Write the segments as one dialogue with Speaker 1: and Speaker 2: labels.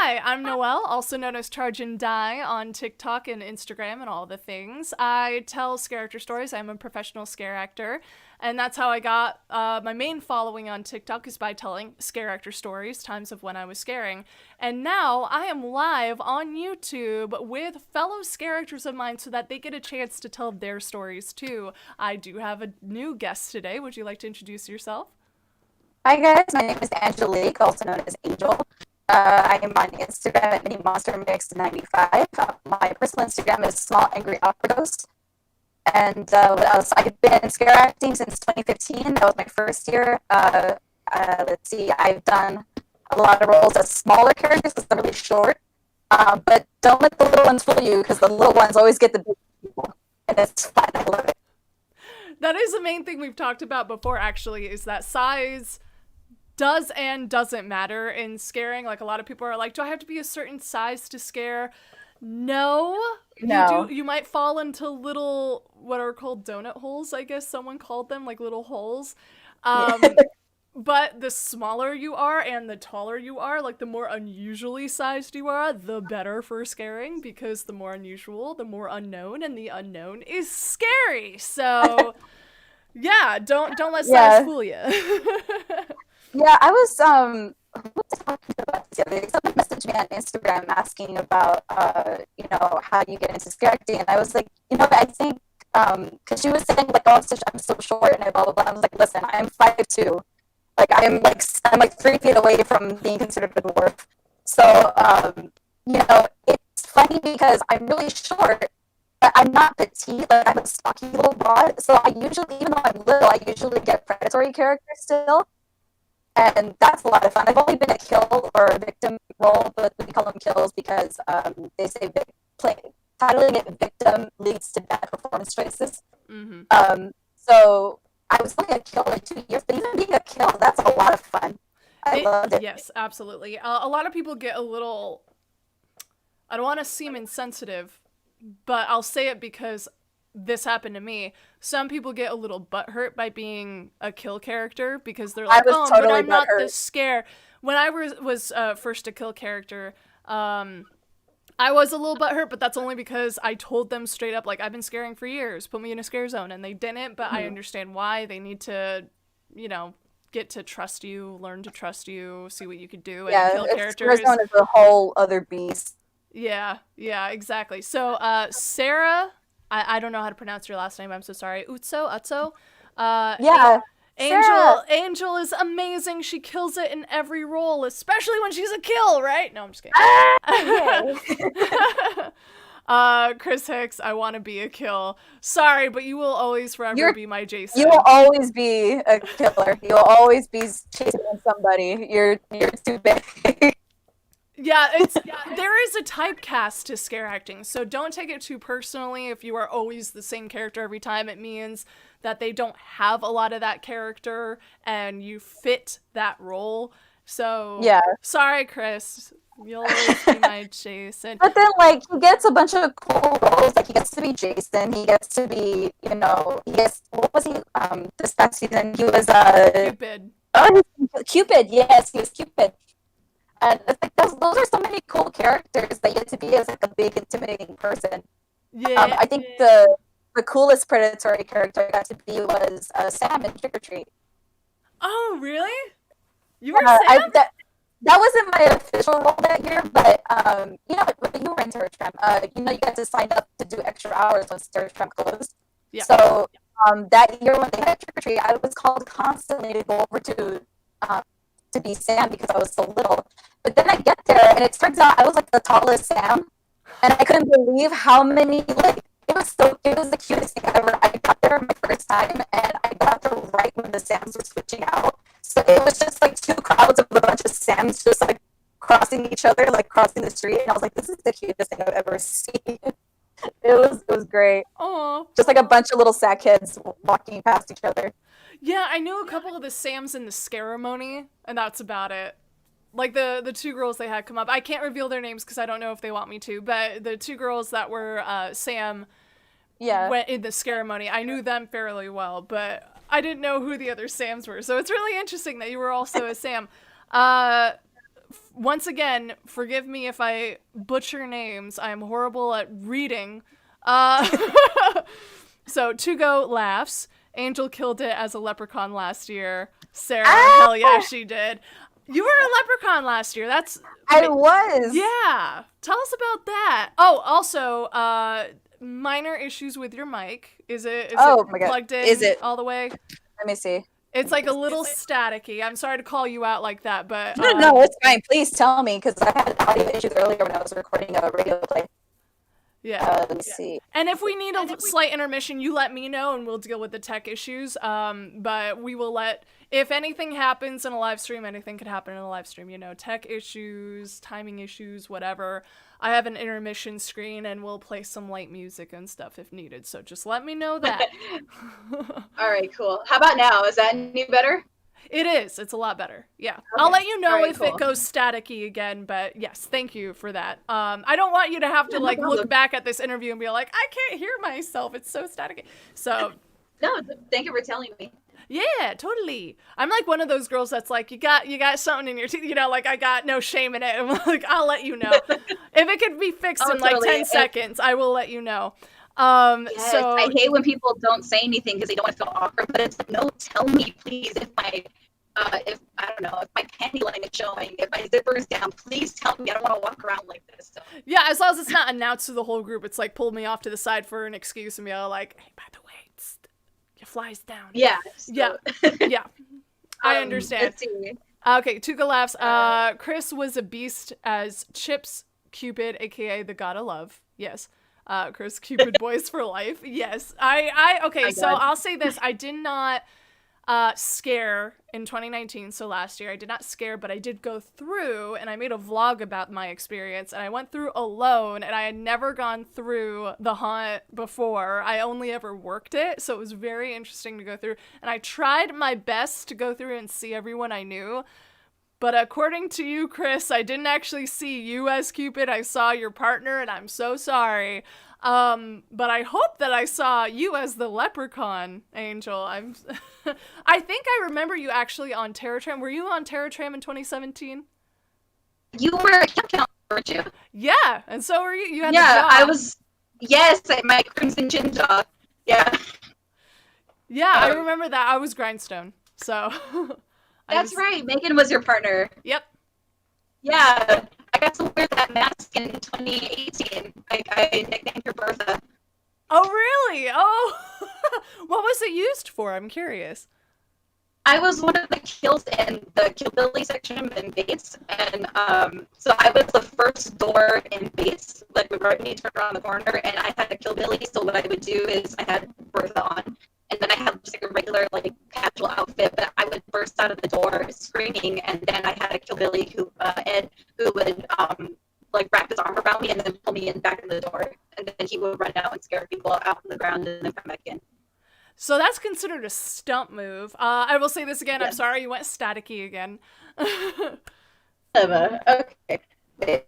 Speaker 1: Hi, I'm Noelle, also known as Charge and Die on TikTok and Instagram and all the things. I tell Scareactor Stories. I'm a professional scare actor, and that's how I got my main following on TikTok is by telling Scareactor Stories, times of when I was scaring. And now I am live on YouTube with fellow scare actors of mine so that they get a chance to tell their stories too. I do have a new guest today. Would you like to introduce yourself?
Speaker 2: Hi guys, my name is Angelique, also known as Angel. I am on Instagram at MiniMonsterMix95. My personal Instagram is Small Angry Opera Ghost. And what else? I've been scare acting since 2015. That was my first year. Let's see, I've done a lot of roles as smaller characters because they're really short. But don't let the little ones fool you because the little ones always get the big people. And it's fun. I love it.
Speaker 1: That is the main thing we've talked about before, actually, is that size does and doesn't matter in scaring. Like, a lot of people are like, do I have to be a certain size to scare? No.
Speaker 2: No.
Speaker 1: You might fall into little, what are called donut holes, I guess someone called them, like little holes. But the smaller you are and the taller you are, like the more unusually sized you are, the better for scaring, because the more unusual, the more unknown, and the unknown is scary. So yeah, don't let size fool you.
Speaker 2: Yeah, I was what was I talking about this the other day? Someone messaged me on Instagram asking about how you get into scare acting, and I was like, I think because she was saying like, oh, I'm so short and blah blah blah. I was like, listen, I'm 5'2". Like I'm like 3 feet away from being considered a dwarf. So it's funny because I'm really short, but I'm not petite. Like I'm a stocky little broad. So I usually, even though I'm little, I usually get predatory characters still. And that's a lot of fun. I've only been a kill or a victim role, but we call them kills because they say titling it victim leads to bad performance choices.
Speaker 1: Mm-hmm.
Speaker 2: So I was only a kill like 2 years, but even being a kill, that's a lot of fun. I loved it.
Speaker 1: Yes, absolutely. A lot of people get a little, I don't want to seem insensitive, but I'll say it because this happened to me. Some people get a little butthurt by being a kill character because they're like, oh, totally, but I'm not this scare. When I was first a kill character, I was a little butthurt, but that's only because I told them straight up, like, I've been scaring for years, put me in a scare zone, and they didn't, but I understand why. They need to, get to trust you, learn to trust you, see what you could do, and kill characters.
Speaker 2: Scare zone is a whole other beast.
Speaker 1: Yeah, exactly. So, Sarah, I don't know how to pronounce your last name. I'm so sorry. Utso.
Speaker 2: Yeah.
Speaker 1: Angel is amazing. She kills it in every role, especially when she's a kill, right? No, I'm just kidding. Chris Hicks, I want to be a kill. Sorry, but you will always forever be my Jason.
Speaker 2: You will always be a killer. You'll always be chasing somebody. You're too big.
Speaker 1: Yeah, there is a typecast to scare acting, so don't take it too personally if you are always the same character every time. It means that they don't have a lot of that character and you fit that role. So, yeah. Sorry, Chris. You'll always be my Jason.
Speaker 2: But then, like, he gets a bunch of cool roles. Like, he gets to be Jason. He gets to be, what was he, this past season? He was,
Speaker 1: Cupid.
Speaker 2: Oh, Cupid, yes, he was Cupid. And it's like those are so many cool characters that you get to be as like a big intimidating person.
Speaker 1: Yeah.
Speaker 2: I think the coolest predatory character I got to be was Sam in Trick or Treat.
Speaker 1: Oh, really? You were Sam?
Speaker 2: That wasn't my official role that year, but you were in Search Tram. You got to sign up to do extra hours when Search Tram closed. Yeah. So that year when they had Trick or Treat, I was called constantly to go over to be Sam because I was so little. But then I get there and it turns out I was like the tallest Sam, and I couldn't believe how many it was the cutest thing ever. I got there my first time and I got there right when the Sams were switching out. So it was just like two crowds of a bunch of Sams just like crossing each other, like crossing the street, and I was like, this is the cutest thing I've ever seen. It was great.
Speaker 1: Oh,
Speaker 2: just like a bunch of little sack kids walking past each other.
Speaker 1: Yeah, I knew a couple of the Sams in the Scareamony, and that's about it. Like, the two girls they had come up. I can't reveal their names because I don't know if they want me to, but the two girls that were Sam went in the Scareamony, I knew them fairly well, but I didn't know who the other Sams were. So it's really interesting that you were also a Sam. once again, forgive me if I butcher names. I am horrible at reading. So, Tugo laughs. Angel killed it as a leprechaun last year. Sarah, hell yeah, she did. You were a leprechaun last year.
Speaker 2: I was.
Speaker 1: Yeah. Tell us about that. Oh, also, minor issues with your mic. Is it
Speaker 2: My God.
Speaker 1: plugged in
Speaker 2: Is it?
Speaker 1: all the way?
Speaker 2: Let me see.
Speaker 1: It's like a little staticky. I'm sorry to call you out like that, but
Speaker 2: No, it's fine. Please tell me, because I had audio issues earlier when I was recording a radio play.
Speaker 1: Yeah.
Speaker 2: Let me see.
Speaker 1: And if we need a slight intermission, you let me know and we'll deal with the tech issues. But we will if anything happens in a live stream, anything could happen in a live stream, tech issues, timing issues, whatever. I have an intermission screen and we'll play some light music and stuff if needed. So just let me know that.
Speaker 3: All right, cool. How about now? Is that any better?
Speaker 1: It is. It's a lot better. Yeah. Okay. I'll let you know if it goes staticky again, but yes, thank you for that. I don't want you to have to look back at this interview and be like, I can't hear myself. It's so staticky. So
Speaker 3: no, thank you for telling me.
Speaker 1: Yeah, totally. I'm like one of those girls that's like, you got something in your teeth, I got no shame in it. I'm like, I'll let you know. If it could be fixed in like 10 seconds, I will let you know.
Speaker 3: Yes,
Speaker 1: so
Speaker 3: I hate when people don't say anything because they don't want to feel awkward, but it's like, no, tell me please if my if my panty line is showing, if my zipper is down, please tell me. I don't want to walk around like this. So.
Speaker 1: Yeah, as long as it's not announced to the whole group, it's like pull me off to the side for an excuse and be all like, hey, by the way, your fly's down.
Speaker 3: Yeah.
Speaker 1: So. Yeah. I understand.
Speaker 3: Let's see.
Speaker 1: Okay, Tuka laughs. Chris was a beast as Chips Cupid, aka the god of love. Yes. Chris Cupid boys for life. Yes. Okay, so I'll say this. I did not scare in 2019, so last year I did not scare, but I did go through and I made a vlog about my experience, and I went through alone, and I had never gone through the haunt before. I only ever worked it, so it was very interesting to go through, and I tried my best to go through and see everyone I knew. But according to you, Chris, I didn't actually see you as Cupid. I saw your partner, and I'm so sorry. But I hope that I saw you as the leprechaun, Angel. I think I remember you actually on Terror Tram. Were you on Terror Tram in 2017?
Speaker 3: You were a count, weren't you?
Speaker 1: Yeah, and so were you. You had the jaw.
Speaker 3: I was. Yes, my crimson chin jaw. Yeah.
Speaker 1: Yeah, I remember that. I was Grindstone, so.
Speaker 3: That's right. Megan was your partner.
Speaker 1: Yep.
Speaker 3: Yeah. I got to wear that mask in 2018. I nicknamed her Bertha.
Speaker 1: Oh, really? Oh. What was it used for? I'm curious.
Speaker 3: I was one of the kills in the Kill Billy section in Bates, and so I was the first door in Bates, like we were need to turn around the corner, and I had a Kill Billy, so what I would do is I had Bertha on, and then I had just like a regular like casual outfit, but I would burst out of the door screaming, and then I had a Kill Billy Ed, who would like wrap his arm around me and then pull me back in the door, and then he would run out and scare people out on the ground and then come back in.
Speaker 1: So that's considered a stunt move. I will say this again. Yeah. I'm sorry you went staticky again.
Speaker 3: Okay. Wait.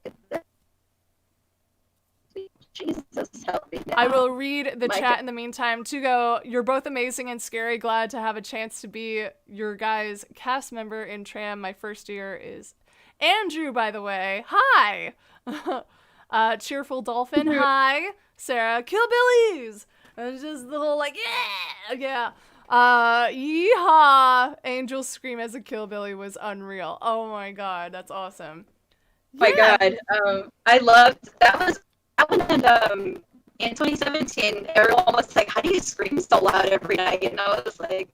Speaker 3: Jesus, help me now.
Speaker 1: I will read the chat in the meantime. Tugo, you're both amazing and scary. Glad to have a chance to be your guys' cast member in Tram. My first year is Andrew, by the way. Hi. Cheerful Dolphin. Hi. Sarah. Kill Billies. And just the whole like, yeah. Yeehaw. Angel's scream as a Kill Billy was unreal. Oh my god, that's awesome.
Speaker 3: My god. I loved that one in 2017, everyone was like, how do you scream so loud every night? And I was like,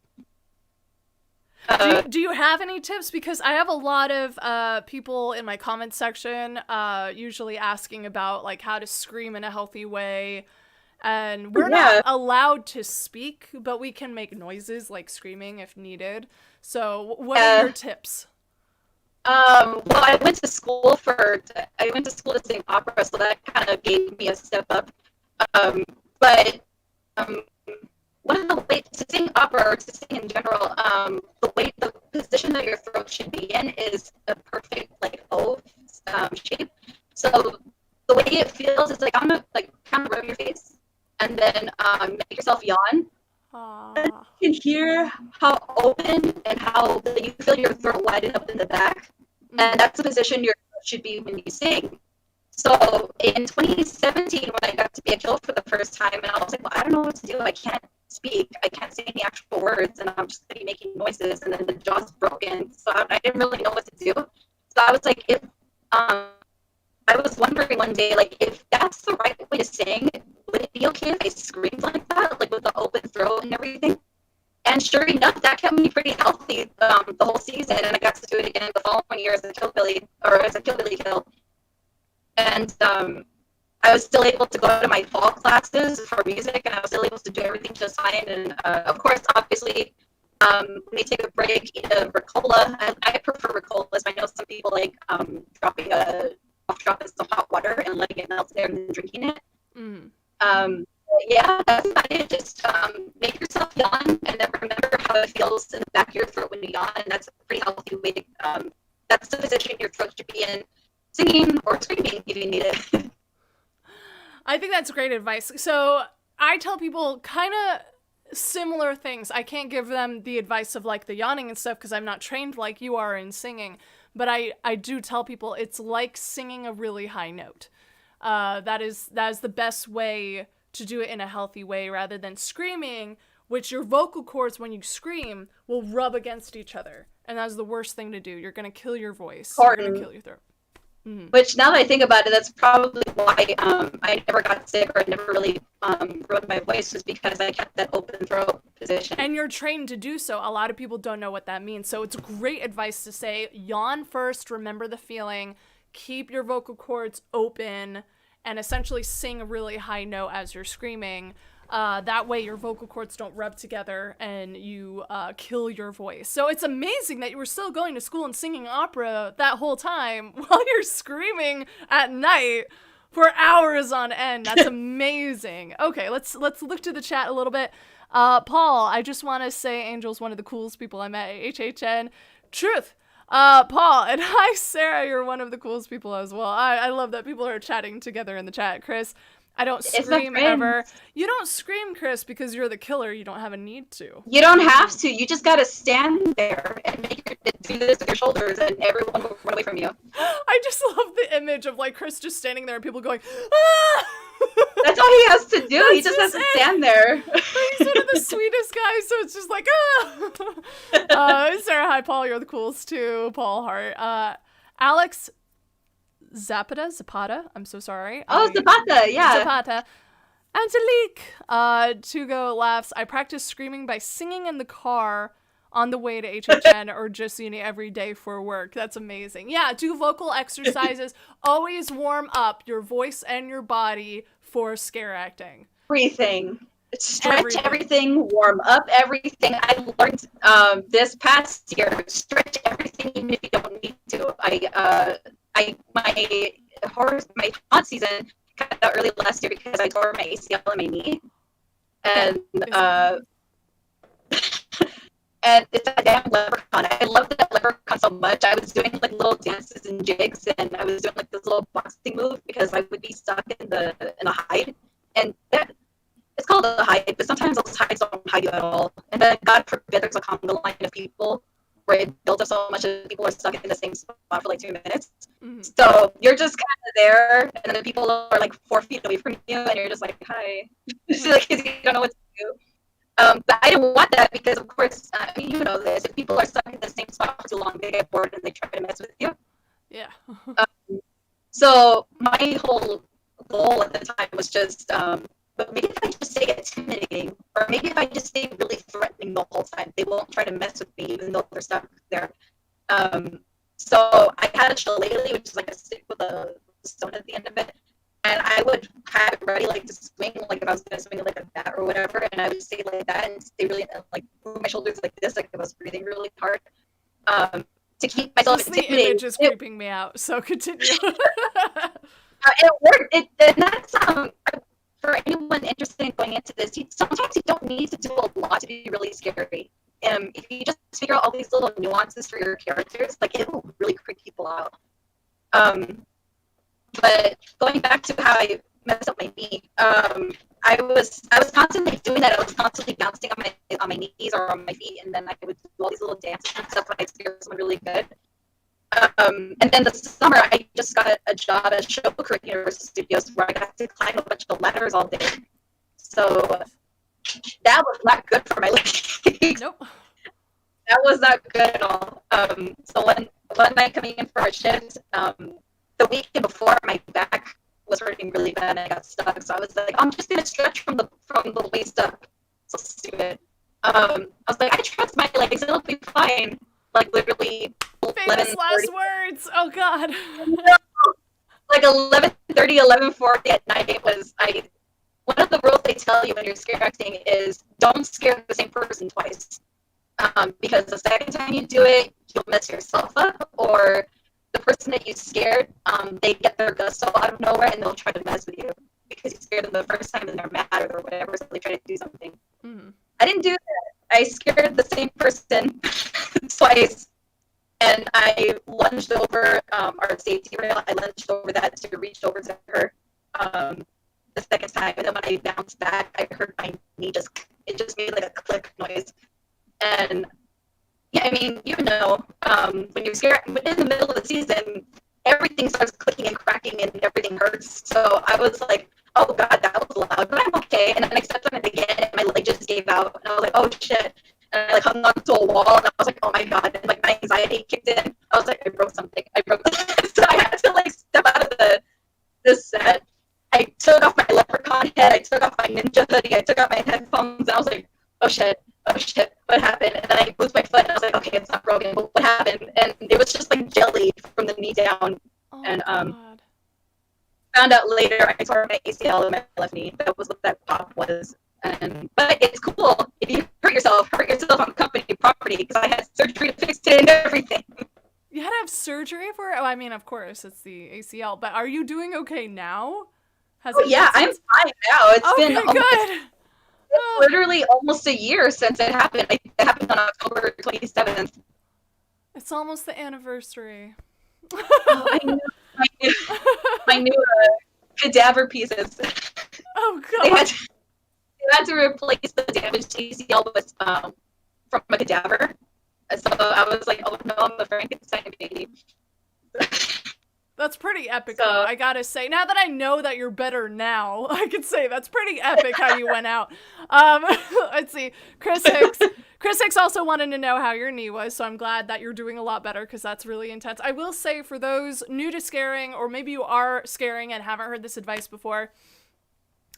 Speaker 1: do you have any tips? Because I have a lot of people in my comment section usually asking about like how to scream in a healthy way. And we're not allowed to speak, but we can make noises like screaming if needed. So what are your tips?
Speaker 3: Well, I went to school to sing opera, so that kind of gave me a step up. But one of the ways to sing opera or to sing in general, the position that your throat should be in is a perfect like O shape. So the way it feels is like I'm gonna like kind of rub your face and then make yourself yawn. And you can hear how open and how you feel your throat widen up in the back. And that's the position your should be when you sing. So in 2017, when I got to be a kill for the first time, and I was like, well, I don't know what to do. I can't speak. I can't say any actual words, and I'm just going to be making noises. And then the jaw's broken, so I didn't really know what to do. So I was like, if I was wondering one day, like, if that's the right way to sing, would it be okay if I screamed like that, like with the open throat and everything? And sure enough, that kept me pretty healthy the whole season, and I got to do it again the following year as a killbilly kill. And I was still able to go to my fall classes for music, and I was still able to do everything just fine. And of course, obviously, when they take a break, eat a Ricola. I prefer Ricolas. I know some people like dropping some hot water and letting it melt there and then drinking it. Yeah, that's about it. Just make yourself yawn, and then remember how it feels in the back of your throat when you yawn. And that's a pretty healthy way to. That's the position your throat should be in, singing or screaming if you need it.
Speaker 1: I think that's great advice. So I tell people kind of similar things. I can't give them the advice of like the yawning and stuff because I'm not trained like you are in singing. But I do tell people it's like singing a really high note. That is the best way to do it in a healthy way rather than screaming, which your vocal cords when you scream will rub against each other. And that's the worst thing to do. You're going to kill your voice. You're going to kill your throat. Mm-hmm.
Speaker 3: Which, now that I think about it, that's probably why I never got sick or I never really ruined my voice, was because I kept that open throat position.
Speaker 1: And you're trained to do so. A lot of people don't know what that means. So it's great advice to say, yawn first, remember the feeling, keep your vocal cords open, and essentially sing a really high note as you're screaming. That way your vocal cords don't rub together and you kill your voice. So it's amazing that you were still going to school and singing opera that whole time while you're screaming at night for hours on end. That's amazing. Okay, let's look to the chat a little bit. Paul, I just want to say Angel's one of the coolest people I met at HHN. Truth. Paul, and hi, Sarah, you're one of the coolest people as well. I love that people are chatting together in the chat. Chris, I don't scream ever. You don't scream, Chris, because you're the killer. You don't have a need to.
Speaker 3: You don't have to. You just gotta stand there and do this with your shoulders, and everyone will run away from you.
Speaker 1: I just love the image of like Chris just standing there and people going, ah!
Speaker 3: That's all he has to do. He just has to stand there.
Speaker 1: He's one of the sweetest guys, so it's just like, ah! Sarah, hi, Paul, you're the coolest too. Paul Hart. Alex Zapata, I'm so sorry.
Speaker 3: Zapata, yeah.
Speaker 1: Zapata. Angelique, Tugo laughs, I practice screaming by singing in the car on the way to HHN or just every day for work. That's amazing. Yeah, do vocal exercises. Always warm up your voice and your body for scare acting.
Speaker 3: Everything. Stretch everything, warm up everything. I learned this past year, stretch everything even if you don't need to. My haunt season cut out early last year because I tore my ACL in my knee. And and it's a damn leprechaun. I love that leprechaun so much. I was doing like little dances and jigs, and I was doing like this little boxing move because I would be stuck in a hide, and it's called a hide, but sometimes those hides don't hide you at all. And then God forbid there's a conga line of people where it builds up so much that people are stuck in the same spot for like 2 minutes. Mm-hmm. So you're just kind of there, and then the people are like 4 feet away from you, and you're just like, hi. Like, you don't know what to do. But I didn't want that because, of course, you know this. If people are stuck in the same spot for too long, they get bored and they try to mess with you.
Speaker 1: Yeah.
Speaker 3: So my whole goal at the time was just, but maybe if I just stay intimidating, or maybe if I just stay really threatening the whole time, they won't try to mess with me even though they're stuck there. So I had a shillelagh, which is like a stick with a stone at the end of it. And I would have it ready, like, to swing, like, if I was going to swing like a bat or whatever, and I would stay like that and stay really, like, move my shoulders like this, like I was breathing really hard, to keep myself intimidated.
Speaker 1: The image is creeping me out, so continue.
Speaker 3: It worked. And that's, for anyone interested in going into this, sometimes you don't need to do a lot to be really scary. If you just figure out all these little nuances for your characters, like, it will really creep people out. But going back to how I messed up my knee, I was constantly doing that. I was constantly bouncing on my knees or on my feet, and then I would do all these little dances and stuff when I scared someone really good. And then this summer, I just got a job as show crew at Universal Studios where I got to climb a bunch of ladders all day. So that was not good for my legs.
Speaker 1: Nope.
Speaker 3: That was not good at all. So one night coming in for a shift, the weekend before, my back was hurting really bad and I got stuck. So I was like, I'm just gonna stretch from the waist up. So stupid. I was like, I trust my legs, it'll be fine. Like literally
Speaker 1: Famous last words. Oh God.
Speaker 3: Like 11:30, 11:40 at night was one of the rules they tell you when you're scare acting is don't scare the same person twice. Because the second time you do it, you'll mess yourself up, or the person that you scared, they get their gusto out of nowhere and they'll try to mess with you because you scared them the first time and they're mad or whatever, so they try to do something.
Speaker 1: Mm.
Speaker 3: I didn't do that. I scared the same person twice, and I lunged over our safety rail. I lunged over that to reach over to her the second time, and then when I bounced back, I heard my knee just made like a click noise. And yeah, I mean, you know, when you're scared, in the middle of the season, everything starts clicking and cracking and everything hurts. So I was like, oh God, that was loud, but I'm okay. And then I stepped on it again and my leg just gave out. And I was like, oh shit. And I like hung on to a wall and I was like, oh my God. And like my anxiety kicked in. I was like, I broke something. So I had to like step out of the set. I took off my leprechaun head. I took off my ninja hoodie. I took off my headphones. And I was like, oh shit, what happened? And then I moved my foot and I was like, okay, it's not broken, but what happened? And it was just like jelly from the knee down.
Speaker 1: Oh,
Speaker 3: and
Speaker 1: God.
Speaker 3: Found out later I tore my ACL in my left knee. That was what that pop was. But it's cool. If you hurt yourself on company property, because I had surgery to fix it and everything.
Speaker 1: You had to have surgery for it? Oh, I mean, of course, it's the ACL, but are you doing okay now? I'm fine
Speaker 3: now. It's
Speaker 1: okay,
Speaker 3: been
Speaker 1: good.
Speaker 3: It's literally almost a year since it happened. It happened on October 27th.
Speaker 1: It's almost the anniversary.
Speaker 3: Oh, my new cadaver pieces.
Speaker 1: Oh God!
Speaker 3: They had to replace the damaged ACL with from a cadaver. So I was like, oh no, I'm the Frankenstein baby.
Speaker 1: That's pretty epic, though, I gotta say. Now that I know that you're better now, I could say that's pretty epic how you went out. Let's see. Chris Hicks also wanted to know how your knee was, so I'm glad that you're doing a lot better, because that's really intense. I will say, for those new to scaring, or maybe you are scaring and haven't heard this advice before,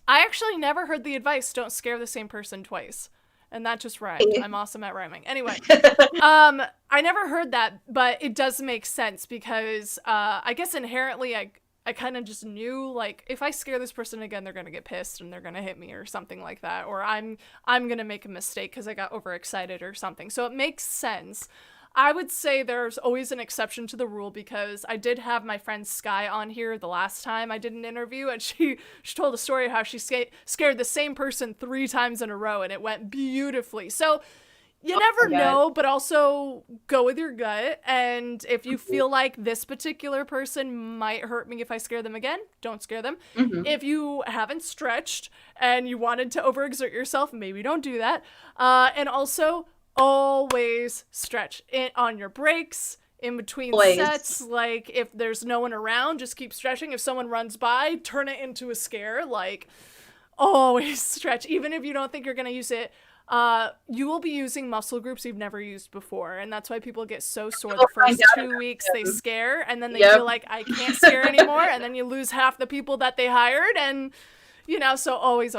Speaker 1: I actually never heard the advice, don't scare the same person twice. And that just rhymed. I'm awesome at rhyming. Anyway, I never heard that, but it does make sense because I guess inherently I kind of just knew, like, if I scare this person again, they're going to get pissed and they're going to hit me or something like that. Or I'm going to make a mistake because I got overexcited or something. So it makes sense. I would say there's always an exception to the rule because I did have my friend Sky on here the last time I did an interview, and she told a story of how she scared the same person 3 times in a row and it went beautifully. So you never know, but also go with your gut. And if you feel like this particular person might hurt me if I scare them again, don't scare them. Mm-hmm. If you haven't stretched and you wanted to overexert yourself, maybe don't do that. And also, always stretch it on your breaks, in between sets. Like, if there's no one around, just keep stretching. If someone runs by, turn it into a scare. Like, always stretch. Even if you don't think you're going to use it, you will be using muscle groups you've never used before. And that's why people get so sore the first 2 weeks they scare, and then they feel like, I can't scare anymore. And then you lose half the people that they hired. And, you know, so always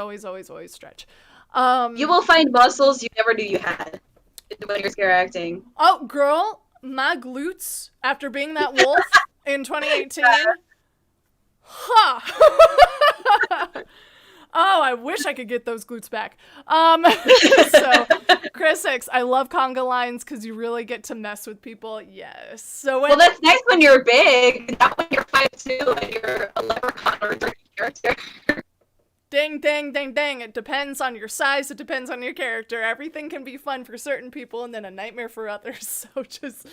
Speaker 1: stretch.
Speaker 3: You will find muscles you never knew you had when you're scare acting.
Speaker 1: Oh, girl, my glutes after being that wolf in 2018. Huh. Oh, I wish I could get those glutes back. So, Chris Hicks, I love conga lines because you really get to mess with people. Yes. So
Speaker 3: well, that's nice when you're big, not when you're 5'2" and you're a leprechaun or a dirty character.
Speaker 1: Ding, ding, ding, ding. It depends on your size. It depends on your character. Everything can be fun for certain people and then a nightmare for others. So just,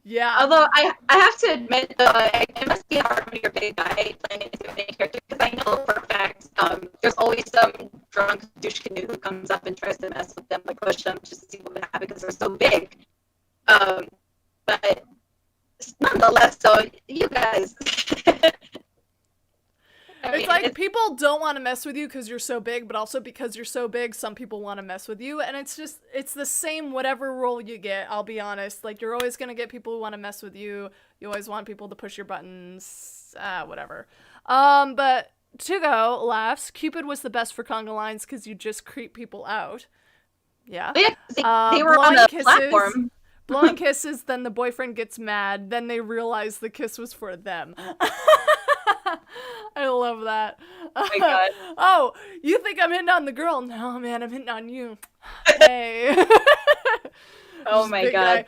Speaker 1: yeah.
Speaker 3: Although I have to admit, though, it must be hard when you're a big guy playing an intimidating character, because I know for a fact there's always some drunk douche canoe who comes up and tries to mess with them, like push them just to see what would happen because they're so big. But nonetheless,
Speaker 1: like people don't want to mess with you because you're so big, but also because you're so big, some people want to mess with you, and it's the same whatever role you get. I'll be honest, like you're always gonna get people who want to mess with you. You always want people to push your buttons, whatever. But Tugo laughs. Cupid was the best for conga lines because you just creep people out. Yeah.
Speaker 3: They were on a platform.
Speaker 1: Blowing kisses, then the boyfriend gets mad, then they realize the kiss was for them. I love that.
Speaker 3: Oh my god.
Speaker 1: Oh, you think I'm hitting on the girl? No, man, I'm hitting on you. Hey.
Speaker 3: Oh my god.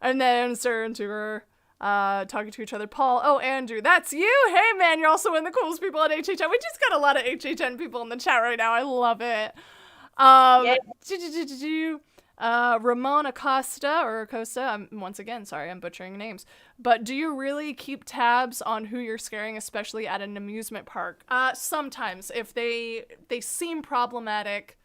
Speaker 1: And then Sarah and Tuber talking to each other. Paul, oh, Andrew, that's you? Hey, man, you're also one of the coolest people at HHN. We just got a lot of HHN people in the chat right now. I love it. Ramon Acosta, once again, sorry, I'm butchering names, but do you really keep tabs on who you're scaring, especially at an amusement park? Sometimes, if they seem problematic,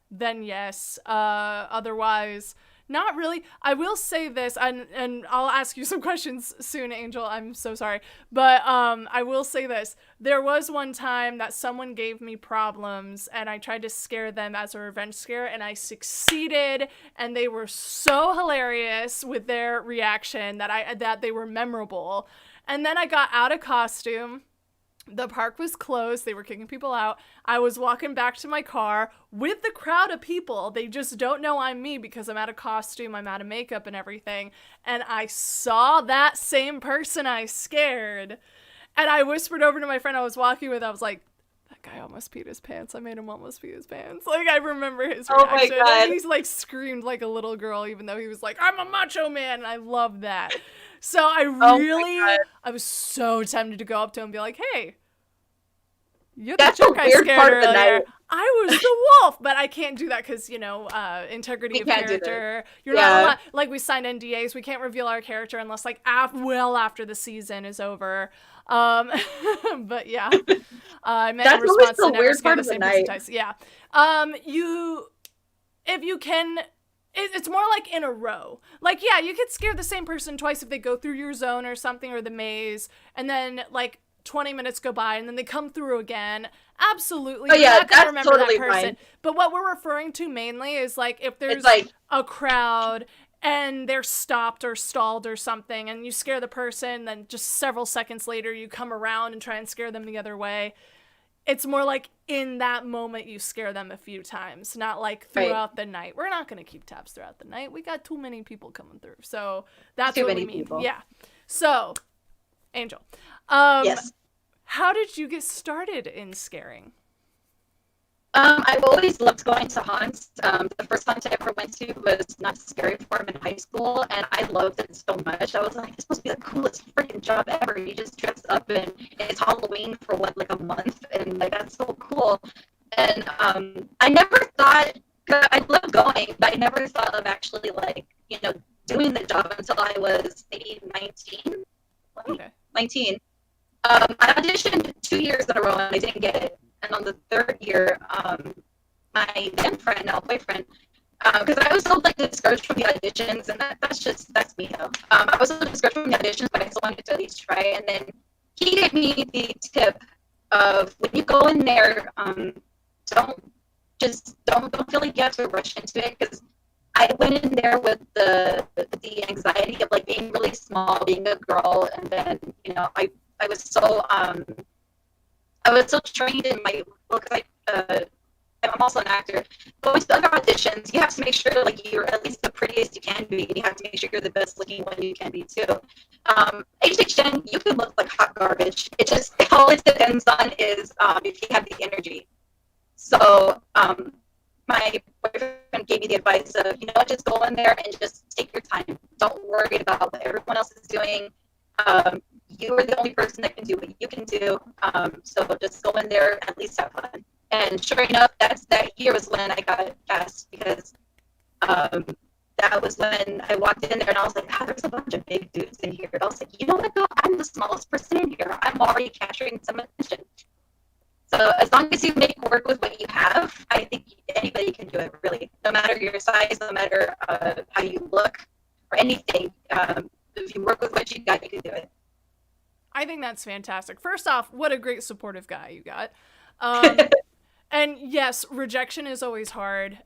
Speaker 1: then yes, otherwise, not really. I will say this, and I'll ask you some questions soon, Angel, I'm so sorry, but I will say this. There was one time that someone gave me problems, and I tried to scare them as a revenge scare, and I succeeded, and they were so hilarious with their reaction that they were memorable. And then I got out of costume. The park was closed. They were kicking people out. I was walking back to my car with the crowd of people. They just don't know I'm me because I'm out of costume, I'm out of makeup and everything. And I saw that same person I scared. And I whispered over to my friend I was walking with. I was like, that guy almost peed his pants. I made him almost pee his pants. Like, I remember his reaction.
Speaker 3: Oh my god.
Speaker 1: And he's like screamed like a little girl, even though he was like, I'm a macho man. And I love that. So I was so tempted to go up to him and be like, hey, you're the jerk I scared earlier. I was the wolf, but I can't do that because, integrity of character. You're not allowed, like, we signed NDAs. We can't reveal our character unless, like, after the season is over. But yeah, I meant in response to never scare the same person twice. Yeah. If you can. It's more like in a row. Like, yeah, you could scare the same person twice if they go through your zone or something, or the maze, and then, like, 20 minutes go by, and then they come through again. Absolutely.
Speaker 3: Oh, yeah,
Speaker 1: you're not gonna
Speaker 3: that's
Speaker 1: remember
Speaker 3: totally
Speaker 1: that person.
Speaker 3: fine.
Speaker 1: But what we're referring to mainly is, like, if there's a crowd, and they're stopped or stalled or something, and you scare the person, then just several seconds later, you come around and try and scare them the other way. It's more like in that moment you scare them a few times, not like throughout the night. We're not going to keep tabs throughout the night. We got too many people coming through. So that's what we mean. People. Yeah. So, Angel,
Speaker 3: yes.
Speaker 1: How did you get started in scaring?
Speaker 3: I've always loved going to haunts. The first haunt I ever went to was Not Scary Farm in high school, and I loved it so much. I was like, it's supposed to be the coolest freaking job ever. You just dress up, and it's Halloween for like a month, and like that's so cool. And I never thought, I loved going, but I never thought of actually doing the job until I was maybe 19.
Speaker 1: Okay.
Speaker 3: 19. I auditioned 2 years in a row, and I didn't get it. And on the third year, my then friend, now boyfriend, because I was so discouraged from the auditions, and that's me though. I was so discouraged from the auditions, but I still wanted to at least try. And then he gave me the tip of when you go in there, don't feel like you have to rush into it, because I went in there with the anxiety of being really small, being a girl, and then I was so trained in my work. I'm also an actor. Going to other auditions, you have to make sure you're at least the prettiest you can be, and you have to make sure you're the best looking one you can be too. HHN, you can look like hot garbage. All it depends on is if you have the energy. So my boyfriend gave me the advice of, just go in there and just take your time. Don't worry about what everyone else is doing. You are the only person that can do what you can do. So just go in there and at least have fun. And sure enough, that year was when I got cast, because that was when I walked in there and I was like, there's a bunch of big dudes in here. I was like, you know what, though? I'm the smallest person in here. I'm already capturing some attention. So as long as you make work with what you have, I think anybody can do it, really. No matter your size, no matter how you look or anything. If you work with what you got, you can do it.
Speaker 1: I think that's fantastic. First off, what a great supportive guy you got. And yes, rejection is always hard,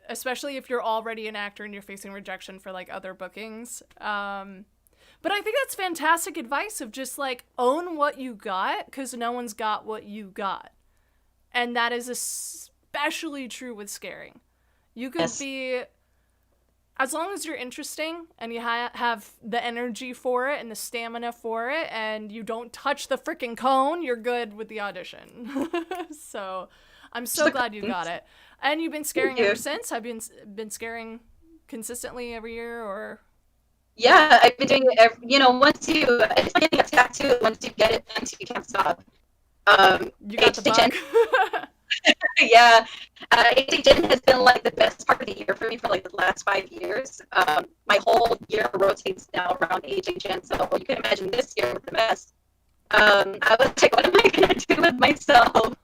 Speaker 1: especially if you're already an actor and you're facing rejection for like other bookings. But I think that's fantastic advice of just like own what you got, because no one's got what you got. And that is especially true with scaring. You could be, as long as you're interesting and you have the energy for it and the stamina for it, and you don't touch the freaking cone, you're good with the audition. So I'm so glad you got it. And you've been scaring ever since? Have you been scaring consistently every year, or?
Speaker 3: Yeah, I've been doing it it's like getting a tattoo. Once you get it done, you can't stop.
Speaker 1: You got the bug.
Speaker 3: Yeah, HHN has been like the best part of the year for me for like the last 5 years. My whole year rotates now around HHN, so you can imagine this year with the mess. I was like, what am I gonna do with myself?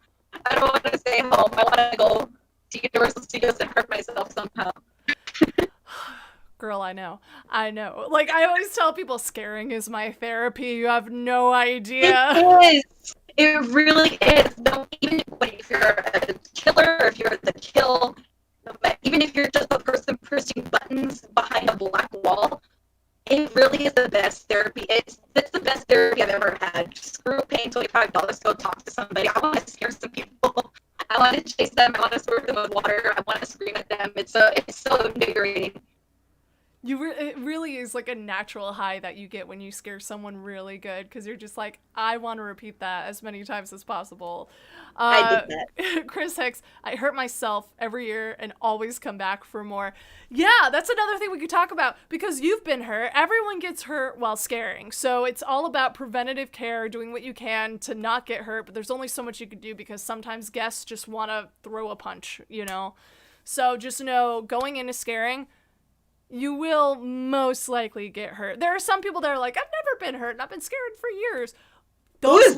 Speaker 3: I don't want to stay home. I want to go to Universal Studios and hurt myself somehow.
Speaker 1: Girl, I know. Like, I always tell people scaring is my therapy. You have no idea.
Speaker 3: It is. It really is. No, even if you're a killer, or if you're the kill, even if you're just a person pushing buttons behind a black wall, it really is the best therapy. It's the best therapy I've ever had. Screw paying $25 to go talk to somebody. I want to scare some people. I want to chase them. I want to squirt them with water. I want to scream at them. It's so invigorating.
Speaker 1: It really is like a natural high that you get when you scare someone really good, because you're just like, I want to repeat that as many times as possible.
Speaker 3: I did that.
Speaker 1: Chris Hicks, I hurt myself every year and always come back for more. Yeah, that's another thing we could talk about, because you've been hurt. Everyone gets hurt while scaring. So it's all about preventative care, doing what you can to not get hurt, but there's only so much you can do, because sometimes guests just want to throw a punch, you know? So just know, going into scaring, you will most likely get hurt. There are some people that are like, I've never been hurt and I've been scared for years. Those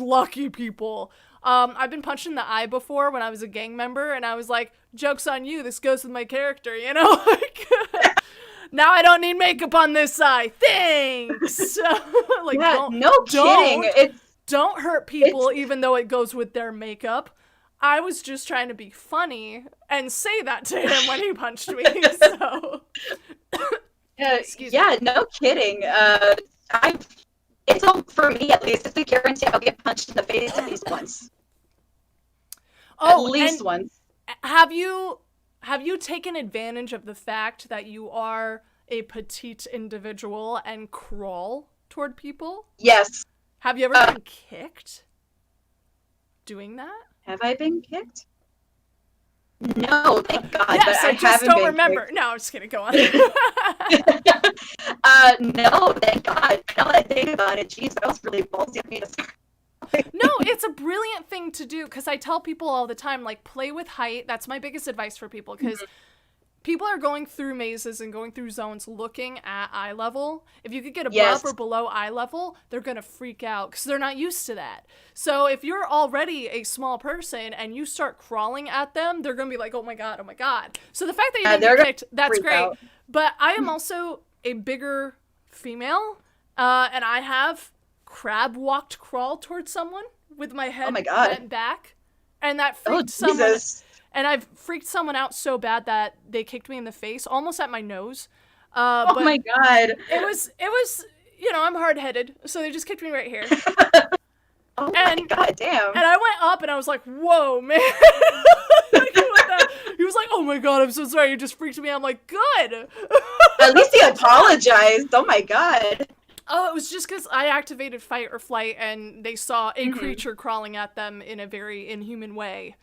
Speaker 1: lucky people. I've been punched in the eye before when I was a gang member, and I was like, joke's on you, this goes with my character, you know? Like, now I don't need makeup on this eye. Thanks. Like,
Speaker 3: yeah, kidding.
Speaker 1: Don't hurt people even though it goes with their makeup. I was just trying to be funny and say that to him when he punched me. So,
Speaker 3: no kidding. It's all, for me at least, it's a guarantee I'll get punched in the face at least once.
Speaker 1: Oh,
Speaker 3: at least once.
Speaker 1: Have you taken advantage of the fact that you are a petite individual and crawl toward people?
Speaker 3: Yes.
Speaker 1: Have you ever been kicked doing that?
Speaker 3: Have I been kicked? No, thank God.
Speaker 1: Yes,
Speaker 3: but
Speaker 1: I just don't remember.
Speaker 3: Kicked.
Speaker 1: No, I'm just kidding. Go on.
Speaker 3: No, thank God. Now that I think about it, geez, that was really ballsy of me to start.
Speaker 1: No, it's a brilliant thing to do, because I tell people all the time, like, play with height. That's my biggest advice for people, because people are going through mazes and going through zones looking at eye level. If you could get above or below eye level, they're going to freak out because they're not used to that. So if you're already a small person and you start crawling at them, they're going to be like, oh my God, oh my God. So the fact that you didn't get kicked, that's great. Out. But I am also a bigger female, and I have crab walked crawl towards someone with my head bent back. And that freaked someone.
Speaker 3: Jesus.
Speaker 1: And I've freaked someone out so bad that they kicked me in the face, almost at my nose.
Speaker 3: Oh my God.
Speaker 1: It was, I'm hard-headed, so they just kicked me right here.
Speaker 3: Oh my God, damn.
Speaker 1: And I went up and I was like, whoa, man. He was like, oh my God, I'm so sorry, you just freaked me out. I'm like, good.
Speaker 3: At least he apologized. Oh my God.
Speaker 1: Oh, it was just because I activated fight or flight and they saw a creature crawling at them in a very inhuman way.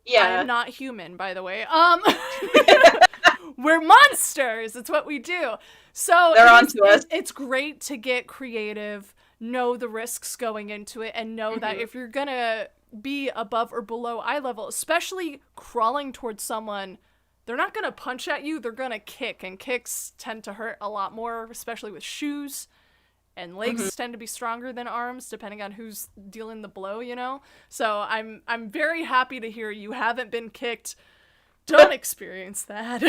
Speaker 1: Yeah. I am not human, by the way. We're monsters. It's what we do. So
Speaker 3: they're onto us.
Speaker 1: It's great to get creative, know the risks going into it, and know that if you're going to be above or below eye level, especially crawling towards someone, they're not going to punch at you. They're going to kick, and kicks tend to hurt a lot more, especially with shoes. And legs tend to be stronger than arms, depending on who's dealing the blow, you know? So I'm very happy to hear you haven't been kicked. Don't experience that.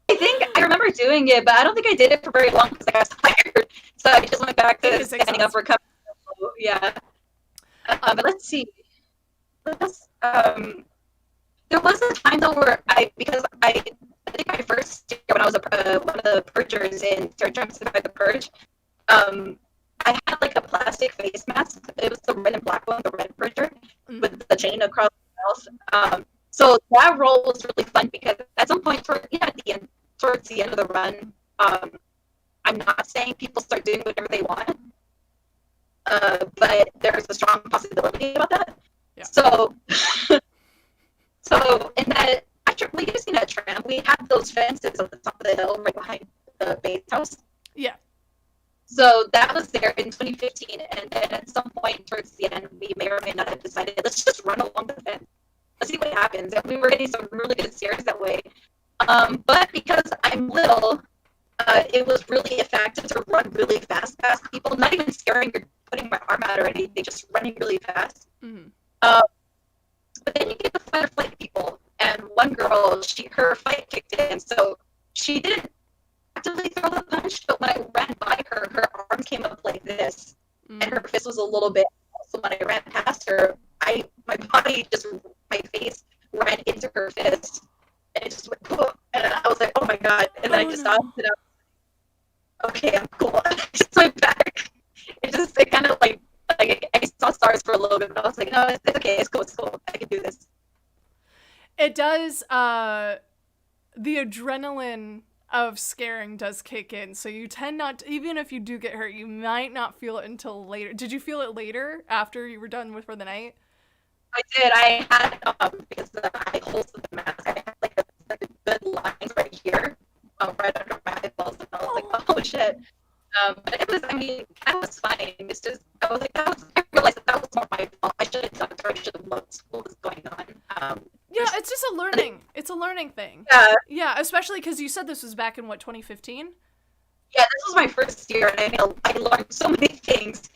Speaker 3: I think I remember doing it, but I don't think I did it for very long because I got tired. standing up or coming. Yeah. But let's see. There was a time though where I think my first year when I was one of the purgers in Third Time Survive the Purge, I had like a plastic face mask. It was the red and black one, the red purger, with the chain across the mouth. So that role was really fun because at some point towards the end of the run, I'm not saying people start doing whatever they want, but there's a strong possibility about that.
Speaker 1: Yeah.
Speaker 3: So in that, we used to see that tram. We had those fences at the top of the hill right behind the base house.
Speaker 1: Yeah.
Speaker 3: So that was there in 2015, and then at some point towards the end, we may or may not have decided, let's just run along the fence. Let's see what happens. And we were getting some really good scares that way. But because I'm little, it was really effective to run really fast past people, not even scaring or putting my arm out or anything, just running really fast.
Speaker 1: Mm-hmm.
Speaker 3: But then you get the fight or flight people, and one girl, her fight kicked in, so she didn't actively throw the punch, but when I ran by her, her arm came up like this, and her fist was a little bit. So when I ran past her, my face ran into her fist, and it just went, and I was like, oh my god, and then I just stopped, and I was like, okay, I'm cool. I just went back. It kind of like I saw stars for a little bit, but I was like, no, it's okay, it's cool, I can do this.
Speaker 1: It does, the adrenaline of scaring does kick in, so you tend not to, even if you do get hurt, you might not feel it until later. Did you feel it later, after you were done for the night?
Speaker 3: I did. I had, because I holstered the mask, I had like a good lines right here, right under my eyeballs, and I was like, oh shit. But it was, that was fine. It's just, I realized that was more my fault. I should have done it, or I should have looked what was going on.
Speaker 1: Yeah, it's just it's a learning thing.
Speaker 3: Yeah.
Speaker 1: Yeah, especially because you said this was back in, 2015?
Speaker 3: Yeah, this was my first year, and I learned so many things.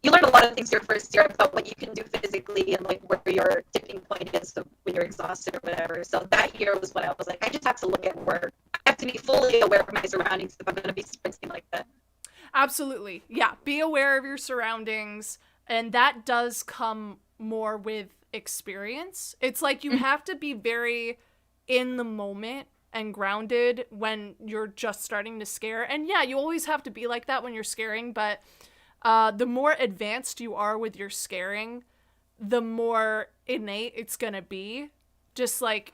Speaker 3: You learn a lot of things your first year about what you can do physically and like where your tipping point is when you're exhausted or whatever. So that year was when I was like, I just have to look at work. I have to be fully aware of my surroundings if I'm going to be sprinting like that.
Speaker 1: Absolutely. Yeah, be aware of your surroundings, and that does come more with experience. It's like you have to be very in the moment and grounded when you're just starting to scare. And yeah, you always have to be like that when you're scaring, but the more advanced you are with your scaring, the more innate it's gonna be. Just like,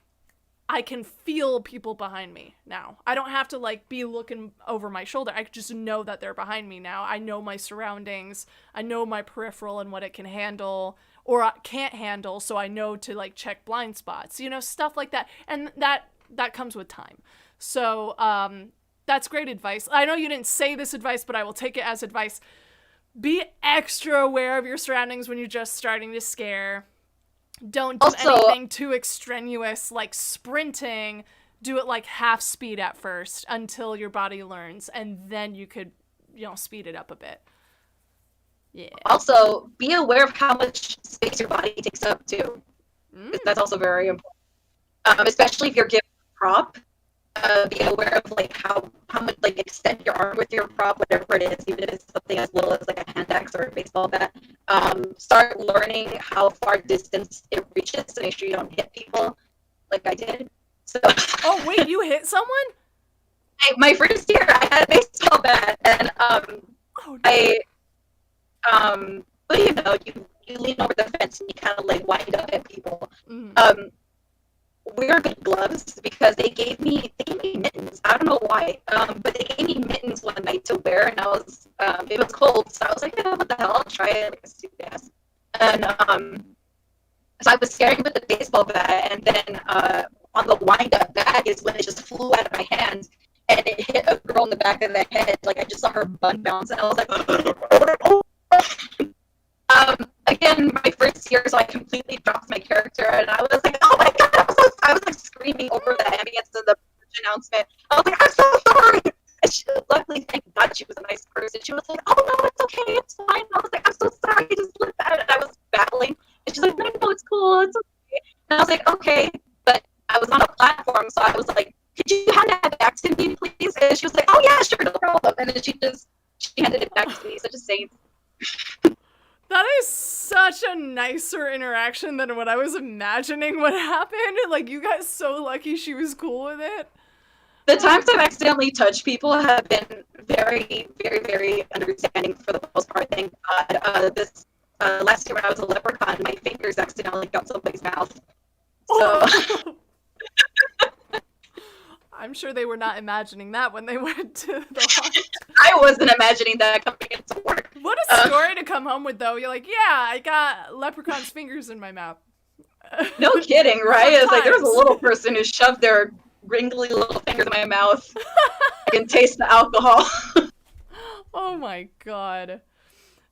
Speaker 1: I can feel people behind me now. I don't have to like be looking over my shoulder. I just know that they're behind me now. I know my surroundings. I know my peripheral and what it can handle or can't handle. So I know to like check blind spots, stuff like that. And that comes with time. So that's great advice. I know you didn't say this advice, but I will take it as advice. Be extra aware of your surroundings when you're just starting to scare. Don't do anything too extraneous, like sprinting. Do it like half speed at first until your body learns, and then you could, speed it up a bit. Yeah.
Speaker 3: Also, be aware of how much space your body takes up too. That's also very important. Especially if you're given a prop. Be aware of like how much like extend your arm with your prop, whatever it is, even if it's something as little as like a hand axe or a baseball bat. Start learning how far distance it reaches to make sure you don't hit people like I did. So
Speaker 1: oh wait, you hit someone?
Speaker 3: My first year I had a baseball bat, and but you lean over the fence and you kind of like wind up at people. Wear good gloves because they gave me mittens. I don't know why, but they gave me mittens one night to wear, and it was cold, so I was like, yeah, what the hell, I'll try it, like a stupid ass. And so I was scaring with the baseball bat, and then on the wind-up bag is when it just flew out of my hand, and it hit a girl in the back of the head. Like I just saw her bun bounce, and I was like, again, my first year, so I completely dropped my character, and I was like, oh my god, I was like screaming over the ambience of the announcement. I was like, I'm so sorry. And luckily, thank God, she was a nice person. She was like, oh no, it's okay, it's fine. I was like, I'm so sorry, just look at it. I was battling, and she's like, no, it's cool, it's okay. And I was like, okay, but I was on a platform, so I was like, could you hand that back to me, please? And she was like, oh yeah, sure, no problem. And then she She handed it back to me. Such a saint.
Speaker 1: That is such a nicer interaction than what I was imagining would happen. Like, you got so lucky she was cool with it.
Speaker 3: The times I've accidentally touched people have been very, very, very understanding for the most part. Thank God. This last year when I was a leprechaun, my fingers accidentally got somebody's mouth. So.
Speaker 1: I'm sure they were not imagining that when they went to the haunt.
Speaker 3: I wasn't imagining that coming into work.
Speaker 1: What a story to come home with, though. You're like, yeah, I got leprechaun's fingers in my mouth.
Speaker 3: No kidding, right? It's like, there was a little person who shoved their wrinkly little fingers in my mouth. I can taste the alcohol.
Speaker 1: Oh my god.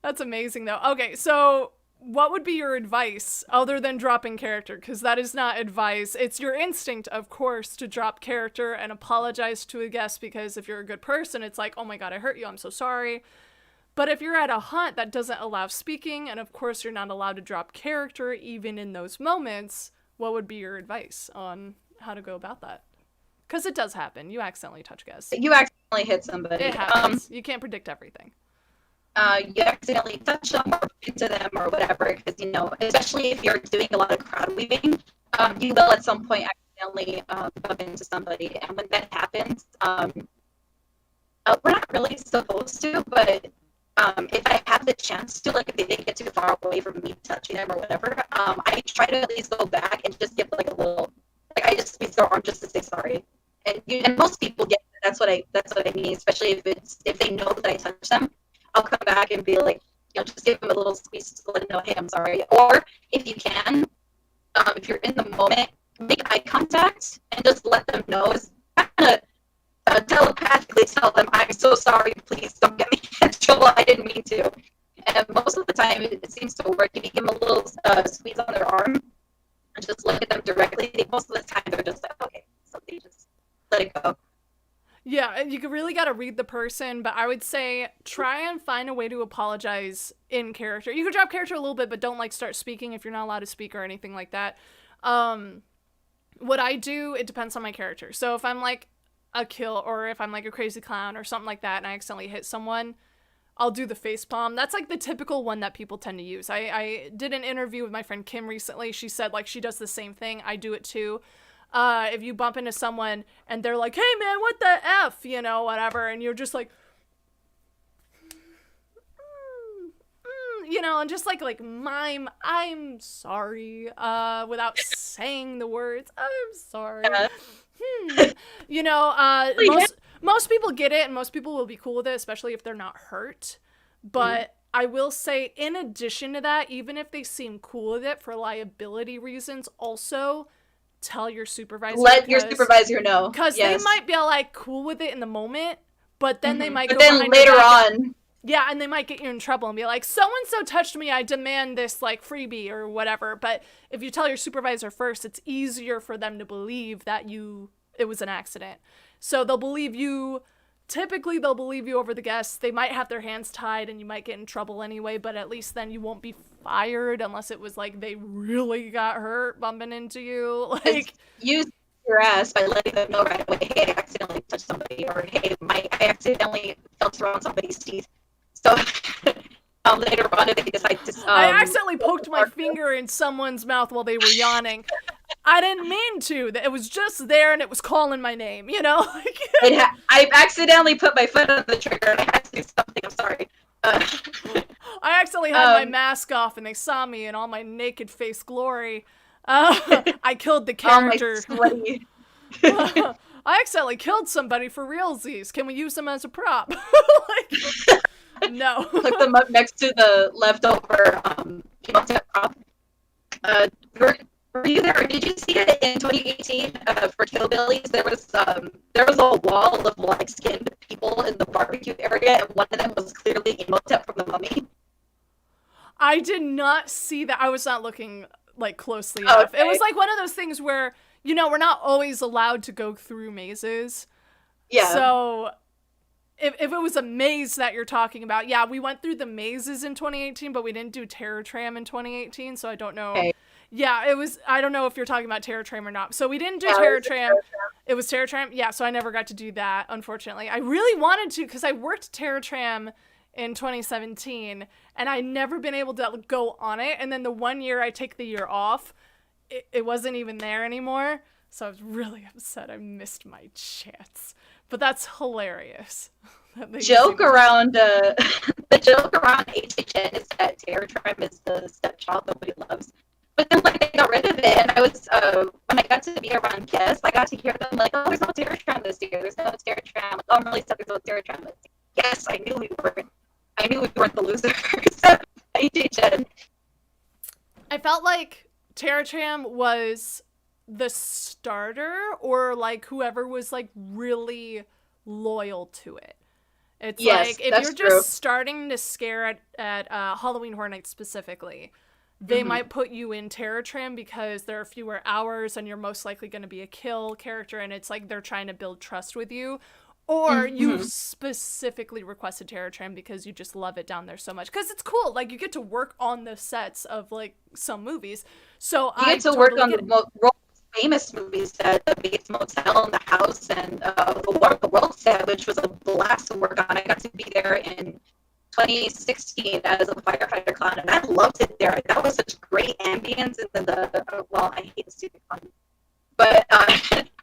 Speaker 1: That's amazing, though. Okay, so what would be your advice other than dropping character? Because that is not advice. It's your instinct, of course, to drop character and apologize to a guest, because if you're a good person, it's like, oh my god, I hurt you, I'm so sorry. But if you're at a haunt that doesn't allow speaking, and of course you're not allowed to drop character even in those moments, what would be your advice on how to go about that? Because it does happen. You accidentally touch guests.
Speaker 3: You accidentally hit somebody.
Speaker 1: It happens. You can't predict everything.
Speaker 3: You accidentally touch them or into them or whatever, because, you know, especially if you're doing a lot of crowd weaving, you will at some point accidentally bump into somebody. And when that happens, we're not really supposed to, but if I have the chance to, like, if they didn't get too far away from me touching them or whatever, I try to at least go back and just give, like, a little, like, I just squeeze their arm just to say sorry. And most people get it. That's what I mean, especially if they know that I touch them. I'll come back and be like, you know, just give them a little squeeze to let them know, hey, I'm sorry. Or if you can, if you're in the moment, make eye contact and just let them know. Kind of telepathically tell them, I'm so sorry, please don't get me in trouble, I didn't mean to. And most of the time, it seems to work. If you give them a little squeeze on their arm and just look at them directly, most of the time they're just like, okay, so they just let it go.
Speaker 1: Yeah, you really got to read the person, but I would say try and find a way to apologize in character. You can drop character a little bit, but don't, like, start speaking if you're not allowed to speak or anything like that. What I do, it depends on my character. So if I'm, like, a kill, or if I'm, like, a crazy clown or something like that and I accidentally hit someone, I'll do the facepalm. That's, like, the typical one that people tend to use. I did an interview with my friend Kim recently. She said, like, she does the same thing. I do it too. If you bump into someone and they're like, hey man, what the F, you know, whatever, and you're just like, you know, and just like mime, I'm sorry, without saying the words, I'm sorry. You know, most people get it, and most people will be cool with it, especially if they're not hurt. But I will say, in addition to that, even if they seem cool with it for liability reasons, also tell your supervisor.
Speaker 3: Let your supervisor know.
Speaker 1: Because they might be like cool with it in the moment, but then they might go
Speaker 3: then later on.
Speaker 1: Yeah, and they might get you in trouble and be like, so-and-so touched me, I demand this, like, freebie or whatever. But if you tell your supervisor first, it's easier for them to believe that it was an accident. So they'll believe you. Typically, they'll believe you over the guests. They might have their hands tied and you might get in trouble anyway, but at least then you won't be fired unless it was like they really got hurt bumping into you. Like,
Speaker 3: use your ass by letting them know right away, hey, I accidentally touched somebody, or hey, I accidentally felt around somebody's teeth. So later on, if they decide to...
Speaker 1: I accidentally poked my finger in someone's mouth while they were yawning. I didn't mean to. It was just there and it was calling my name, you know?
Speaker 3: I accidentally put my foot on the trigger and I had to do something. I'm sorry.
Speaker 1: I accidentally had my mask off and they saw me in all my naked face glory. I killed the character.
Speaker 3: Sweaty.
Speaker 1: I accidentally killed somebody for realsies. Can we use them as a prop? No.
Speaker 3: Hook them up next to the leftover prop. Were you there? Did you see it in 2018 for Hillbillies? There was a wall of light-skinned people in the barbecue area, and one of them was clearly Imhotep from The Mummy.
Speaker 1: I did not see that. I was not looking like closely enough. Okay. It was like one of those things where, you know, we're not always allowed to go through mazes. Yeah. So if it was a maze that you're talking about, yeah, we went through the mazes in 2018, but we didn't do Terror Tram in 2018, so I don't know. Okay. Yeah, it was, I don't know if you're talking about Terror Tram or not. So we didn't do Terror Tram. It was Terror Tram? Yeah, so I never got to do that, unfortunately. I really wanted to, because I worked Terror Tram in 2017, and I'd never been able to go on it, and then the 1 year I take the year off, it wasn't even there anymore, so I was really upset. I missed my chance. But that's hilarious.
Speaker 3: The joke around HHN is that Terror Tram is the stepchild nobody loves. But then, like, they got rid of it, and I was, when I got to be around guests, I got to hear them, like, oh, there's no Terror Tram this year, there's no Terror Tram. Like, oh, I'm really sad there's no Terror Tram this year. Yes, I knew we weren't the losers. HHN.
Speaker 1: I felt like Terror Tram was the starter, or, like, whoever was, like, really loyal to it. It's like, if you're just starting to scare at Halloween Horror Nights specifically, they might put you in Terror Tram because there are fewer hours and you're most likely going to be a kill character, and it's like they're trying to build trust with you. Or you've specifically requested Terror Tram because you just love it down there so much. Because it's cool. Like, you get to work on the sets of, like, some movies. So
Speaker 3: you get to work on the most famous movies set, the Bates Motel and the House, and the War of the World set, which was a blast to work on. I got to be there in 2016 as a firefighter clown, and I loved it there. That was such great ambience, and then I hate the stupid clown. But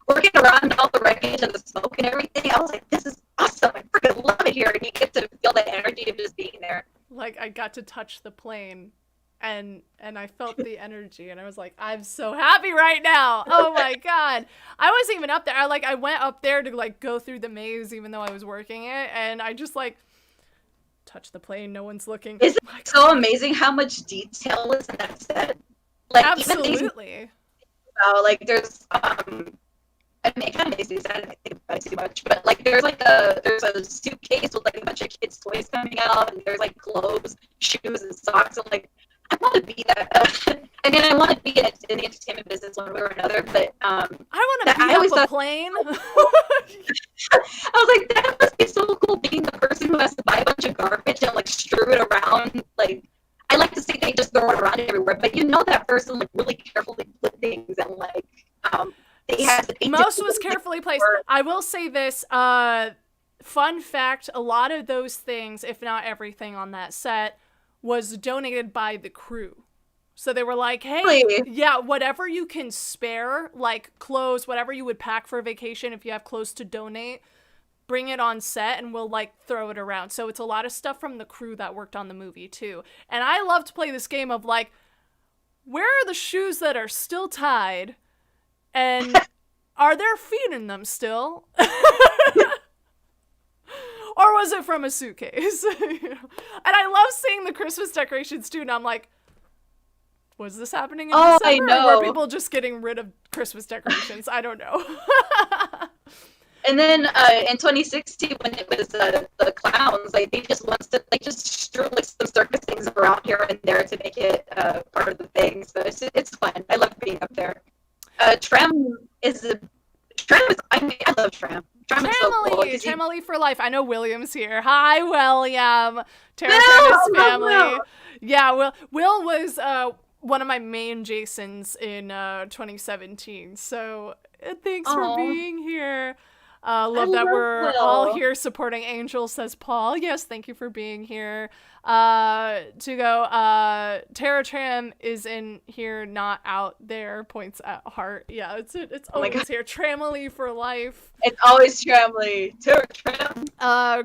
Speaker 3: working around all the wreckage and the smoke and everything, I was like, this is awesome. I freaking love it here. And you get to feel the energy of just being there.
Speaker 1: Like, I got to touch the plane, and I felt the energy, and I was like, I'm so happy right now. Oh my God. I wasn't even up there. I went up there to, like, go through the maze even though I was working it, and I just, like, touch the plane, no one's looking.
Speaker 3: Isn't it so amazing how much detail is in that set? Like,
Speaker 1: absolutely.
Speaker 3: Like, there's I mean, it kind of makes me sad. I don't think about it too much, but like, there's a suitcase with like a bunch of kids' toys coming out, and there's like clothes, shoes, and socks. And like, I want to be that. I mean, I want to be in the entertainment business one way or another, but
Speaker 1: I want to be on a plane.
Speaker 3: I was like, that must be so cool, being the person who has to buy a bunch of garbage and like strew it around. Like, I like to say they just throw it around everywhere, but you know that person like really carefully put things, and like
Speaker 1: most was carefully placed. I will say this, fun fact, a lot of those things, if not everything on that set, was donated by the crew. So they were like, hey,
Speaker 3: really?
Speaker 1: Yeah, whatever you can spare, like clothes, whatever you would pack for a vacation, if you have clothes to donate, bring it on set and we'll like throw it around. So it's a lot of stuff from the crew that worked on the movie too. And I love to play this game of like, where are the shoes that are still tied? And are there feet in them still? Or was it from a suitcase? And I love seeing the Christmas decorations too, and I'm like, was this happening in December?
Speaker 3: I know.
Speaker 1: Or were people just getting rid of Christmas decorations? I don't know.
Speaker 3: And then in 2016, when it was the clowns, like they just strew like some circus things around here and there to make it part of the thing. So it's fun. I love being up there. Tram is I love Tram. Tram is so cool.
Speaker 1: Tramily for life. I know William's here. Hi, William. Tara and his family.
Speaker 3: Will.
Speaker 1: Yeah, Will was one of my main Jasons in 2017. So thanks for being here. Love that we're
Speaker 3: Will.
Speaker 1: all here supporting Angel, says Paul. Yes, thank you for being here. To go, Terra Tram is in here, not out there, points at heart. Yeah, it's always here. Tramily for life.
Speaker 3: It's always Tramily. Terra Tram.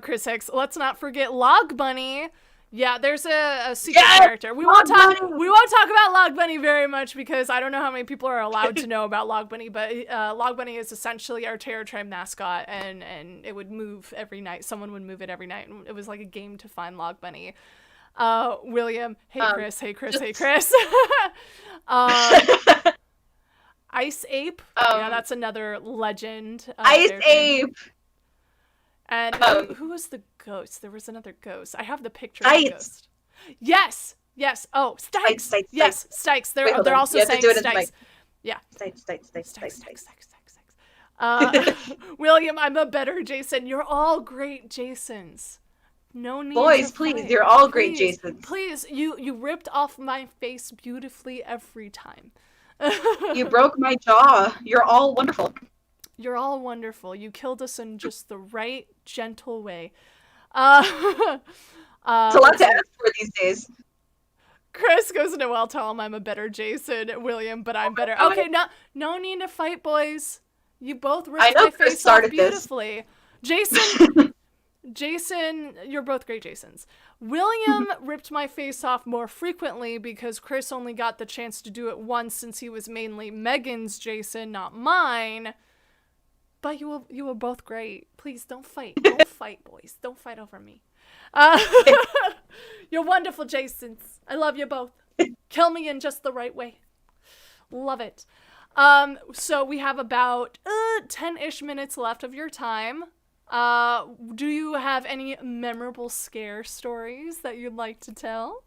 Speaker 1: Chris Hicks, let's not forget Log Bunny. Yeah, there's a secret character. We won't talk about Log Bunny very much because I don't know how many people are allowed to know about Log Bunny, but Log Bunny is essentially our Terror Tram mascot, and it would move every night. Someone would move it every night, and it was like a game to find Log Bunny. William, hey Chris. Ice Ape, yeah, that's another legend.
Speaker 3: Ice Ape.
Speaker 1: And who was the ghost? There was another ghost. I have the picture of the ghost. Yes. Oh, Stykes. Yes, Stykes. They're also saying Stykes. Yeah. Stykes. William, I'm a better Jason. You're all great Jasons. No need.
Speaker 3: Boys, please. You're all great Jasons.
Speaker 1: Please, you ripped off my face beautifully every time.
Speaker 3: You broke my jaw. You're all wonderful.
Speaker 1: You're all wonderful. You killed us in just the right, gentle way. It's
Speaker 3: a lot to ask for these days.
Speaker 1: Chris goes, Noelle, tell him I'm a better Jason, William, but I'm better. Okay, no need to fight, boys. You both ripped my face off beautifully. Jason, you're both great Jasons. William ripped my face off more frequently because Chris only got the chance to do it once since he was mainly Megan's Jason, not mine. But you were both great. Please don't fight. Don't fight, boys. Don't fight over me. You're wonderful Jasons. I love you both. Kill me in just the right way. Love it. So we have about 10-ish minutes left of your time. Do you have any memorable scare stories that you'd like to tell?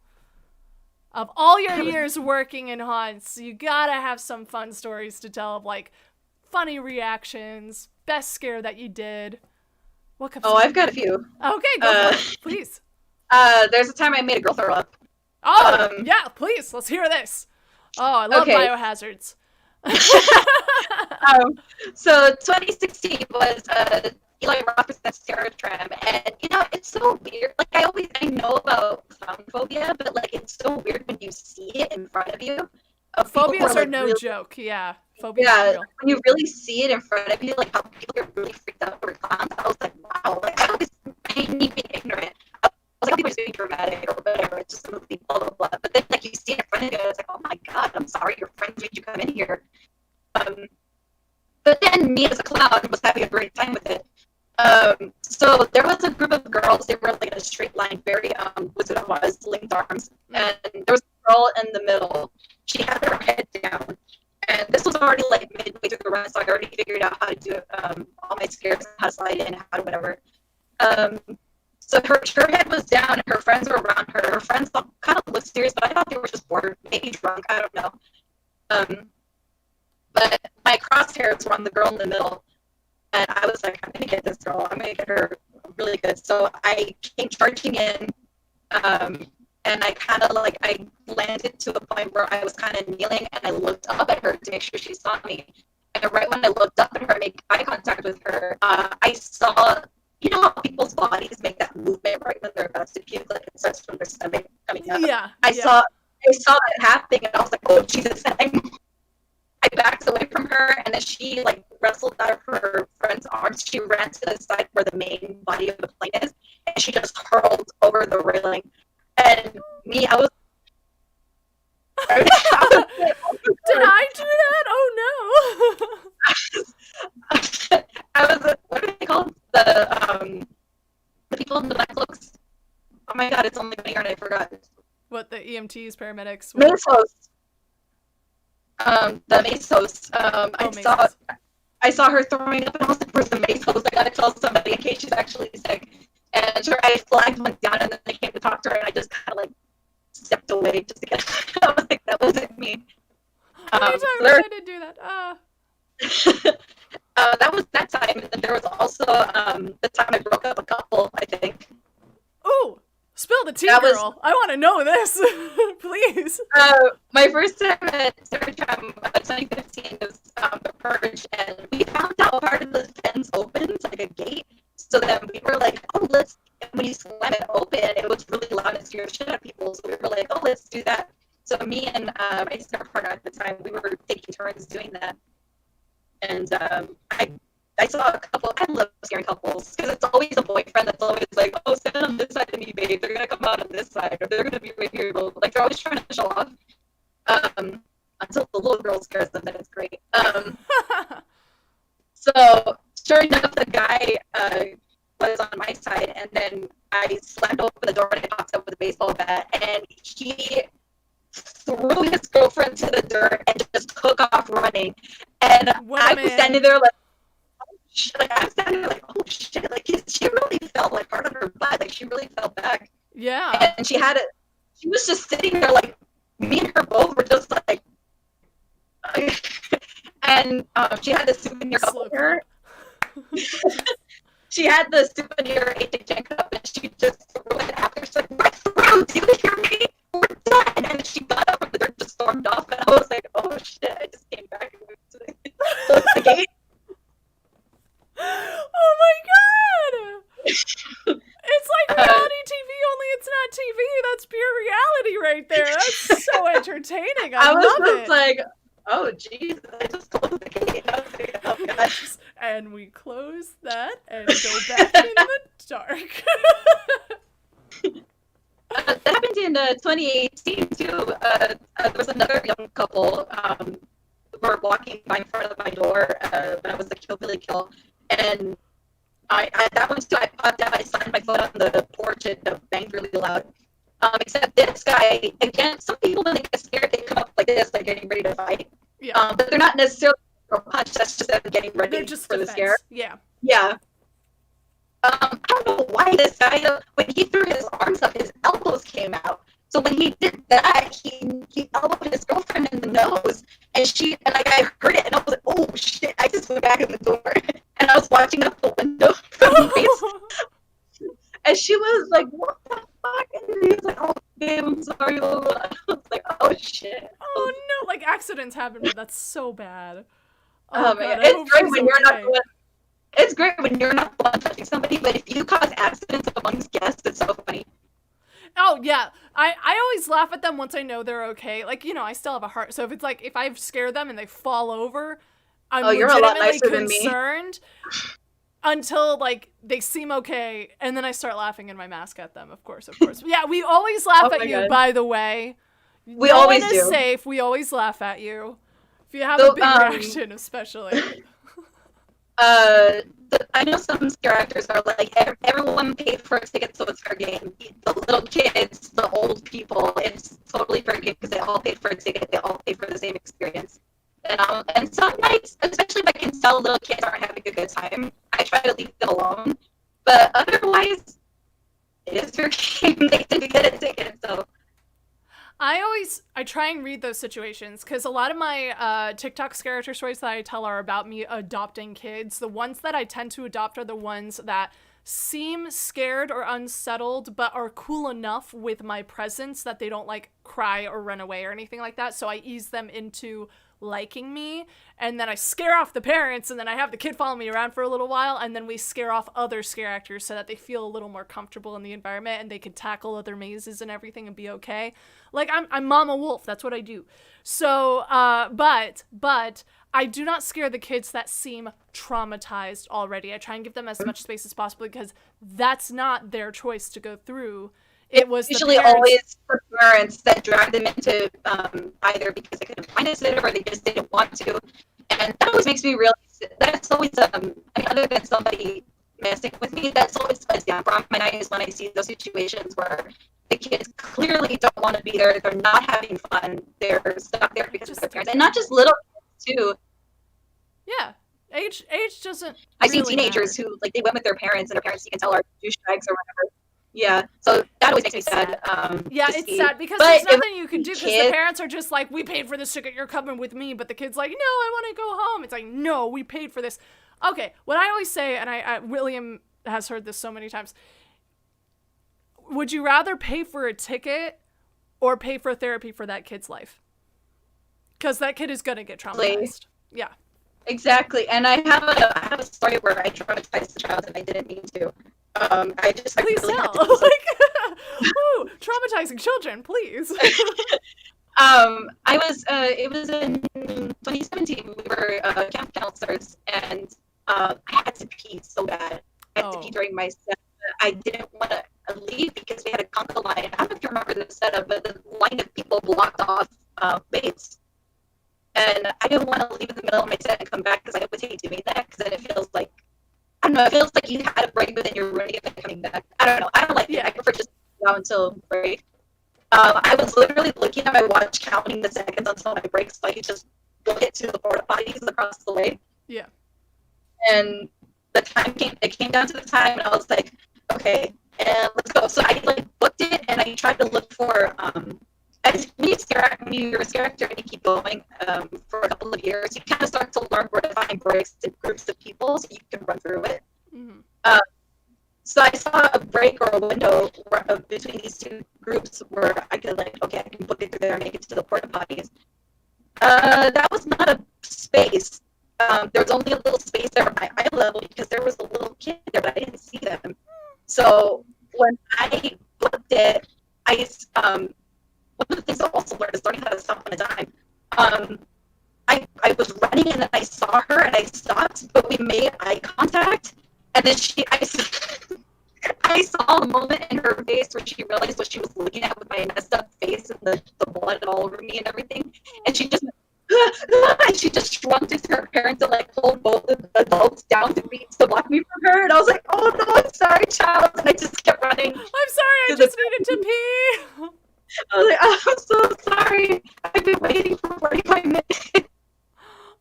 Speaker 1: Of all your years working in haunts, you gotta have some fun stories to tell of, like, funny reactions, best scare that you did. What comes
Speaker 3: I've got a few.
Speaker 1: Okay, go for it, please.
Speaker 3: There's a time I made a girl throw up.
Speaker 1: Oh, yeah, please, let's hear this. Oh, I love biohazards.
Speaker 3: So 2016 was Eli Roth presents Terror Tram, and it's so weird. Like I know about clown phobia, but like it's so weird when you see it in front of you.
Speaker 1: Phobias are no joke. Yeah, phobias are real.
Speaker 3: When you really see it in front of you, like how people get really freaked out over clowns, I was like, wow. Like I always made me be ignorant. I was like, people are being dramatic or whatever. It's just a movie, blah blah blah. But then like you see it in front of you, it's like, oh my god, I'm sorry, your friends made you come in here. But then me as a clown was having a great time with it. So there was a group of girls. They were like in a straight line, very Wizard of Oz, linked arms, and there was a girl in the middle. She had her head down, and this was already like midway through the run, so I already figured out how to do it, all my scares, how to slide in, how to whatever. So her head was down, and her friends were around her. Her friends kind of looked serious, but I thought they were just bored, maybe drunk. I don't know. But my crosshairs were on the girl in the middle. And I was like, I'm going to get this girl. I'm going to get her really good. So I came charging in, and I kind of like, I landed to a point where I was kind of kneeling, and I looked up at her to make sure she saw me. And right when I looked up at her, made eye contact with her, I saw, you know how people's bodies make that movement right when they're about to puke, like it starts from their stomach coming up.
Speaker 1: Yeah.
Speaker 3: I saw that happening, and I was like, oh, Jesus. And I backed away from her, and then she like wrestled out of her friend's arms. She ran to the side where the main body of the plane is, and she just hurled over the railing. And me, I was did
Speaker 1: I do that? Oh
Speaker 3: no! I was what are they called? The people in the black cloaks. Oh my god, it's only been a year and I forgot.
Speaker 1: What, the EMTs, paramedics?
Speaker 3: Mace host. The mace host. I saw her throwing up, and I was like, "Where's the mace host? I gotta tell somebody in case she's actually sick." And sure, I flagged one down, and then they came to talk to her, and I just kind of like stepped away just to get. I was like, "That wasn't me."
Speaker 1: I did do that.
Speaker 3: That was that time, and then there was also the time I broke up a couple. I think.
Speaker 1: Ooh. Spill the tea, girl. I want to know this. Please.
Speaker 3: My first time at Scareactor 2015 was the Purge, and we found out part of the fence opens, like a gate. So then we were like, oh, let's, when you slam it open, it was really loud and scared shit out of people. So we were like, oh, let's do that. So me and my scare partner at the time, we were taking turns doing that. And I saw a couple. I love scaring couples because it's always a boyfriend that's always like, "Oh, stand on this side of me, babe. They're gonna come out on this side, or they're gonna be right here." Like they're always trying to show off. Until the little girl scares them, then it's great. So sure enough, the guy was on my side, and then I slammed open the door and I popped up with a baseball bat, and he threw his girlfriend to the dirt and just took off running. And I was standing there I'm standing there like, oh shit, like she really felt like part of her butt, like she really fell back.
Speaker 1: Yeah.
Speaker 3: And she was just sitting there like, me and her both were just like, and she had the souvenir cup with her. She had the souvenir 8-10 cup, and she just threw it after. She's like, my throat, do you hear me? We're done. And she got up from the dirt, just stormed off, and I was like, oh shit, I just came back and moved to the gate.
Speaker 1: right there. That's so entertaining. I
Speaker 3: was
Speaker 1: love
Speaker 3: just
Speaker 1: it.
Speaker 3: like, oh Jesus, I just closed the gate. I was like, oh gosh.
Speaker 1: And we close that and go back in the dark.
Speaker 3: That happened in 2018 too. There was another young couple who were walking by in front of my door when I was the Billy kill, and I that one too. I popped out. I slammed my foot on the porch and banged really loud. Except this guy, again, some people when they get scared, they come up like this, like getting ready to fight.
Speaker 1: Yeah.
Speaker 3: But they're not necessarily a punch. That's just them getting ready
Speaker 1: They're just
Speaker 3: for
Speaker 1: defense.
Speaker 3: the scare.
Speaker 1: Yeah.
Speaker 3: Yeah. I don't know why this guy, when he threw his arms up, his elbows came out. So when he did that, he elbowed his girlfriend in the nose, and I heard it, and I was like, oh shit! I just went back in the door, and I was watching out the window from the base, and she was like, what the fuck? And he was like, oh babe, I'm sorry. I was like, oh shit.
Speaker 1: Oh no, like accidents happen, but that's so bad.
Speaker 3: Oh
Speaker 1: God,
Speaker 3: man,
Speaker 1: I hope
Speaker 3: it's great
Speaker 1: she's
Speaker 3: when you're not
Speaker 1: okay.
Speaker 3: the one. It's great when you're not the one touching somebody, but if you cause accidents amongst guests, it's so funny.
Speaker 1: Oh yeah, I always laugh at them once I know they're okay. Like, you know, I still have a heart, so if it's like if I've scared them and they fall over, I'm
Speaker 3: you're a lot
Speaker 1: legitimately
Speaker 3: nicer than me.
Speaker 1: concerned until like they seem okay, and then I start laughing in my mask at them. Of course. Yeah, we always laugh
Speaker 3: Oh
Speaker 1: at
Speaker 3: my
Speaker 1: you.
Speaker 3: God.
Speaker 1: By the way,
Speaker 3: We
Speaker 1: no
Speaker 3: always
Speaker 1: one is
Speaker 3: do.
Speaker 1: safe. We always laugh at you. If you have
Speaker 3: So,
Speaker 1: a big reaction, especially.
Speaker 3: I know some scare actors are like, everyone paid for a ticket, so it's fair game. The little kids, the old people, it's totally fair game because they all paid for a ticket. They all paid for the same experience. And some nights, especially if I can tell little kids aren't having a good time, I try to leave them alone. But otherwise, it is fair game. They did get a ticket, so.
Speaker 1: I try and read those situations because a lot of my TikTok Scareactor stories that I tell are about me adopting kids. The ones that I tend to adopt are the ones that seem scared or unsettled but are cool enough with my presence that they don't like cry or run away or anything like that. So I ease them into liking me, and then I scare off the parents, and then I have the kid follow me around for a little while, and then we scare off other scare actors so that they feel a little more comfortable in the environment and they can tackle other mazes and everything and be okay. Like I'm Mama Wolf, that's what I do. So but I do not scare the kids that seem traumatized already. I try and give them as much space as possible because that's not their choice to go through. It was
Speaker 3: usually always the parents that drag them into either because they couldn't find a sitter or they just didn't want to, and that always makes me realize that's always I mean, other than somebody messing with me, that's always lets down from my night is when I see those situations where the kids clearly don't want to be there, they're not having fun, they're stuck there because of their parents, and not just little kids too.
Speaker 1: Yeah, age doesn't.
Speaker 3: I've seen
Speaker 1: really
Speaker 3: teenagers
Speaker 1: matter.
Speaker 3: who like they went with their parents, and their parents you can tell are douchebags or whatever. Yeah, so that always makes me sad.
Speaker 1: Yeah, it's sad because there's nothing you can do because the parents are just like, we paid for this ticket, you're coming with me, but the kid's like, no, I want to go home. It's like, no, we paid for this. Okay, what I always say, and William has heard this so many times, would you rather pay for a ticket or pay for therapy for that kid's life? Because that kid is going to get traumatized. Yeah.
Speaker 3: Exactly, and I have a story where I traumatized the child and I didn't mean to. I just
Speaker 1: please
Speaker 3: really
Speaker 1: tell. Ooh, traumatizing children, please.
Speaker 3: It was in 2017. We were camp counselors, and I had to pee so bad. I had to pee during my set. I didn't want to leave because we had a conga line. I don't know if you remember the setup, but the line of people blocked off base. And I didn't want to leave in the middle of my set and come back because I would hate doing that because then it feels like, I don't know, it feels like you had a break but then you're running it and coming back. I don't know. I don't like it. I prefer just go until break. I was literally looking at my watch counting the seconds until my break so I could just get to the porta potties across the way.
Speaker 1: Yeah. And
Speaker 3: the time came down to the time and I was like, okay, and let's go. So I like booked it and I tried to look for when you're a scare actor and you keep going for a couple of years, you kind of start to learn where to find breaks in groups of people so you can run through it. Mm-hmm. So I saw a break or a window between these two groups where I could I can book it through there and make it to the porta potties. That was not a space. There was only a little space there at my eye level because there was a little kid there, but I didn't see them. So when I booked it, one of the things I also learned is learning how to stop on a dime. Um, I was running and then I saw her and I stopped, but we made eye contact. And then I saw the moment in her face where she realized what she was looking at with my messed up face and the blood all over me and everything. And she just and she just shrunk to her parents and like pulled both the adults down to block me from her. And I was like, oh no, I'm sorry, child. And I just kept running.
Speaker 1: I'm sorry, I just needed to pee.
Speaker 3: I was like, oh, I'm so sorry. I've been waiting for 45 minutes.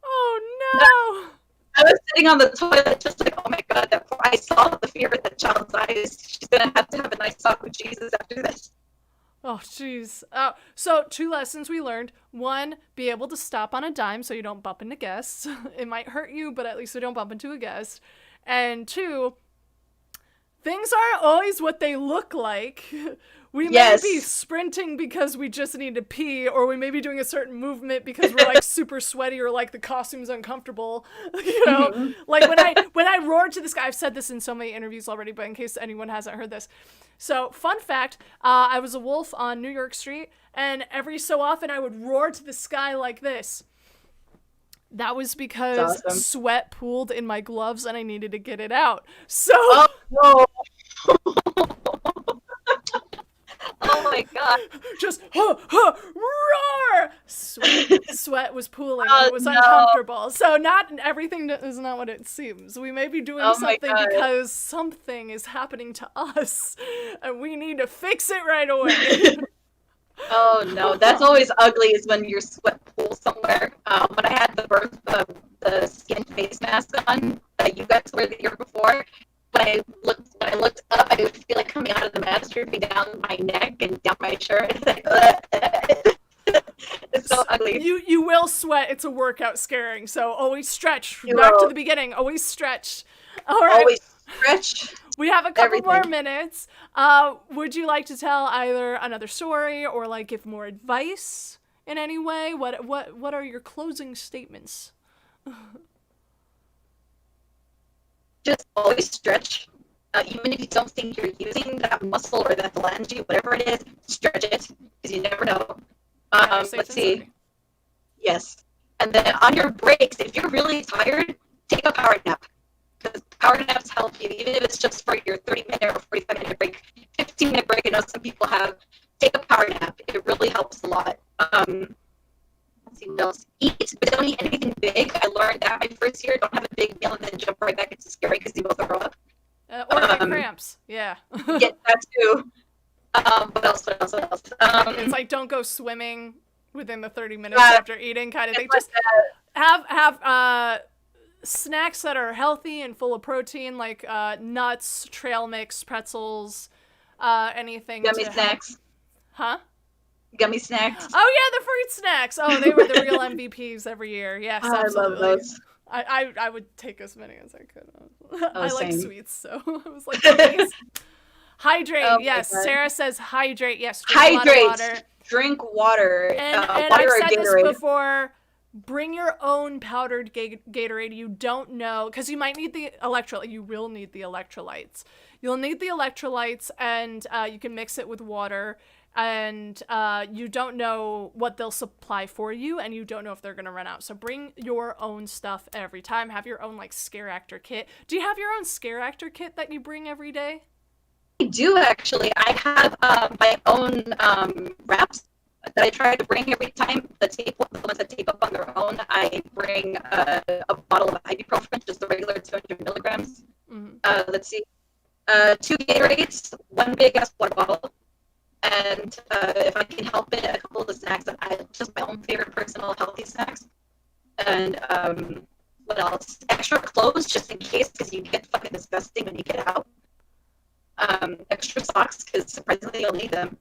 Speaker 1: Oh no.
Speaker 3: I was sitting on the toilet just like, oh my god, I saw the fear in that child's eyes. She's gonna have to have a nice talk with Jesus after this.
Speaker 1: Oh, jeez. So 2 lessons we learned. 1, be able to stop on a dime so you don't bump into guests. It might hurt you, but at least we don't bump into a guest. And 2, things aren't always what they look like. We may be sprinting because we just need to pee, or we may be doing a certain movement because we're like super sweaty or like the costume's uncomfortable. You know, like when I roared to this guy, I've said this in so many interviews already, but in case anyone hasn't heard this. So, fun fact, I was a wolf on New York Street, and every so often I would roar to the sky like this. That was because sweat pooled in my gloves and I needed to get it out. So.
Speaker 3: Oh, no. Oh my god.
Speaker 1: Just roar! Sweat was pooling and it was uncomfortable. So not everything is not what it seems. We may be doing something because something is happening to us and we need to fix it right away.
Speaker 3: Oh no, that's always ugly is when your sweat pools somewhere. When I had the skin face mask on that you guys wore the year before, when I looked up, I would feel like coming out of the mask dripping down my neck and down my shirt. It's so ugly.
Speaker 1: You will sweat. It's a workout scaring. So always stretch. Back to the beginning. Always stretch. All right.
Speaker 3: Always stretch.
Speaker 1: We have a couple more minutes. Would you like to tell either another story or like give more advice in any way? What are your closing statements?
Speaker 3: Just always stretch. Even if you don't think you're using that muscle or that phalange, whatever it is, stretch it because you never know. Let's see. Yes. And then on your breaks, if you're really tired, take a power nap. Because power naps help you, even if it's just for your 30-minute or 45-minute break, 15-minute break. I know some people have. Take a power nap. It really helps a lot. Let's see what else. Eat, but don't eat anything big. I learned that my first year. Don't have a big meal and then jump right back into scary because you will throw up.
Speaker 1: Or get cramps. Yeah.
Speaker 3: Yeah, that too. What else?
Speaker 1: It's like don't go swimming within the 30 minutes after eating kind of thing. Just have snacks that are healthy and full of protein, like nuts, trail mix, pretzels, anything.
Speaker 3: Gummy snacks.
Speaker 1: Huh?
Speaker 3: Gummy snacks.
Speaker 1: Oh yeah, the fruit snacks. Oh, they were the real MVPs every year. Yes, absolutely.
Speaker 3: I love those.
Speaker 1: I would take as many as I could. I like sweets, so I was like, please. Hydrate, yes. Sarah says hydrate, yes.
Speaker 3: Hydrate. Drink water.
Speaker 1: And I've said this before. Bring your own powdered Gatorade. You don't know, because you might need the electrolyte. You will need the electrolytes. You'll need the electrolytes, and you can mix it with water. And you don't know what they'll supply for you, and you don't know if they're going to run out. So bring your own stuff every time. Have your own, like, Scareactor kit. Do you have your own Scareactor kit that you bring every day?
Speaker 3: I do, actually. I have my own wraps that I try to bring every time. The ones that tape up on their own. I bring a bottle of ibuprofen, just the regular 200 milligrams. Mm-hmm. Let's see. 2 Gatorades, 1 big-ass water bottle. And if I can help it, a couple of the snacks that I just my own favorite personal healthy snacks. And what else? Extra clothes just in case, because you get fucking disgusting when you get out. Extra socks, because surprisingly you'll need them.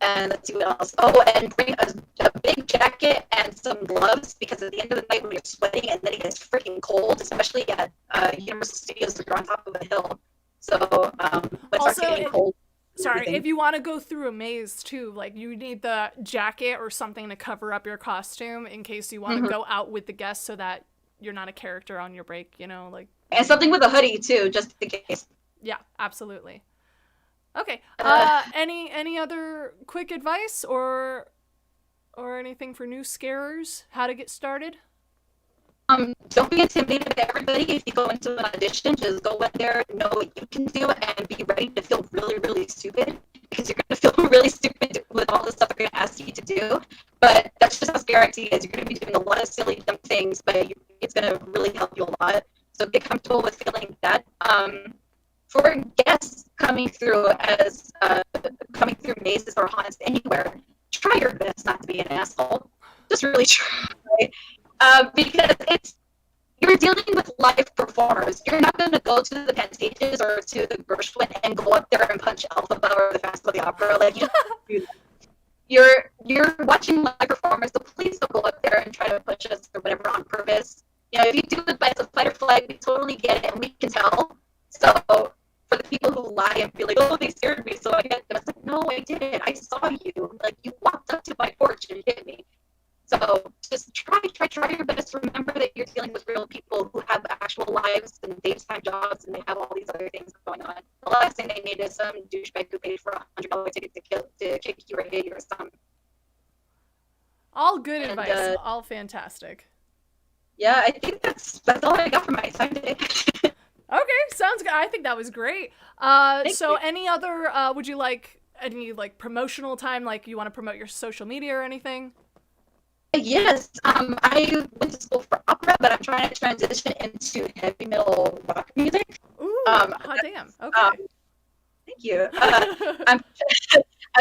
Speaker 3: And let's see what else. Oh, and bring a big jacket and some gloves, because at the end of the night when you're sweating and then it gets freaking cold, especially at Universal Studios, you're on top of a hill. So when it's getting cold.
Speaker 1: Sorry, if you want to go through a maze too, like you need the jacket or something to cover up your costume in case you want to go out with the guests so that you're not a character on your break, you know, like.
Speaker 3: And something with a hoodie too, just in case.
Speaker 1: Yeah, absolutely. Okay. Any other quick advice or anything for new scarers? How to get started?
Speaker 3: Don't be intimidated by everybody. If you go into an audition, just go in there, know what you can do, and be ready to feel really, really stupid, because you're going to feel really stupid with all the stuff they're going to ask you to do. But that's just how scare acting is. You're going to be doing a lot of silly, dumb things, but it's going to really help you a lot. So get comfortable with feeling that. For guests coming through coming through mazes or haunts anywhere, try your best not to be an asshole. Just really try. Because you're dealing with live performers. You're not going to go to the Pantages or to the Gershwin and go up there and punch Elphaba or the Phantom of the Opera. Like, you're watching live performers, so please don't go up there and try to push us or whatever on purpose. If you do it by the fight or flight, we totally get it and we can tell. So for the people who lie and be like, oh, they scared me, so I hit them. It's like, no, I didn't. I saw you. Like, you walked up to my porch and hit me. So just try your best to remember that you're dealing with real people who have actual lives and daytime jobs, and they have all these other things going on. The last thing they need is some douchebag who paid for $100 ticket to kick you or hit you or something.
Speaker 1: All good advice. All fantastic.
Speaker 3: Yeah, I think that's all I got for my time today.
Speaker 1: Okay, sounds good. I think that was great. So any other, would you like any promotional time, like you want to promote your social media or anything?
Speaker 3: Yes, I went to school for opera, but I'm trying to transition into heavy metal rock music.
Speaker 1: Ooh, hot damn. Okay.
Speaker 3: Thank you. I'm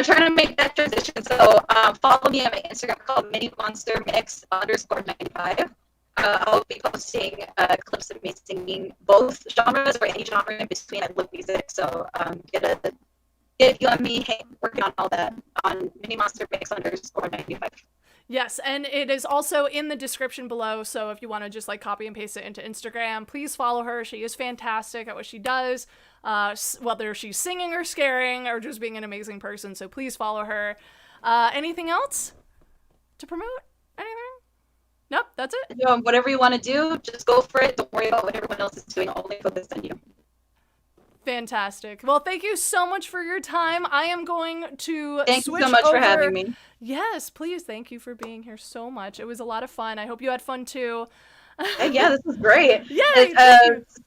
Speaker 3: trying to make that transition. So follow me on my Instagram called minimonstermix_95. I'll be posting clips of me singing both genres or any genre in between. I love music, so get you and me working on all that on minimonstermix_95.
Speaker 1: Yes, and it is also in the description below, so if you want to just copy and paste it into Instagram, please follow her. She is fantastic at what she does, whether she's singing or scaring or just being an amazing person, so please follow her. Anything else to promote? Anything? Nope, that's it?
Speaker 3: Whatever you want to do, just go for it. Don't worry about what everyone else is doing. Only focus on you.
Speaker 1: Fantastic. Well, thank you so much for your time. I am going to
Speaker 3: Thank you so much for having me.
Speaker 1: Yes, please. Thank you for being here so much. It was a lot of fun. I hope you had fun too.
Speaker 3: Yeah, this was great.
Speaker 1: Yay,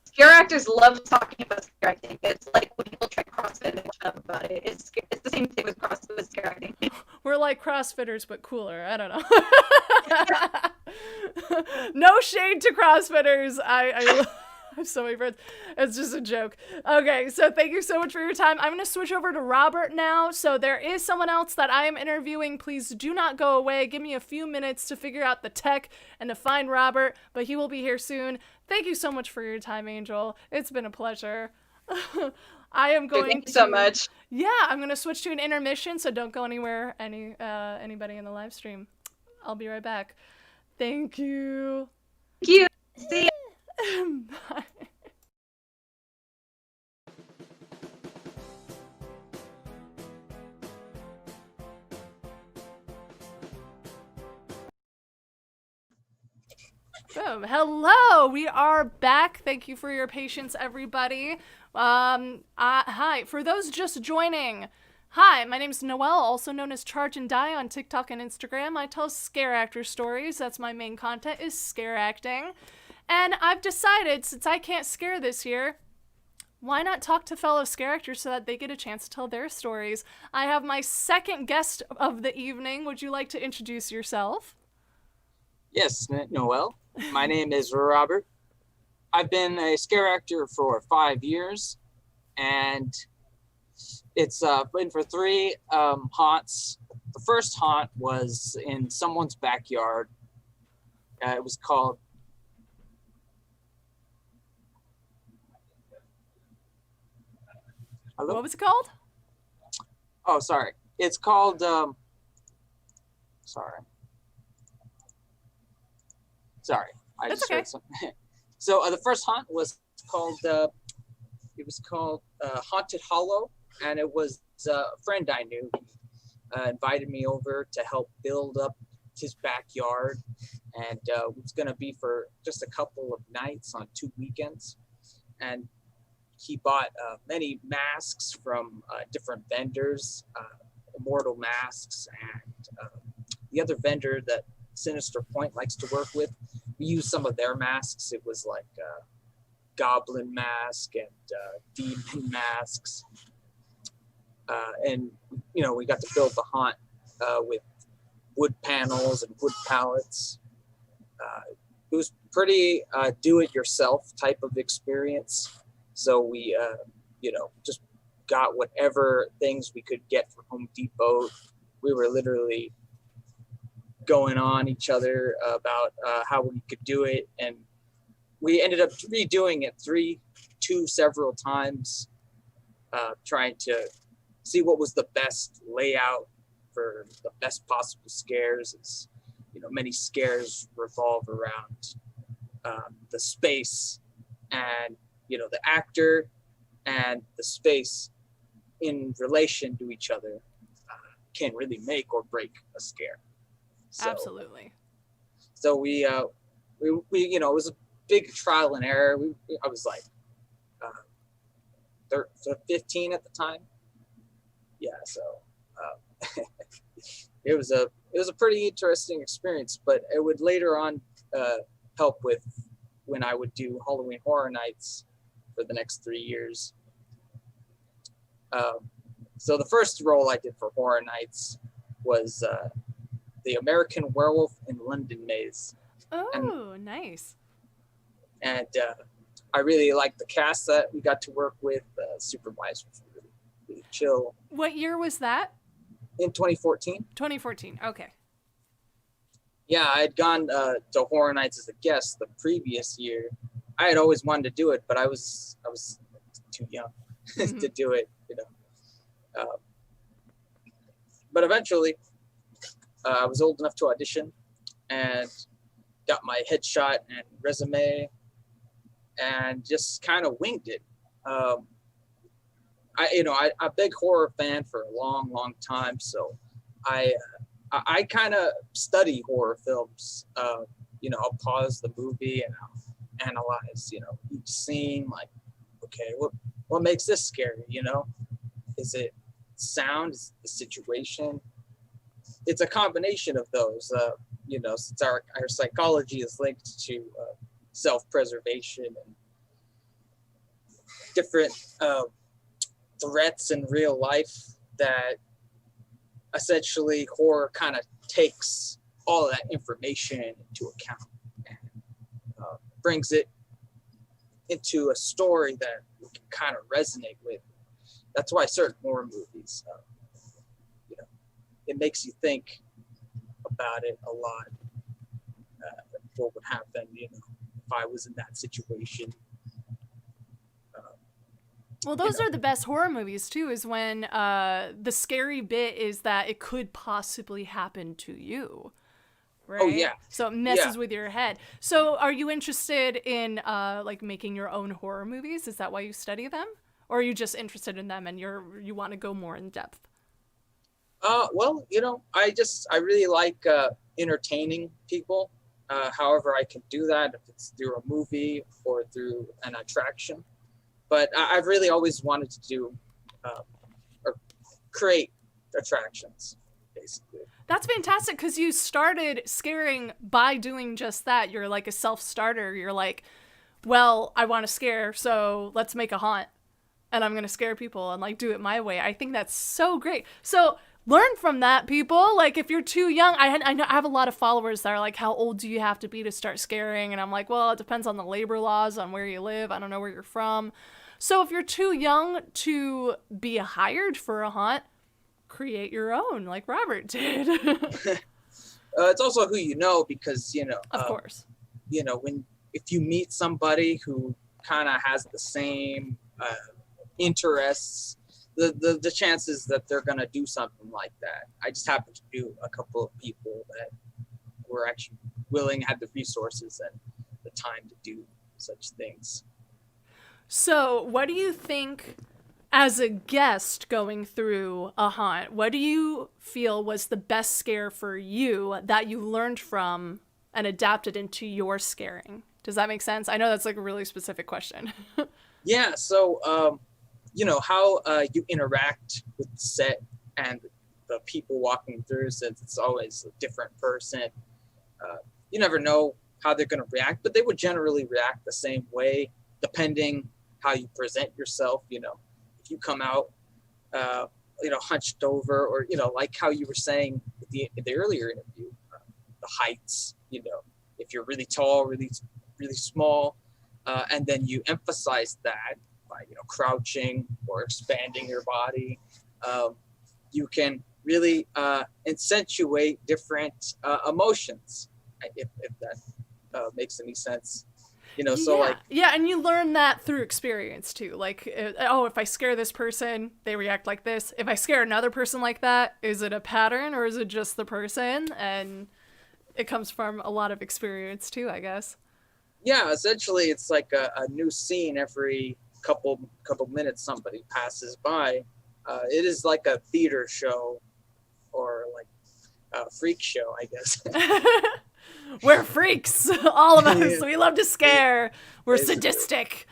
Speaker 3: scare actors love talking about scare acting. It's like when people try CrossFit and shut up about it. It's the same thing with CrossFit with scare acting.
Speaker 1: We're like CrossFitters, but cooler. I don't know. No shade to CrossFitters. I have so many friends. It's just a joke. Okay, so thank you so much for your time. I'm going to switch over to Robert now. So there is someone else that I am interviewing. Please do not go away. Give me a few minutes to figure out the tech and to find Robert, but he will be here soon. Thank you so much for your time, Angel. It's been a pleasure. I am going
Speaker 3: Thank you so much.
Speaker 1: Yeah, I'm going to switch to an intermission, so don't go anywhere, anybody in the live stream. I'll be right back. Thank you.
Speaker 3: Thank you. See ya.
Speaker 1: Bye. Boom. Hello, we are back. Thank you for your patience, everybody. Hi, for those just joining. Hi, my name's Noelle, also known as Charge and Die on TikTok and Instagram. I tell Scareactor Stories. That's my main content, is scare acting. And I've decided, since I can't scare this year, why not talk to fellow scare actors so that they get a chance to tell their stories? I have my second guest of the evening. Would you like to introduce yourself?
Speaker 4: Yes, Noelle. My name is Robert. I've been a scare actor for 5 years, and it's been for 3 haunts. The first haunt was in someone's backyard. It was called Hello?
Speaker 1: What was it called?
Speaker 4: Oh, sorry. It's called, Sorry. I
Speaker 1: That's
Speaker 4: just
Speaker 1: okay.
Speaker 4: heard something. So the first haunt was called, Haunted Hollow, and it was a friend I knew invited me over to help build up his backyard, and it was going to be for just a couple of nights on 2 weekends. And he bought many masks from different vendors, immortal masks, and the other vendor that Sinister Point likes to work with, we used some of their masks. It was like goblin mask and demon masks, and we got to build the haunt with wood panels and wood pallets. It was pretty do-it-yourself type of experience. So we, just got whatever things we could get from Home Depot. We were literally going on each other about how we could do it, and we ended up redoing it several times, trying to see what was the best layout for the best possible scares. As many scares revolve around the space and the actor and the space in relation to each other can really make or break a scare. So,
Speaker 1: Absolutely.
Speaker 4: So we it was a big trial and error. I was like 15 at the time. Yeah, so it was a pretty interesting experience, but it would later on help with when I would do Halloween Horror Nights for the next 3 years. So the first role I did for Horror Nights was the American Werewolf in London Maze.
Speaker 1: Oh, nice.
Speaker 4: And I really liked the cast that we got to work with. Supervisors were really, really chill.
Speaker 1: What year was that?
Speaker 4: In 2014.
Speaker 1: 2014. Okay.
Speaker 4: Yeah, I had gone to Horror Nights as a guest the previous year. I had always wanted to do it, but I was too young to do it, but eventually, I was old enough to audition, and got my headshot and resume, and just kind of winged it. I'm a big horror fan for a long, long time, so I kind of study horror films. I'll pause the movie and I'll analyze, each scene. Like, okay, what makes this scary? Is it sound? Is it the situation? It's a combination of those. Since our psychology is linked to self-preservation and different threats in real life, that essentially horror kind of takes all of that information into account and brings it into a story that we can kind of resonate with. That's why certain horror movies, it makes you think about it a lot. What would happen, if I was in that situation.
Speaker 1: Well, those are the best horror movies, too, is when the scary bit is that it could possibly happen to you. Right?
Speaker 4: Oh, yeah.
Speaker 1: So it messes with your head. So are you interested in making your own horror movies? Is that why you study them? Or are you just interested in them and you want to go more in depth?
Speaker 4: Well, I really like entertaining people. However I can do that, if it's through a movie or through an attraction. But I've really always wanted to do or create attractions, basically.
Speaker 1: That's fantastic, because you started scaring by doing just that. You're like a self-starter. You're like, well, I want to scare, so let's make a haunt. And I'm going to scare people and do it my way. I think that's so great. So learn from that, people. If you're too young, I know I have a lot of followers that are like, how old do you have to be to start scaring? And I'm like, well, it depends on the labor laws, on where you live. I don't know where you're from. So if you're too young to be hired for a haunt, create your own, like Robert did.
Speaker 4: It's also who you know, because,
Speaker 1: of course,
Speaker 4: if you meet somebody who kind of has the same interests, the chances that they're going to do something like that. I just happened to do a couple of people that were actually willing, had the resources and the time to do such things.
Speaker 1: So what do you think, as a guest going through a haunt, what do you feel was the best scare for you that you learned from and adapted into your scaring? Does that make sense? I know that's a really specific question.
Speaker 4: Yeah, so how you interact with the set and the people walking through, since it's always a different person. You never know how they're going to react, but they would generally react the same way, depending how you present yourself. If you come out, hunched over, or like how you were saying with the earlier interview, the heights. If you're really tall, really really small, and then you emphasize that by crouching or expanding your body, you can really accentuate different emotions. If that makes any sense.
Speaker 1: Yeah, and you learn that through experience too. Like, if I scare this person, they react like this. If I scare another person like that, is it a pattern or is it just the person? And it comes from a lot of experience too, I guess.
Speaker 4: Yeah, essentially, it's like a new scene every couple minutes. Somebody passes by. It is like a theater show, or like a freak show, I guess.
Speaker 1: We're freaks, all of us.
Speaker 4: Yeah.
Speaker 1: We love to scare. We're
Speaker 4: Basically.
Speaker 1: sadistic.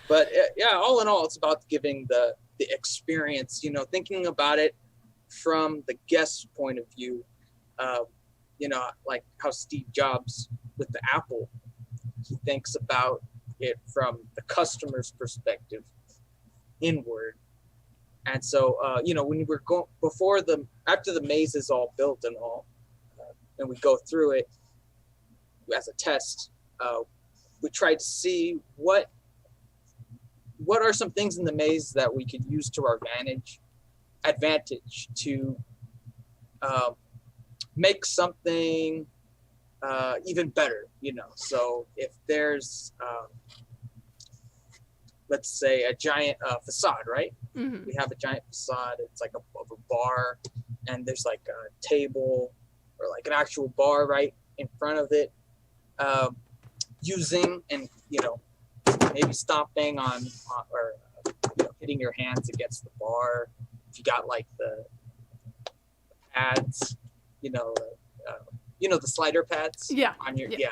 Speaker 4: But yeah, all in all, it's about giving the experience. Thinking about it from the guest's point of view. Like how Steve Jobs with the Apple, he thinks about it from the customer's perspective, inward. And so, when we're going after the maze is all built and all, and we go through it as a test, we try to see what are some things in the maze that we could use to our advantage to make something even better. So if there's let's say a giant facade, right?
Speaker 1: Mm-hmm.
Speaker 4: We have a giant facade. It's like of a bar, and there's like a table or like an actual bar right in front of it, using and maybe stomping on or hitting your hands against the bar. If you got like the pads, the slider pads.
Speaker 1: Yeah.
Speaker 4: On your you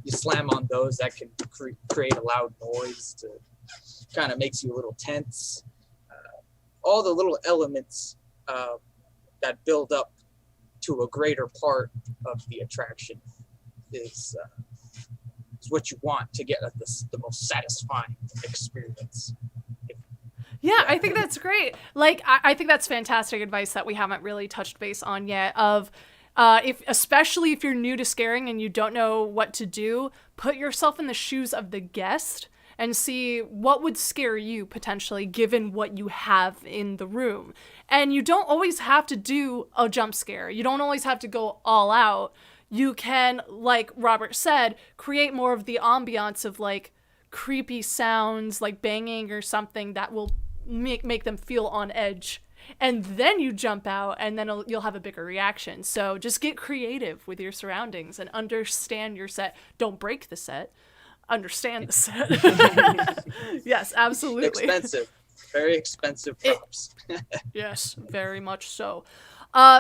Speaker 4: slam on those. That can create a loud noise to kind of makes you a little tense. All the little elements that build up to a greater part of the attraction is what you want to get the most satisfying experience.
Speaker 1: Yeah, I think that's great. Like, I think that's fantastic advice that we haven't really touched base on yet. Especially if you're new to scaring and you don't know what to do, put yourself in the shoes of the guest and see what would scare you potentially, given what you have in the room. And you don't always have to do a jump scare. You don't always have to go all out. You can, like Robert said, create more of the ambiance of like creepy sounds, like banging or something that will make them feel on edge. And then you jump out, and then you'll have a bigger reaction. So just get creative with your surroundings and understand your set. Don't break the set. Understand the set. Yes, absolutely.
Speaker 4: Expensive. Very expensive props.
Speaker 1: Yes, very much so.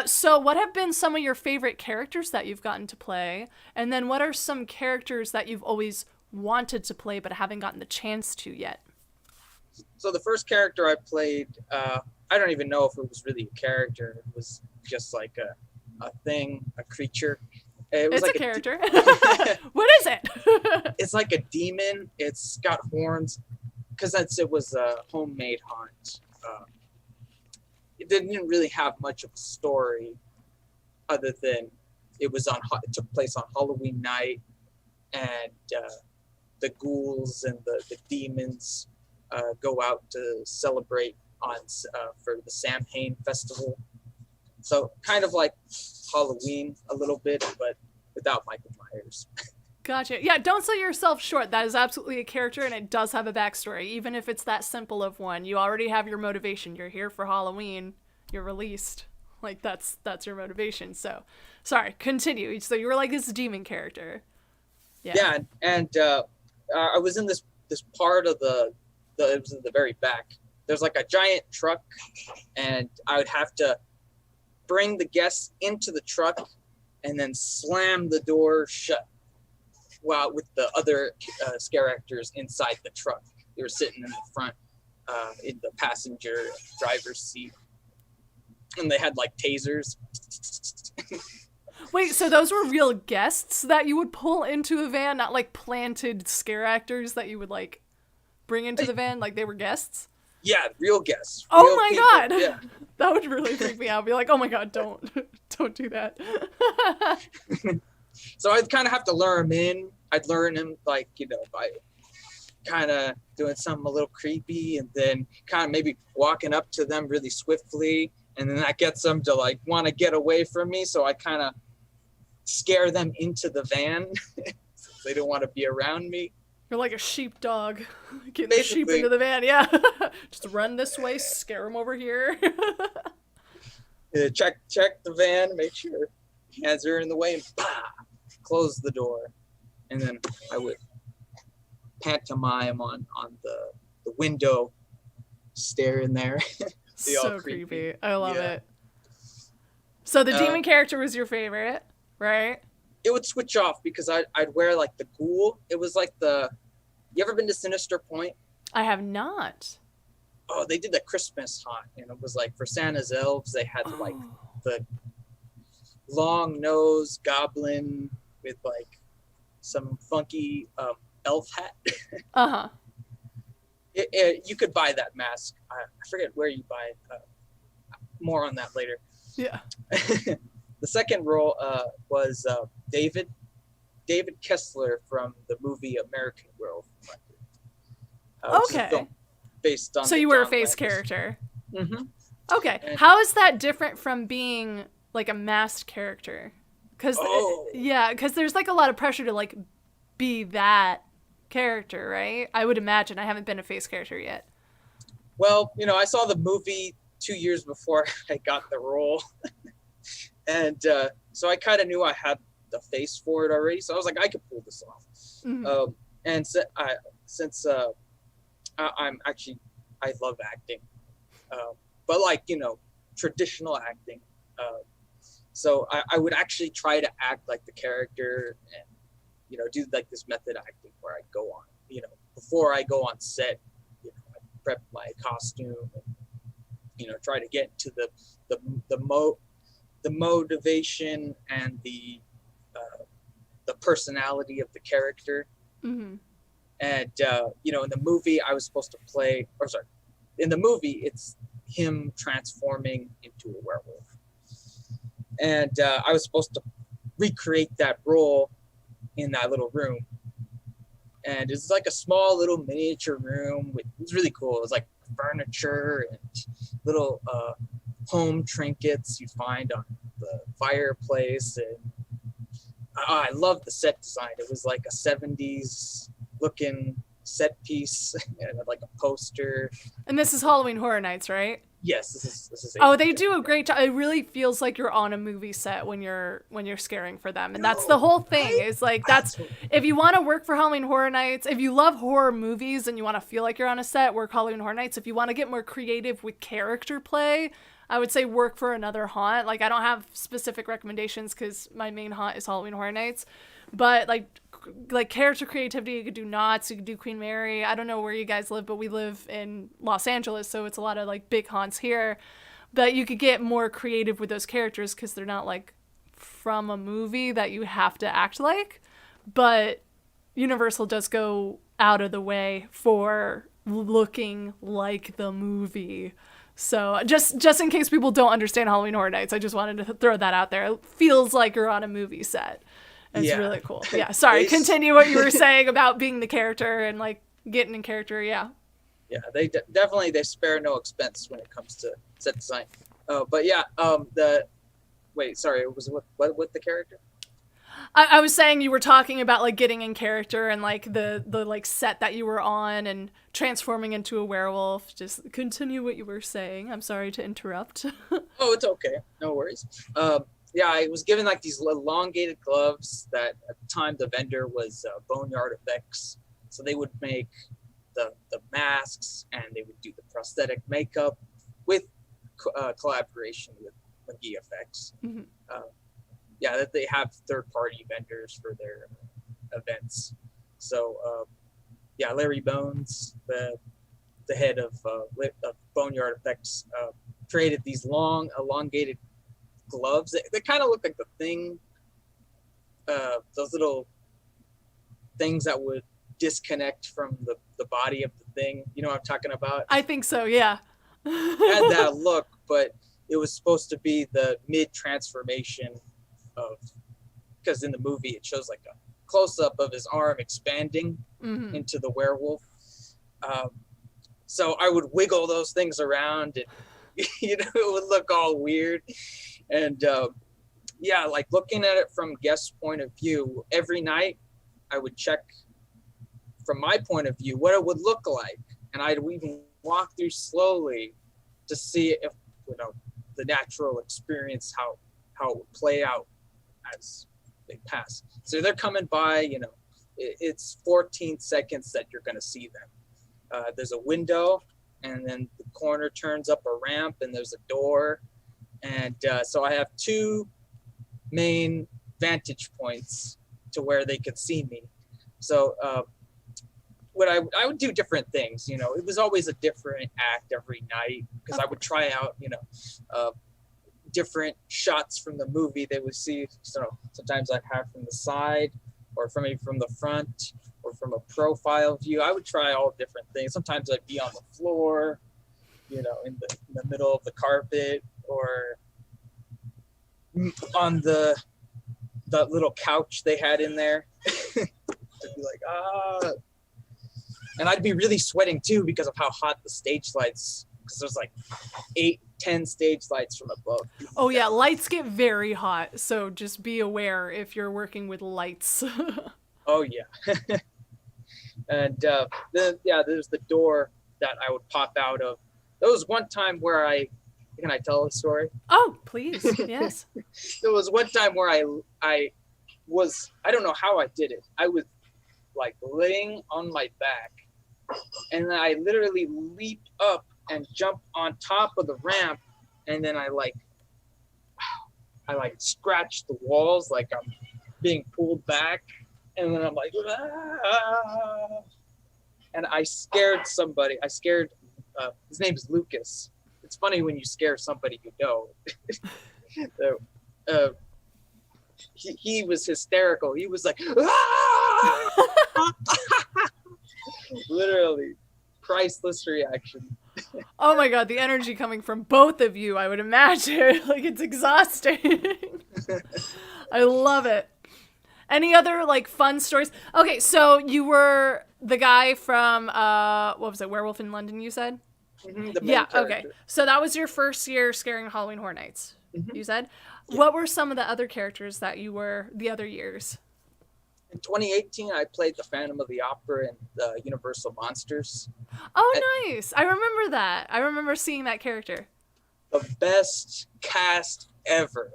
Speaker 1: So what have been some of your favorite characters that you've gotten to play? And then what are some characters that you've always wanted to play but haven't gotten the chance to yet?
Speaker 4: So the first character I played, I don't even know if it was really a character. It was just like a thing, a creature.
Speaker 1: It's like a character. What is it?
Speaker 4: It's like a demon. It's got horns, because it was a homemade haunt. It didn't really have much of a story, other than it took place on Halloween night, and the ghouls and the demons go out to celebrate for the Samhain festival. So kind of like Halloween a little bit, but without Michael Myers.
Speaker 1: Gotcha. Yeah, don't sell yourself short. That is absolutely a character, and it does have a backstory. Even if it's that simple of one, you already have your motivation. You're here for Halloween. You're released. Like, that's your motivation. So, sorry, continue. So you were like this demon character.
Speaker 4: Yeah, and I was in this part of it was in the very back. There's like a giant truck, and I would have to bring the guests into the truck and then slam the door shut. while with the other scare actors inside the truck. They were sitting in the front, in the passenger driver's seat, and they had like tasers.
Speaker 1: Wait, so those were real guests that you would pull into a van, not like planted scare actors that you would like bring into the van? Like they were guests?
Speaker 4: Yeah, real guests.
Speaker 1: Oh
Speaker 4: real
Speaker 1: my
Speaker 4: people.
Speaker 1: god!
Speaker 4: Yeah.
Speaker 1: That would really freak me out. I'd be like, oh my god, don't do that.
Speaker 4: So I'd kind of have to lure him in. I'd learn him like, by kind of doing something a little creepy, and then kind of maybe walking up to them really swiftly, and then that gets them to like want to get away from me. So I kind of scare them into the van. Since they don't want to be around me.
Speaker 1: You're like a sheepdog. Getting the sheep into the van, yeah. Just run this way, scare them over here.
Speaker 4: Check the van, make sure hands are in the way, and close the door. And then I would pantomime on the window, stare in there.
Speaker 1: So creepy. I love it. So the demon character was your favorite, right?
Speaker 4: It would switch off because I'd wear like the ghoul. It was like you ever been to Sinister Point?
Speaker 1: I have not.
Speaker 4: Oh, they did the Christmas haunt, and it was like for Santa's elves, they had like the long nose goblin with like some funky elf hat.
Speaker 1: Uh-huh.
Speaker 4: You could buy that mask. I forget where you buy it. More on that later.
Speaker 1: Yeah.
Speaker 4: The second role was David Kessler from the movie American Werewolf.
Speaker 1: Okay.
Speaker 4: Based on
Speaker 1: so you were a face character.
Speaker 4: Mm-hmm.
Speaker 1: Okay. How is that different from being like a masked character? Because there's like a lot of pressure to like be that character, right? I would imagine. I haven't been a face character yet.
Speaker 4: Well, I saw the movie 2 years before I got the role. And so I kind of knew I had the face for it already. So I was like, I could pull this off. Mm-hmm. And since I'm actually, I love acting. But like, traditional acting. So I would actually try to act like the character and, do like this method acting where I go on, before I go on set, I prep my costume and, try to get to the motivation and the personality of the character. Mm-hmm. And, in the movie I was supposed to play, in the movie, it's him transforming into a werewolf. And I was supposed to recreate that role in that little room. And it's like a small little miniature room. It was really cool. It was like furniture and little home trinkets you find on the fireplace. And I loved the set design. It was like a 70s looking set piece and like a poster.
Speaker 1: And this is Halloween Horror Nights, right?
Speaker 4: Yes, this is.
Speaker 1: Oh, they do a great job. It really feels like you're on a movie set when you're scaring for them, and that's the whole thing. Is like that's if you want to work for Halloween Horror Nights, if you love horror movies and you want to feel like you're on a set, work Halloween Horror Nights. If you want to get more creative with character play, I would say work for another haunt. Like I don't have specific recommendations because my main haunt is Halloween Horror Nights, but like character creativity, you could do Knott's, you could do Queen Mary. I don't know where you guys live, but we live in Los Angeles, so it's a lot of like big haunts here. But you could get more creative with those characters because they're not like from a movie that you have to act like. But Universal does go out of the way for looking like the movie. So just in case people don't understand Halloween Horror Nights, I just wanted to throw that out there. It feels like you're on a movie set. It's really cool. Yeah, sorry. Continue what you were saying about being the character and like getting in character. Yeah.
Speaker 4: Yeah, they definitely they spare no expense when it comes to set design. But yeah, was what the character?
Speaker 1: I was saying you were talking about like getting in character and like the like set that you were on and transforming into a werewolf. Just continue what you were saying. I'm sorry to interrupt.
Speaker 4: Oh, it's okay. No worries. Yeah, I was given like these elongated gloves that at the time the vendor was Boneyard Effects. So they would make the masks and they would do the prosthetic makeup with collaboration with McGee Effects. Mm-hmm. That they have third-party vendors for their events. So yeah, Larry Bones, the head of Boneyard Effects, created these long, elongated gloves. They kind of look like the Thing, those little things that would disconnect from the body of the Thing. You know what I'm talking about?
Speaker 1: I think so, yeah.
Speaker 4: It had that look, but it was supposed to be the mid-transformation of, because in the movie it shows like a close-up of his arm expanding into the werewolf. So I would wiggle those things around, and it would look all weird. And yeah, like looking at it from guest point of view, every night I would check from my point of view what it would look like, and I'd even walk through slowly to see if the natural experience, how it would play out as they pass. So they're coming by, it's 14 seconds that you're going to see them. There's a window, and then the corner turns up a ramp, and there's a door. And so I have two main vantage points to where they could see me. So what I would do different things, it was always a different act every night, because I would try out, different shots from the movie they would see. So sometimes I'd have from the side, or from the front, or from a profile view. I would try all different things. Sometimes I'd be on the floor, in the middle of the carpet, or on that little couch they had in there. I'd be like, and I'd be really sweating too because of how hot the stage lights, because there's like 8-10 stage lights from above.
Speaker 1: Oh yeah, lights get very hot, so just be aware if you're working with lights.
Speaker 4: Oh yeah. And then there's the door that I would pop out of. There was one time where can I tell a story?
Speaker 1: Oh, please, yes.
Speaker 4: There was one time where I don't know how I did it. I was like laying on my back, and then I literally leaped up and jumped on top of the ramp, and then I scratched the walls like I'm being pulled back, and then I'm like, and I scared somebody. His name is Lucas. It's funny when you scare somebody you know. So, he was hysterical. He was like, literally, priceless reaction.
Speaker 1: Oh my god, the energy coming from both of you, I would imagine. Like, it's exhausting. I love it. Any other, fun stories? Okay, so you were the guy from, what was it, Werewolf in London, you said?
Speaker 4: Mm-hmm,
Speaker 1: yeah, okay. So that was your first year scaring Halloween Horror Nights, you said? Yeah. What were some of the other characters that you were the other years?
Speaker 4: In 2018, I played the Phantom of the Opera in the Universal Monsters.
Speaker 1: Oh, nice. I remember that. I remember seeing that character.
Speaker 4: The best cast ever.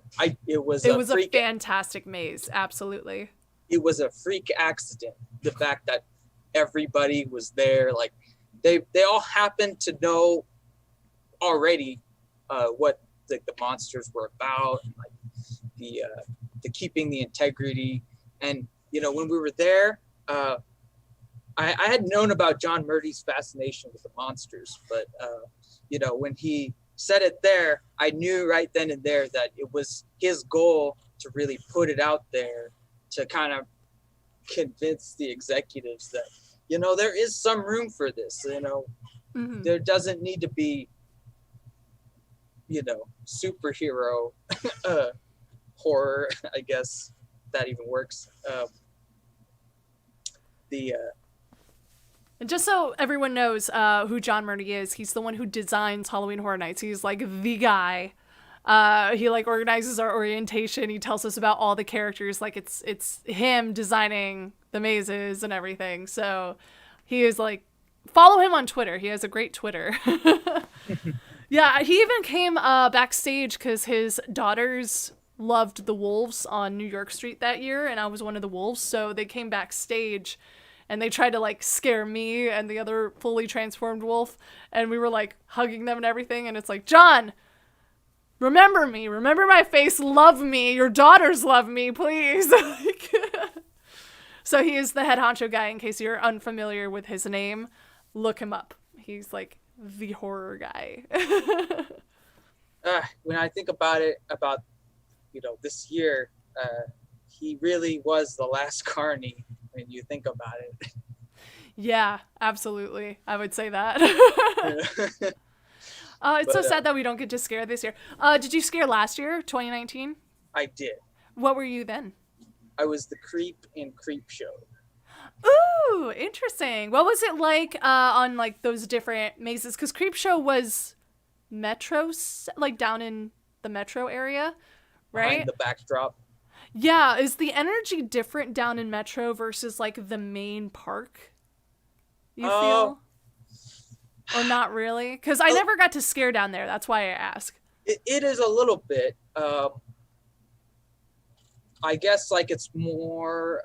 Speaker 4: It was
Speaker 1: a fantastic maze, absolutely.
Speaker 4: It was a freak accident. The fact that everybody was there, they all happened to know already what the monsters were about, and the keeping the integrity. And when we were there, I had known about John Murdy's fascination with the monsters, but when he said it there, I knew right then and there that it was his goal to really put it out there to kind of convince the executives that, there is some room for this.
Speaker 1: Mm-hmm.
Speaker 4: There doesn't need to be, superhero horror, I guess that even works.
Speaker 1: And just so everyone knows who John Murdy is, he's the one who designs Halloween Horror Nights. He's the guy. He organizes our orientation. He tells us about all the characters. It's him designing the mazes and everything. So he is follow him on Twitter. He has a great Twitter. Yeah, he even came backstage because his daughters loved the wolves on New York Street that year, and I was one of the wolves. So they came backstage and they tried to scare me and the other fully transformed wolf, and we were hugging them and everything, and it's John, remember me, remember my face, love me, your daughters love me, please. So he is the head honcho guy. In case you're unfamiliar with his name, look him up. He's like the horror guy.
Speaker 4: When I think about it, this year, he really was the last carny when you think about it.
Speaker 1: Yeah, absolutely. I would say that. It's
Speaker 4: But,
Speaker 1: so sad that we don't get to scare this year. Did you scare last year, 2019?
Speaker 4: I did.
Speaker 1: What were you then?
Speaker 4: I was the creep in Creep Show.
Speaker 1: Ooh, interesting. What was it like on like those different mazes? Because Creep Show was metro, like down in the metro area, right?
Speaker 4: Behind the backdrop.
Speaker 1: Yeah, is the energy different down in metro versus like the main park? You feel? Or not really? Because I never got to scare down there. That's why I ask.
Speaker 4: It is a little bit. I guess like it's more.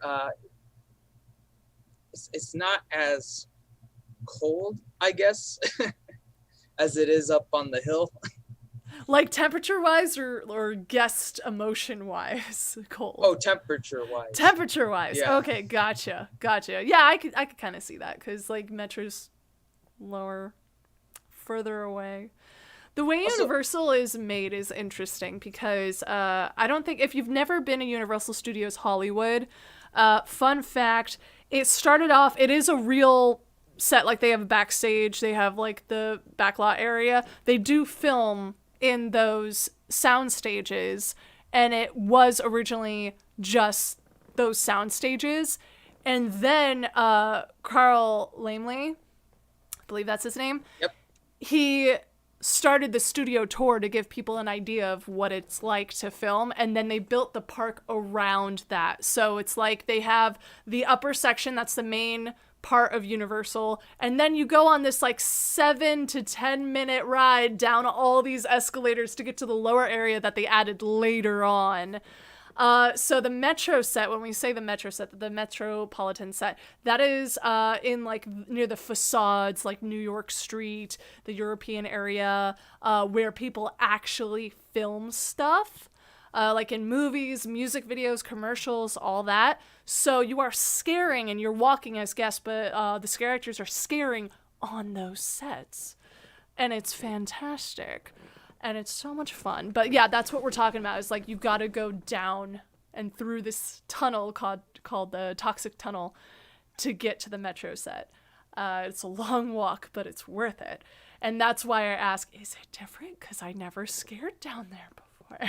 Speaker 4: It's not as cold, I guess, as it is up on the hill.
Speaker 1: Like temperature-wise or guest emotion-wise cold?
Speaker 4: Oh, temperature-wise.
Speaker 1: Temperature-wise.
Speaker 4: Yeah.
Speaker 1: Okay, gotcha. Yeah, I could kind of see that because like metro's lower, further away. The way
Speaker 4: Also,
Speaker 1: Universal is made is interesting because I don't think, if you've never been to Universal Studios Hollywood, fun fact, it started off, it is a real set, like they have a backstage, they have like the backlot area. They do film in those sound stages, and it was originally just those sound stages. And then Carl Laemmle, I believe that's his name.
Speaker 4: Yep.
Speaker 1: He started the studio tour to give people an idea of what it's like to film, and then they built the park around that. So it's like they have the upper section, that's the main part of Universal, and then you go on this like 7 to 10 minute ride down all these escalators to get to the lower area that they added later on. So the metro set, when we say the metro set, the metropolitan set, that is in like near the facades, like New York Street, the European area, where people actually film stuff, like in movies, music videos, commercials, all that. So you are scaring and you're walking as guests, but the scare actors are scaring on those sets. And it's fantastic. And it's so much fun. But yeah, that's what we're talking about, is like you've got to go down and through this tunnel called the Toxic Tunnel to get to the metro set. It's a long walk, but it's worth it. And that's why I ask, is it different? Because I never scared down there before.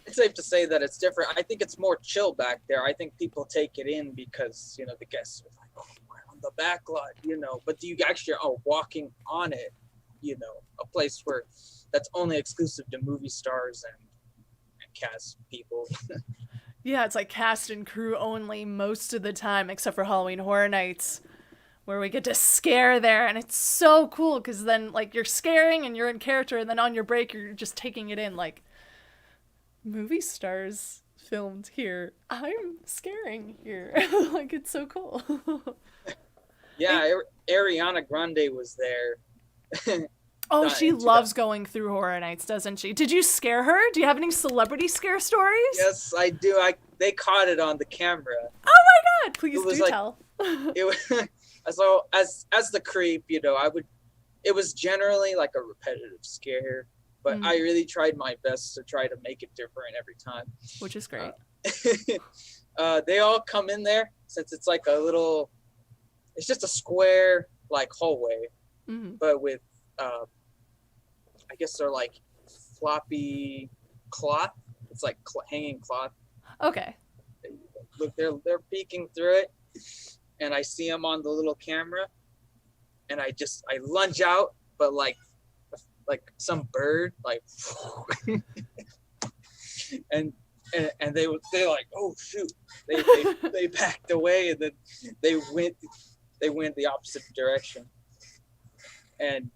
Speaker 4: It's safe to say that it's different. I think it's more chill back there. I think people take it in because, the guests are like, oh, we're on the back lot, but you actually are walking on it, a place where that's only exclusive to movie stars and cast people.
Speaker 1: Yeah, it's like cast and crew only most of the time, except for Halloween Horror Nights, where we get to scare there. And it's so cool because then like you're scaring and you're in character, and then on your break you're just taking it in like, movie stars filmed here, I'm scaring here. Like, it's so cool.
Speaker 4: Yeah, Ariana Grande was there.
Speaker 1: Oh, she loves going through Horror Nights, doesn't she? Did you scare her? Do you have any celebrity scare stories?
Speaker 4: Yes, I do. They caught it on the camera.
Speaker 1: Oh my god, please do tell.
Speaker 4: It was so as the creep, it was generally like a repetitive scare, but I really tried my best to try to make it different every time.
Speaker 1: Which is great.
Speaker 4: They all come in there, since it's like it's just a square like hallway, but with I guess they're like floppy cloth. It's like hanging cloth.
Speaker 1: Okay.
Speaker 4: Look, they're peeking through it, and I see them on the little camera, and I lunge out, but like some bird, like, and they're like, oh shoot, they backed away, and then they went the opposite direction, and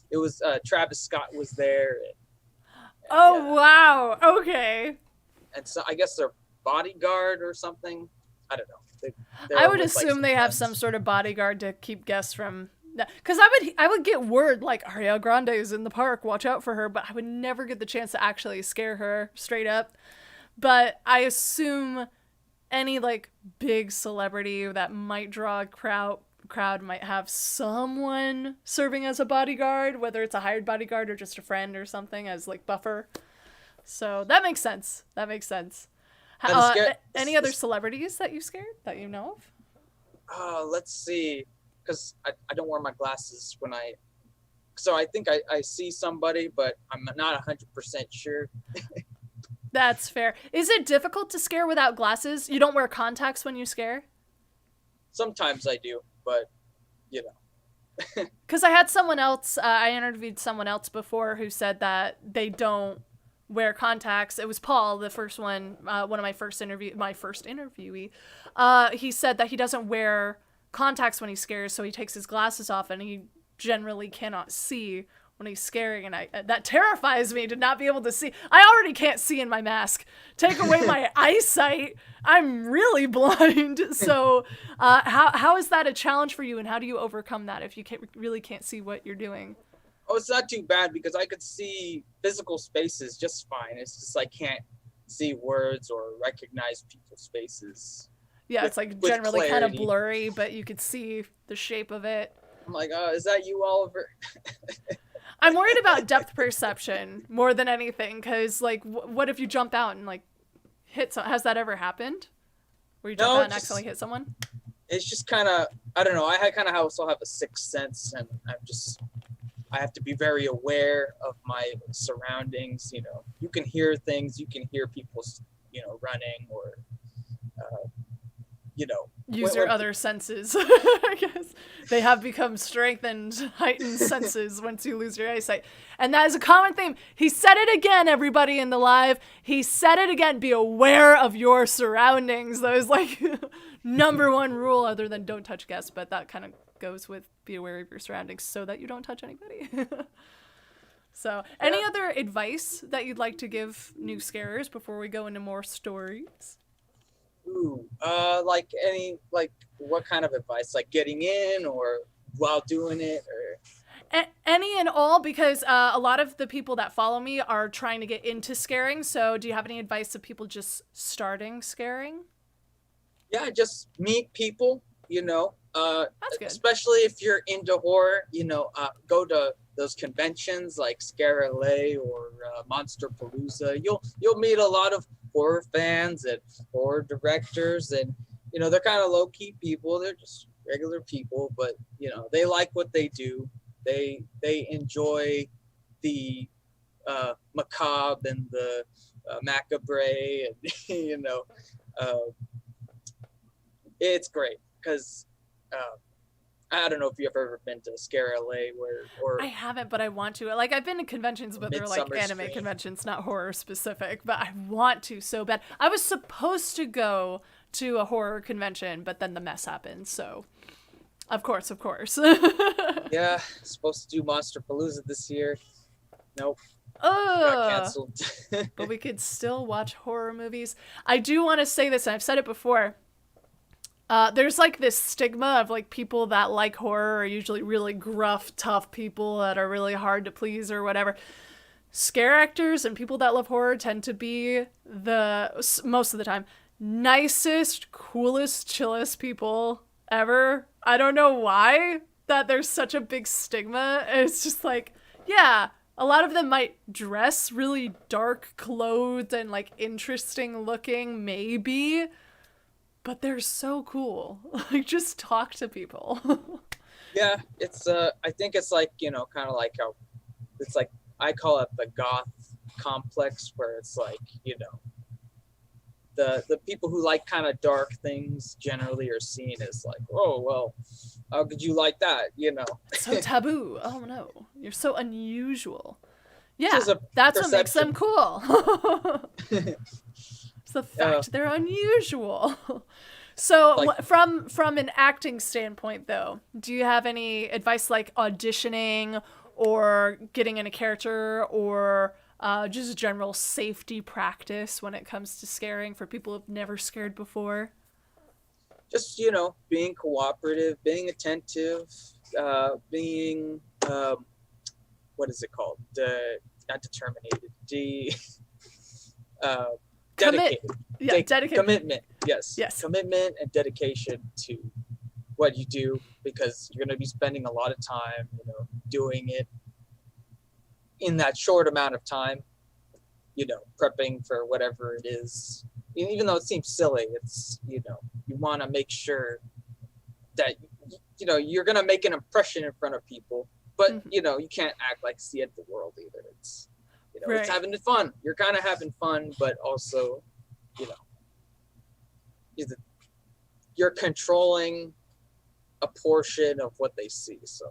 Speaker 4: it was Travis Scott was there. And
Speaker 1: wow. Okay.
Speaker 4: And so I guess they're bodyguard or something. I don't know.
Speaker 1: I would assume they have some sort of bodyguard to keep guests from. Because I would get word like Ariana Grande is in the park, watch out for her, but I would never get the chance to actually scare her straight up. But I assume any like big celebrity that might draw a crowd might have someone serving as a bodyguard, whether it's a hired bodyguard or just a friend or something as like buffer. So that makes sense. That makes sense. Any other celebrities that you scared that you know of?
Speaker 4: Let's see, because I don't wear my glasses when so I think I see somebody, but I'm not 100% sure.
Speaker 1: That's fair. Is it difficult to scare without glasses? You don't wear contacts when you scare?
Speaker 4: Sometimes I do, but you know.
Speaker 1: Because I had someone else, I interviewed someone else before who said that they don't wear contacts. It was Paul, the first one, one of my first interviewee. He said that he doesn't wear contacts when he scares, so he takes his glasses off and he generally cannot see when he's scaring, and that terrifies me to not be able to see. I already can't see in my mask. Take away my eyesight, I'm really blind. So how is that a challenge for you, and how do you overcome that if you really can't see what you're doing?
Speaker 4: Oh, it's not too bad because I could see physical spaces just fine. It's just I can't see words or recognize people's faces.
Speaker 1: Yeah, it's like generally kind of blurry, but you could see the shape of it.
Speaker 4: I'm like, is that you, Oliver?
Speaker 1: I'm worried about depth perception more than anything, because like, what if you jump out and like hit someone? Has that ever happened? Where you jump out and accidentally hit someone?
Speaker 4: It's just kind of, I don't know. I kind of also have a sixth sense, and I have to be very aware of my surroundings. You know, you can hear things, you can hear people, running or,
Speaker 1: use your other senses. I guess they have become strengthened, heightened senses once you lose your eyesight. And that is a common theme. He said it again, everybody in the live. He said it again. Be aware of your surroundings. That is like number one rule, other than don't touch guests, but that kind of goes with be aware of your surroundings so that you don't touch anybody. So, any other advice that you'd like to give new scarers before we go into more stories?
Speaker 4: Ooh, what kind of advice? Like getting in or while doing it, or
Speaker 1: any and all, because a lot of the people that follow me are trying to get into scaring. So do you have any advice of people just starting scaring?
Speaker 4: Yeah, just meet people,
Speaker 1: That's good.
Speaker 4: Especially if you're into horror, go to those conventions like Scare LA or Monster Palooza. You'll meet a lot of horror fans and horror directors, and they're kind of low-key people. They're just regular people, but they like what they do. They enjoy the macabre and the macabre, and it's great because I don't know if you've ever been to Scare LA or
Speaker 1: I haven't, but I want to. Like, I've been to conventions, but they're like anime conventions, not horror specific, but I want to so bad. I was supposed to go to a horror convention, but then the mess happened, so of course.
Speaker 4: Yeah, supposed to do Monster Palooza this year. Nope. Got canceled.
Speaker 1: But we could still watch horror movies. I do want to say this, and I've said it before. There's like this stigma of like people that like horror are usually really gruff, tough people that are really hard to please or whatever. Scare actors and people that love horror tend to be most of the time, nicest, coolest, chillest people ever. I don't know why that there's such a big stigma. It's just like, yeah, a lot of them might dress really dark clothed and like interesting looking, maybe. But they're so cool. Like, just talk to people.
Speaker 4: Yeah, it's I think it's like, kind of like how it's like, I call it the goth complex, where it's like, the people who like kind of dark things generally are seen as like, oh, well, how could you like that?
Speaker 1: So taboo. Oh no, you're so unusual. Yeah, that's what makes them cool. It's the fact they're unusual. So like, from an acting standpoint, though, do you have any advice like auditioning or getting in a character or just general safety practice when it comes to scaring for people who've never scared before?
Speaker 4: Just, being cooperative, being attentive, being, what is it called? Not determinated. dedicated.
Speaker 1: Yeah, dedicated.
Speaker 4: Commitment. Yes.
Speaker 1: Yes.
Speaker 4: Commitment and dedication to what you do, because you're going to be spending a lot of time, doing it in that short amount of time, prepping for whatever it is. Even though it seems silly, it's, you want to make sure that, you're going to make an impression in front of people, but, you can't act like it's the end of the world either. It's,
Speaker 1: right.
Speaker 4: It's having fun. You're kind of having fun, but also, you're controlling a portion of what they see. So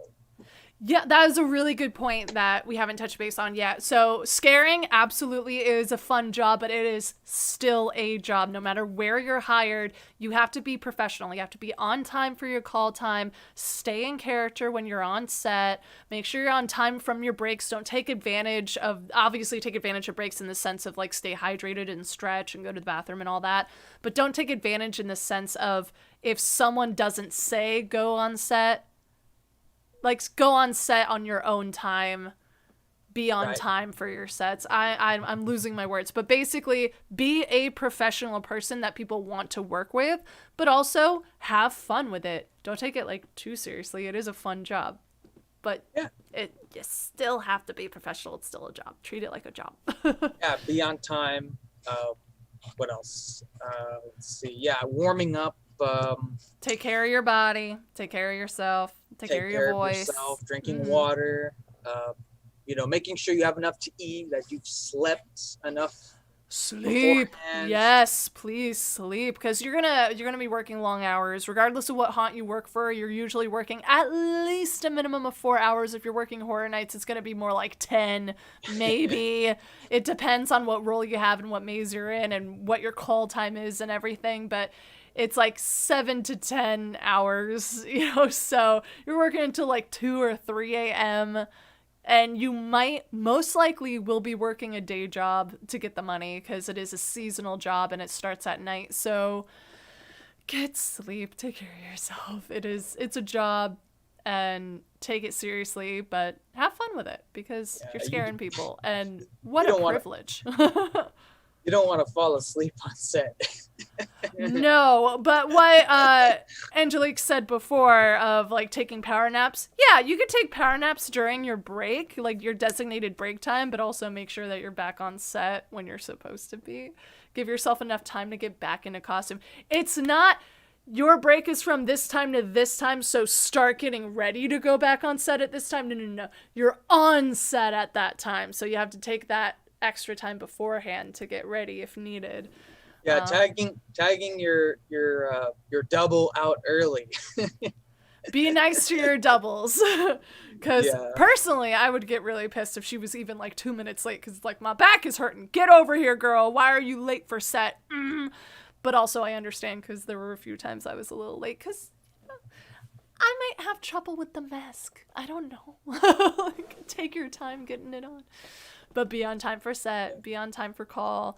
Speaker 1: yeah, that is a really good point that we haven't touched base on yet. So scaring absolutely is a fun job, but it is still a job. No matter where you're hired, you have to be professional. You have to be on time for your call time, stay in character when you're on set, make sure you're on time from your breaks. Don't take advantage of, obviously take advantage of breaks in the sense of like stay hydrated and stretch and go to the bathroom and all that. But don't take advantage in the sense of if someone doesn't say go on set, like go on set on your own time, be on time for your sets. I'm losing my words, but basically be a professional person that people want to work with, but also have fun with it. Don't take it like too seriously. It is a fun job, but you still have to be professional. It's still a job. Treat it like a job.
Speaker 4: Yeah, be on time. What else? Let's see. Yeah, warming up.
Speaker 1: Take care of your body. Take care of yourself. Take care of your voice.
Speaker 4: Drinking water. Making sure you have enough to eat, that you've slept enough.
Speaker 1: Sleep.
Speaker 4: Beforehand.
Speaker 1: Yes, please sleep, because you're gonna be working long hours regardless of what haunt you work for. You're usually working at least a minimum of 4 hours. If you're working horror nights, it's gonna be more like 10, maybe. It depends on what role you have and what maze you're in and what your call time is and everything, but it's like 7 to 10 hours, so you're working until like 2 or 3 a.m. And you most likely will be working a day job to get the money, because it is a seasonal job and it starts at night. So get sleep, take care of yourself. It's a job, and take it seriously, but have fun with it, because you're scaring people. And what a privilege.
Speaker 4: You don't want to fall asleep on set.
Speaker 1: No, but what Angelique said before of like taking power naps, yeah, you could take power naps during your break, like your designated break time, but also make sure that you're back on set when you're supposed to be. Give yourself enough time to get back into costume. It's not your break is from this time to this time, so start getting ready to go back on set at this time. No. You're on set at that time, so you have to take that extra time beforehand to get ready if needed.
Speaker 4: Yeah, tagging your double out early.
Speaker 1: Be nice to your doubles, because personally I would get really pissed if she was even like 2 minutes late, because like my back is hurting. Get over here, girl. Why are you late for set? But also I understand, because there were a few times I was a little late because I might have trouble with the mask. I don't know. Like, take your time getting it on. But be on time for set, be on time for call.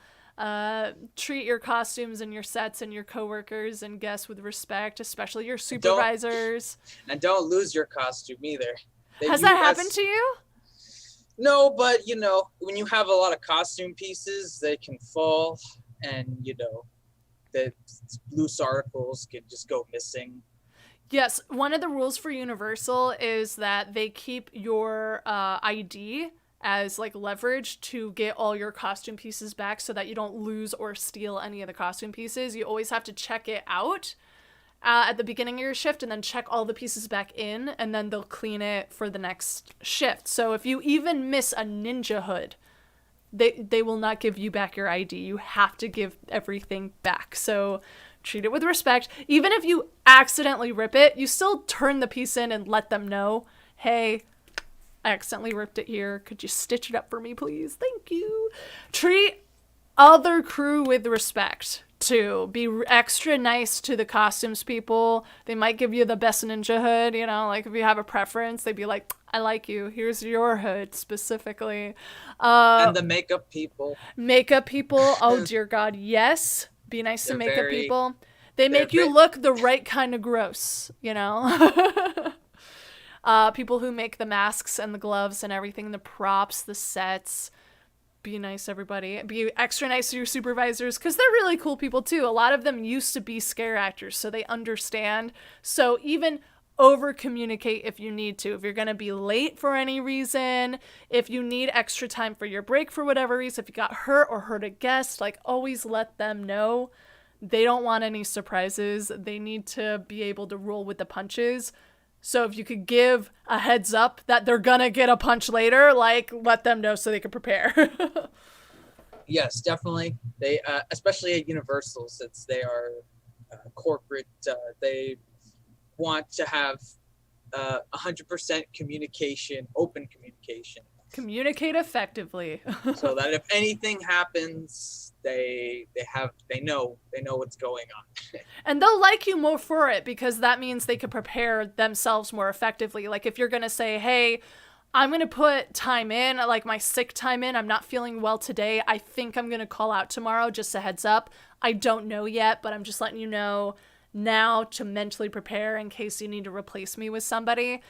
Speaker 1: Treat your costumes and your sets and your coworkers and guests with respect, especially your supervisors.
Speaker 4: And don't lose your costume either.
Speaker 1: Has that happened to you?
Speaker 4: No, but when you have a lot of costume pieces, they can fall, and the loose articles can just go missing.
Speaker 1: Yes, one of the rules for Universal is that they keep your ID as like leverage to get all your costume pieces back, so that you don't lose or steal any of the costume pieces. You always have to check it out at the beginning of your shift, and then check all the pieces back in, and then they'll clean it for the next shift. So if you even miss a ninja hood, they will not give you back your ID. You have to give everything back. So treat it with respect. Even if you accidentally rip it, you still turn the piece in and let them know, hey, I accidentally ripped it here. Could you stitch it up for me, please? Thank you. Treat other crew with respect, too. Be extra nice to the costumes people. They might give you the best ninja hood, like if you have a preference, they'd be like, I like you. Here's your hood specifically.
Speaker 4: And the makeup people.
Speaker 1: Makeup people. Oh, dear God. Yes. Be nice to makeup people. They make you look the right kind of gross, People who make the masks and the gloves and everything, the props, the sets. be nice to everybody. Be extra nice to your supervisors because they're really cool people too. A lot of them used to be scare actors, so they understand. So even over communicate if you need to. If you're going to be late for any reason, if you need extra time for your break for whatever reason, if you got hurt or hurt a guest, like always let them know. They don't want any surprises. They need to be able to roll with the punches. So if you could give a heads up that they're gonna get a punch later, like let them know so they can prepare.
Speaker 4: Yes, definitely. They, especially at Universal, since they are corporate, they want to have 100% communication, open communication.
Speaker 1: Communicate effectively.
Speaker 4: So that if anything happens, they know what's going on.
Speaker 1: And they'll like you more for it because that means they could prepare themselves more effectively. Like if you're going to say, hey, I'm going to put time in, like my sick time in. I'm not feeling well today. I think I'm going to call out tomorrow. Just a heads up. I don't know yet, but I'm just letting you know now to mentally prepare in case you need to replace me with somebody.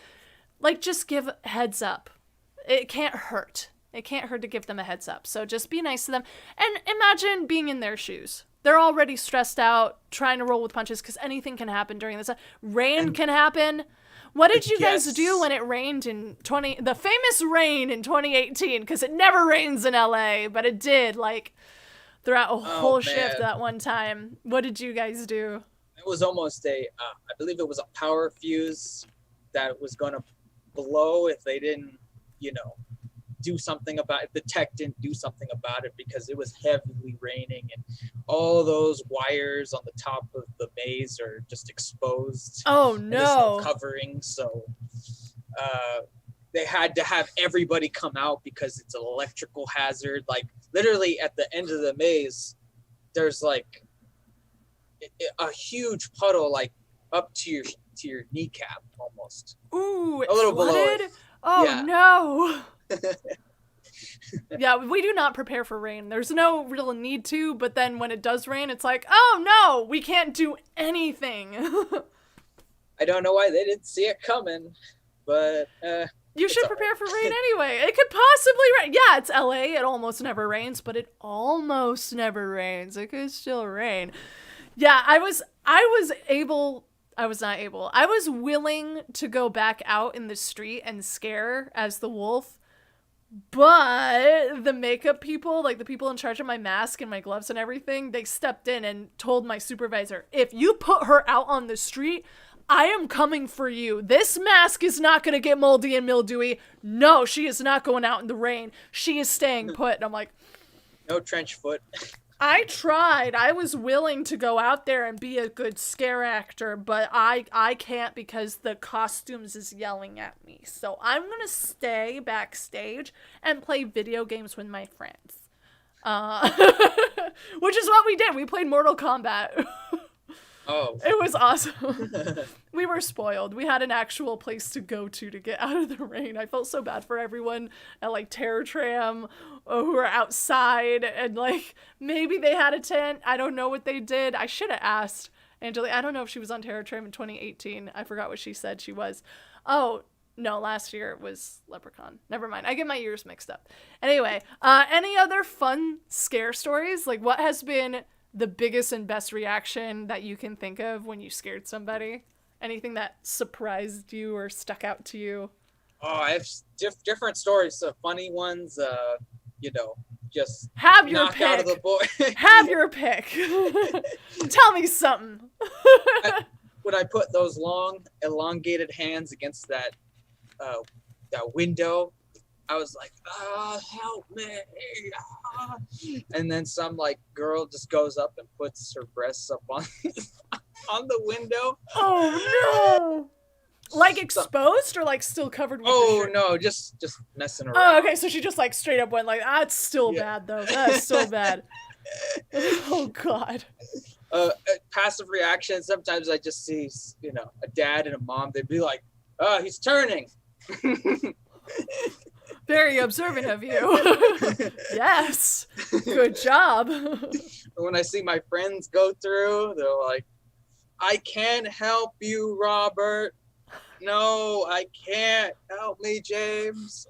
Speaker 1: Like just give heads up. It can't hurt. It can't hurt to give them a heads up. So just be nice to them. And imagine being in their shoes. They're already stressed out, trying to roll with punches because anything can happen during this. Rain can happen. What did you guys do when it rained in the famous rain in 2018? Because it never rains in LA, but it did, like, throughout a whole shift that one time. What did you guys do?
Speaker 4: It was almost I believe it was a power fuse that was going to blow if they didn't, do something about it. The tech didn't do something about it because it was heavily raining and all those wires on the top of the maze are just exposed.
Speaker 1: Oh
Speaker 4: no. There's no covering, so they had to have everybody come out because it's an electrical hazard. Like literally at the end of the maze, there's like a huge puddle, like up to your kneecap almost.
Speaker 1: Ooh,
Speaker 4: a little below it.
Speaker 1: Oh
Speaker 4: yeah.
Speaker 1: No. Yeah, we do not prepare for rain. There's no real need to, but then when it does rain, it's like, oh no, we can't do anything.
Speaker 4: I don't know why they didn't see it coming, but
Speaker 1: you should prepare for rain anyway. It could possibly rain. Yeah, it's LA. It almost never rains, but it almost never rains. It could still rain. Yeah, I was willing to go back out in the street and scare as the wolf, but the makeup people, like the people in charge of my mask and my gloves and everything, they stepped in and told my supervisor, if you put her out on the street, I am coming for you. This mask is not going to get moldy and mildewy. No, she is not going out in the rain. She is staying put. And I'm like,
Speaker 4: no trench foot.
Speaker 1: I tried. I was willing to go out there and be a good scare actor, but I can't because the costumes is yelling at me. So I'm going to stay backstage and play video games with my friends. Which is what we did. We played Mortal Kombat.
Speaker 4: Oh.
Speaker 1: It was awesome. We were spoiled. We had an actual place to go to get out of the rain. I felt so bad for everyone at like Terror Tram who were outside and like maybe they had a tent. I don't know what they did. I should have asked Angelique. I don't know if she was on Terror Tram in 2018. I forgot what she said she was. Oh, no, last year it was Leprechaun. Never mind. I get my years mixed up. Anyway, any other fun scare stories? Like what has been the biggest and best reaction that you can think of when you scared somebody? Anything that surprised you or stuck out to you?
Speaker 4: Oh, I have different stories. So funny ones, just
Speaker 1: have your
Speaker 4: knock
Speaker 1: pick.
Speaker 4: Out of the boy.
Speaker 1: Have your pick. Tell me something.
Speaker 4: When I put those long, elongated hands against that window, I was like, help me. And then some like girl just goes up and puts her breasts up on on the window.
Speaker 1: Oh no. Like exposed or like still covered with the shirt?
Speaker 4: No, just messing around.
Speaker 1: Oh, okay, so she just like straight up went like, that's still bad though. That's so bad. Oh god.
Speaker 4: Passive reaction, sometimes I just see, a dad and a mom, they'd be like, he's turning.
Speaker 1: Very observant of you. Yes. Good job.
Speaker 4: When I see my friends go through, they're like, I can't help you, Robert. No, I can't. Help me, James.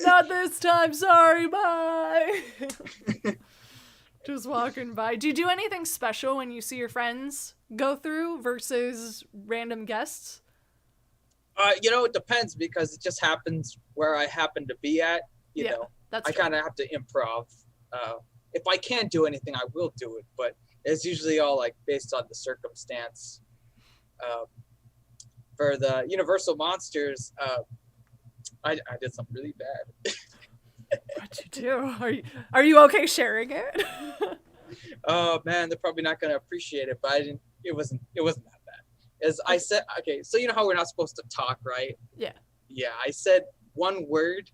Speaker 1: Not this time, sorry, bye. Just walking by. Do you do anything special when you see your friends go through versus random guests?
Speaker 4: It depends because it just happens where I happen to be at. You know,
Speaker 1: that's
Speaker 4: I
Speaker 1: true.
Speaker 4: kind of have to improv. If I can't do anything, I will do it, but it's usually all like based on the circumstance. For the Universal Monsters, I did something really bad.
Speaker 1: What'd you do? Are you okay sharing it?
Speaker 4: Oh man, they're probably not gonna appreciate it, but I didn't. It wasn't that bad. As I said, okay, so you know how we're not supposed to talk, right?
Speaker 1: Yeah.
Speaker 4: Yeah, I said one word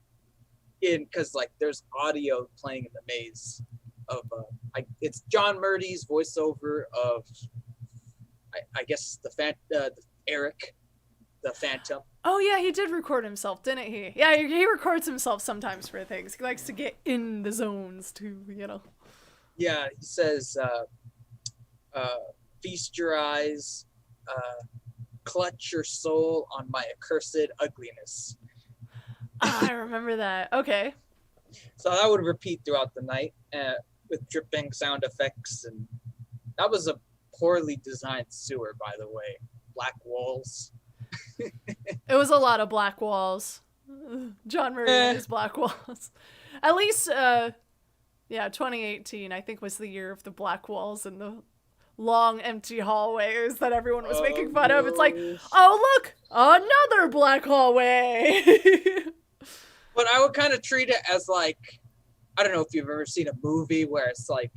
Speaker 4: because like there's audio playing in the maze of it's John Murdy's voiceover of I guess the Eric, the Phantom.
Speaker 1: Oh yeah, he did record himself, didn't he? Yeah, he records himself sometimes for things. He likes to get in the zones too, you know.
Speaker 4: Yeah, he says, feast your eyes, clutch your soul on my accursed ugliness.
Speaker 1: I remember that. Okay.
Speaker 4: So that would repeat throughout the night with dripping sound effects. And that was a poorly designed sewer, by the way. Black walls.
Speaker 1: It was a lot of black walls. John Murray and his black walls. At least, 2018, I think, was the year of the black walls and the long, empty hallways that everyone was making fun of. It's like, oh, look, another black hallway.
Speaker 4: But I would kind of treat it as like, I don't know if you've ever seen a movie where it's like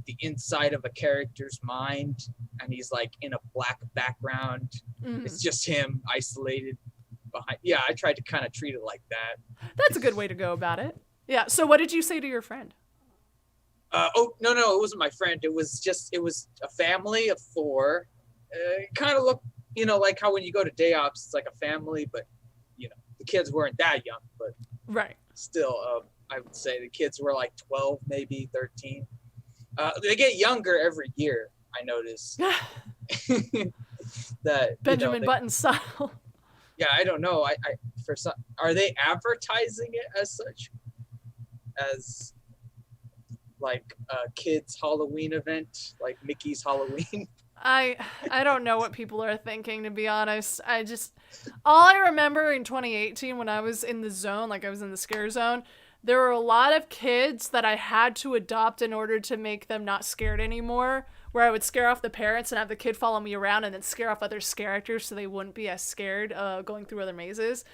Speaker 4: the inside of a character's mind and he's like in a black background. Mm-hmm. It's just him isolated behind. Yeah, I tried to kind of treat it like that.
Speaker 1: That's a good way to go about it. Yeah. So what did you say to your friend?
Speaker 4: No, it wasn't my friend. It was a family of 4. It kind of looked, like how when you go to day ops, it's like a family, but the kids weren't that young, but
Speaker 1: right.
Speaker 4: Still, I would say the kids were like 12, maybe 13. They get younger every year. I notice that
Speaker 1: Benjamin Button style.
Speaker 4: Yeah, I don't know. Are they advertising it as such, as like a kids Halloween event, like Mickey's Halloween?
Speaker 1: I don't know what people are thinking, to be honest. All I remember in 2018 when I was in the zone, like I was in the scare zone, there were a lot of kids that I had to adopt in order to make them not scared anymore, where I would scare off the parents and have the kid follow me around and then scare off other Scareactors so they wouldn't be as scared going through other mazes.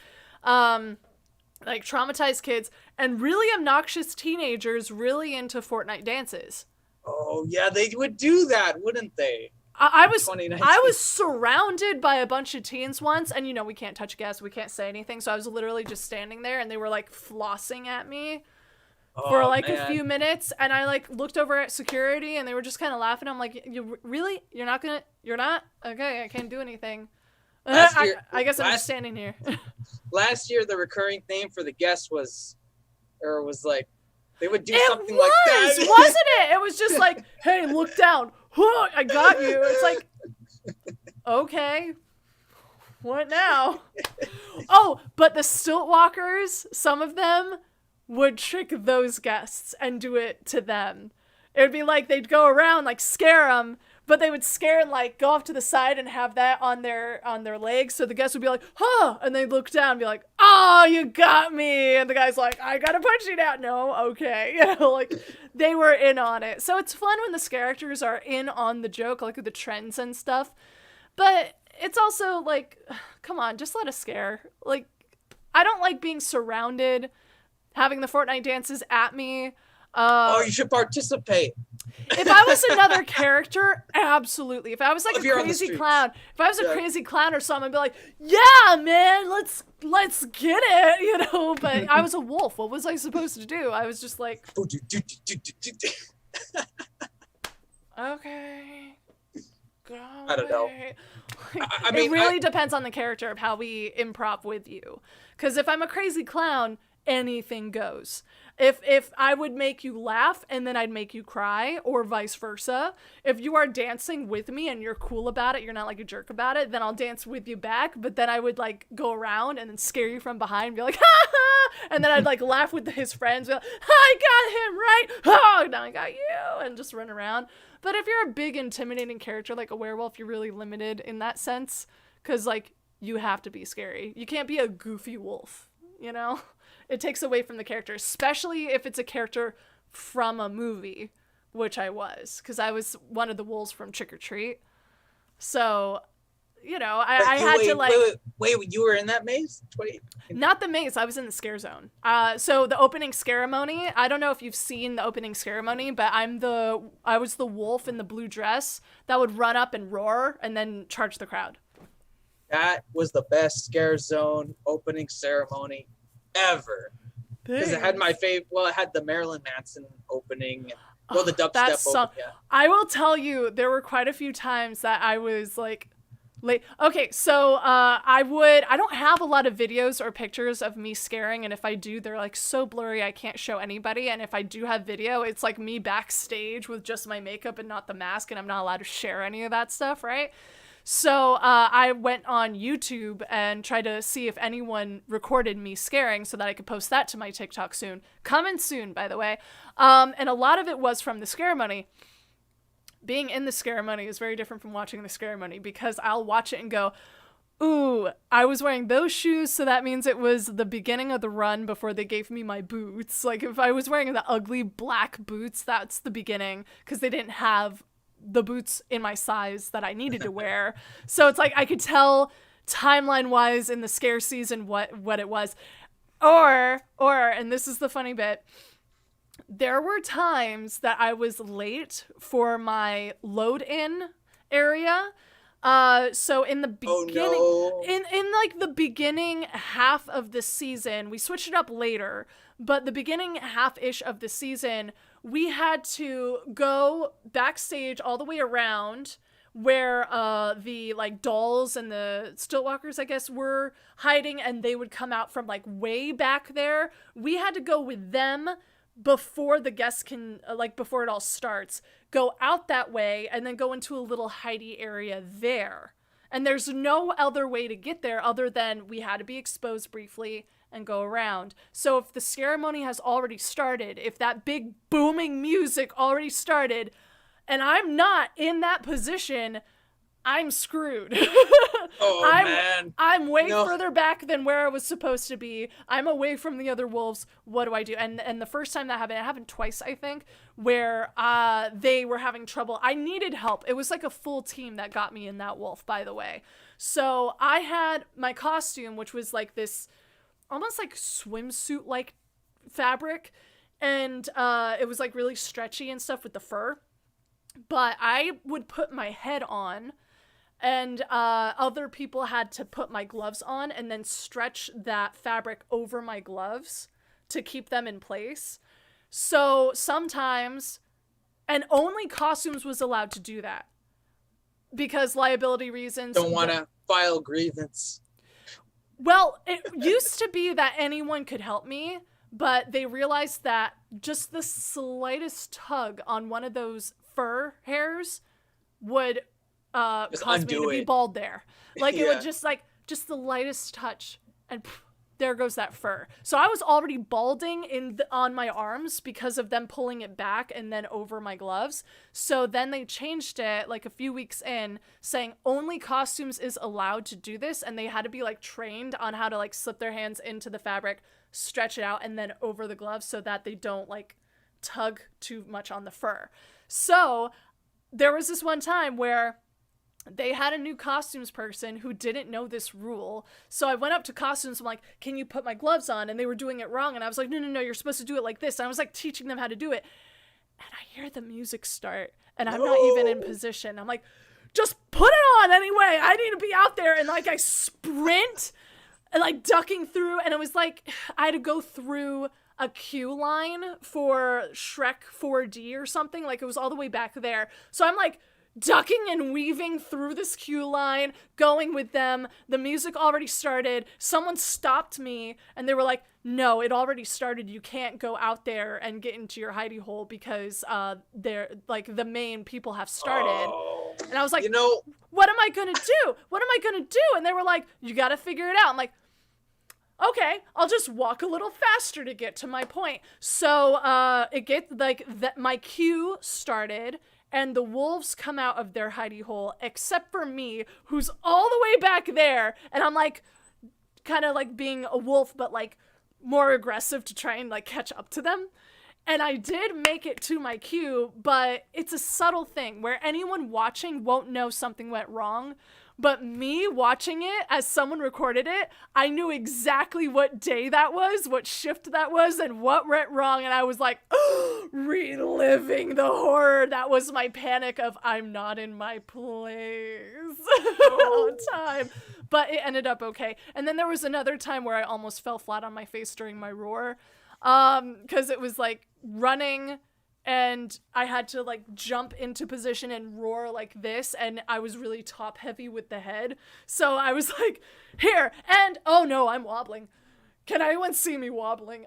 Speaker 1: Like traumatized kids and really obnoxious teenagers really into Fortnite dances.
Speaker 4: Oh yeah, they would do that, wouldn't they?
Speaker 1: I was surrounded by a bunch of teens once, and we can't touch guests, we can't say anything, so I was literally just standing there and they were like flossing at me for like a few minutes, and I like looked over at security and they were just kind of laughing. I'm like, you're not? Okay, I can't do anything. I guess I'm just standing here.
Speaker 4: Last year the recurring theme for the guests was like they would do something like that.
Speaker 1: Wasn't it? It was just like, hey, look down. I got you. It's like, okay, what now? Oh, but the stilt walkers, some of them would trick those guests and do it to them. It would be like they'd go around like scare them, but they would scare and like go off to the side and have that on their legs, so the guests would be like, huh, and they'd look down and be like, oh, you got me, and the guy's like, I gotta punch you down. No, okay. Like they were in on it. So it's fun when the Scareactors are in on the joke, like with the trends and stuff, but it's also like, come on, just let us scare. Like, I don't like being surrounded, having the Fortnite dances at me.
Speaker 4: You should participate.
Speaker 1: If I was another character, absolutely. If I was like a crazy clown or something, I'd be like, yeah, man, let's get it, But I was a wolf. What was I supposed to do? I was just like, okay, go away.
Speaker 4: I don't know.
Speaker 1: It really depends on the character of how we improv with you. Because if I'm a crazy clown anything goes. If I would make you laugh and then I'd make you cry, or vice versa. If you are dancing with me and you're cool about it, you're not like a jerk about it, then I'll dance with you back, but then I would like go around and then scare you from behind and be like, ha ha, and then I'd like laugh with his friends, be like, I got him, right? Oh, now I got you, and just run around. But if you're a big intimidating character like a werewolf, you're really limited in that sense, because like you have to be scary. You can't be a goofy wolf, you know? It takes away from the character, especially if it's a character from a movie, which I was, because I was one of the wolves from Trick or Treat. So, you know, I had to like...
Speaker 4: Wait, you were in that maze?
Speaker 1: Not the maze, I was in the scare zone. So the opening ceremony, I don't know if you've seen the opening ceremony, but I was the wolf in the blue dress that would run up and roar and then charge the crowd.
Speaker 4: That was the best scare zone opening ceremony ever, because it had my favorite. Well, it had the Marilyn Manson opening. Well, the dubstep opening. Yeah.
Speaker 1: I will tell you, there were quite a few times that I was like late. Okay, so I don't have a lot of videos or pictures of me scaring, and if I do, they're like so blurry I can't show anybody. And if I do have video, it's like me backstage with just my makeup and not the mask, and I'm not allowed to share any of that stuff, right? So I went on YouTube and tried to see if anyone recorded me scaring so that I could post that to my TikTok soon. Coming soon, by the way. And a lot of it was from the ceremony. Being in the ceremony is very different from watching the ceremony, because I'll watch it and go, ooh, I was wearing those shoes, so that means it was the beginning of the run before they gave me my boots. Like, if I was wearing the ugly black boots, that's the beginning, because they didn't have the boots in my size that I needed to wear. So it's like I could tell timeline wise in the scare season what it was. Or and this is the funny bit, there were times that I was late for my load in area. So in the beginning, in like the beginning half of the season, we switched it up later, but the beginning half-ish of the season, we had to go backstage all the way around where the like dolls and the stiltwalkers, I guess, were hiding, and they would come out from like way back there. We had to go with them before the guests can, like before it all starts, go out that way and then go into a little hidey area there. And there's no other way to get there other than we had to be exposed briefly and go around. So if the ceremony has already started, if that big booming music already started, and I'm not in that position, I'm screwed.
Speaker 4: Man.
Speaker 1: I'm way further back than where I was supposed to be. I'm away from the other wolves. What do I do? And the first time that happened, it happened twice, I think, where they were having trouble. I needed help. It was like a full team that got me in that wolf, by the way. So I had my costume, which was like this almost like swimsuit-like fabric, and it was like really stretchy and stuff with the fur. But I would put my head on, and other people had to put my gloves on and then stretch that fabric over my gloves to keep them in place. So sometimes, and only costumes was allowed to do that because liability reasons.
Speaker 4: Don't want to file grievance.
Speaker 1: Well, it used to be that anyone could help me, but they realized that just the slightest tug on one of those fur hairs would cause me to be bald there. Like it would just the lightest touch, and there goes that fur. So I was already balding on my arms because of them pulling it back and then over my gloves. So then they changed it like a few weeks in, saying only costumes is allowed to do this, and they had to be like trained on how to like slip their hands into the fabric, stretch it out, and then over the gloves so that they don't like tug too much on the fur. So there was this one time where they had a new costumes person who didn't know this rule. So I went up to costumes. I'm like, can you put my gloves on? And they were doing it wrong. And I was like, no, you're supposed to do it like this. And I was like teaching them how to do it. And I hear the music start and I'm not even in position. I'm like, just put it on anyway. I need to be out there. And like I sprint and like ducking through. And it was like I had to go through a queue line for Shrek 4D or something. Like it was all the way back there. So I'm like ducking and weaving through this queue line, going with them. The music already started. Someone stopped me and they were like, no, it already started. You can't go out there and get into your hidey hole because they're like the main people have started.
Speaker 4: Oh.
Speaker 1: And I was like,
Speaker 4: You know,
Speaker 1: what am I gonna do? What am I gonna do? And they were like, you gotta figure it out. I'm like, okay, I'll just walk a little faster to get to my point. So it gets like that. My queue started, and the wolves come out of their hidey hole, except for me, who's all the way back there. And I'm like, kind of like being a wolf, but like more aggressive to try and like catch up to them. And I did make it to my queue, but it's a subtle thing where anyone watching won't know something went wrong. But me watching it as someone recorded it, I knew exactly what day that was, what shift that was, and what went wrong. And I was like, reliving the horror. That was my panic of I'm not in my place on time. But it ended up okay. And then there was another time where I almost fell flat on my face during my roar. Because it was like running and I had to like jump into position and roar like this, and I was really top heavy with the head. So I was like, here, and oh no, I'm wobbling. Can anyone see me wobbling?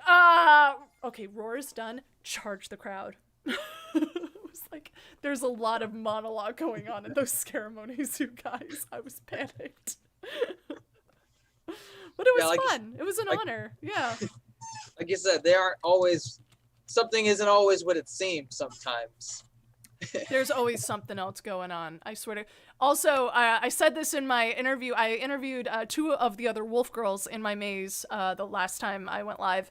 Speaker 1: Okay, roar is done. Charge the crowd. It was like, there's a lot of monologue going on in those ceremonies, you guys. I was panicked. But it was fun. It was an honor. Yeah.
Speaker 4: Like you said, they aren't always, something isn't always what it seems sometimes.
Speaker 1: There's always something else going on, I swear to. Also, I said this in my interview. I interviewed 2 of the other wolf girls in my maze the last time I went live,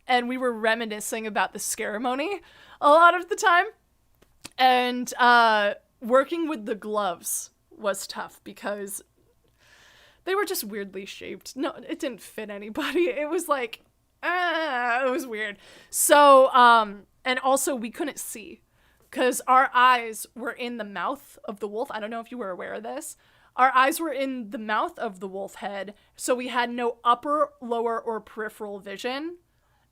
Speaker 1: and we were reminiscing about the ceremony a lot of the time. And working with the gloves was tough because they were just weirdly shaped. No, it didn't fit anybody. It was like, it was weird. So, and also we couldn't see because our eyes were in the mouth of the wolf. I don't know if you were aware of this. Our eyes were in the mouth of the wolf head, so we had no upper, lower, or peripheral vision.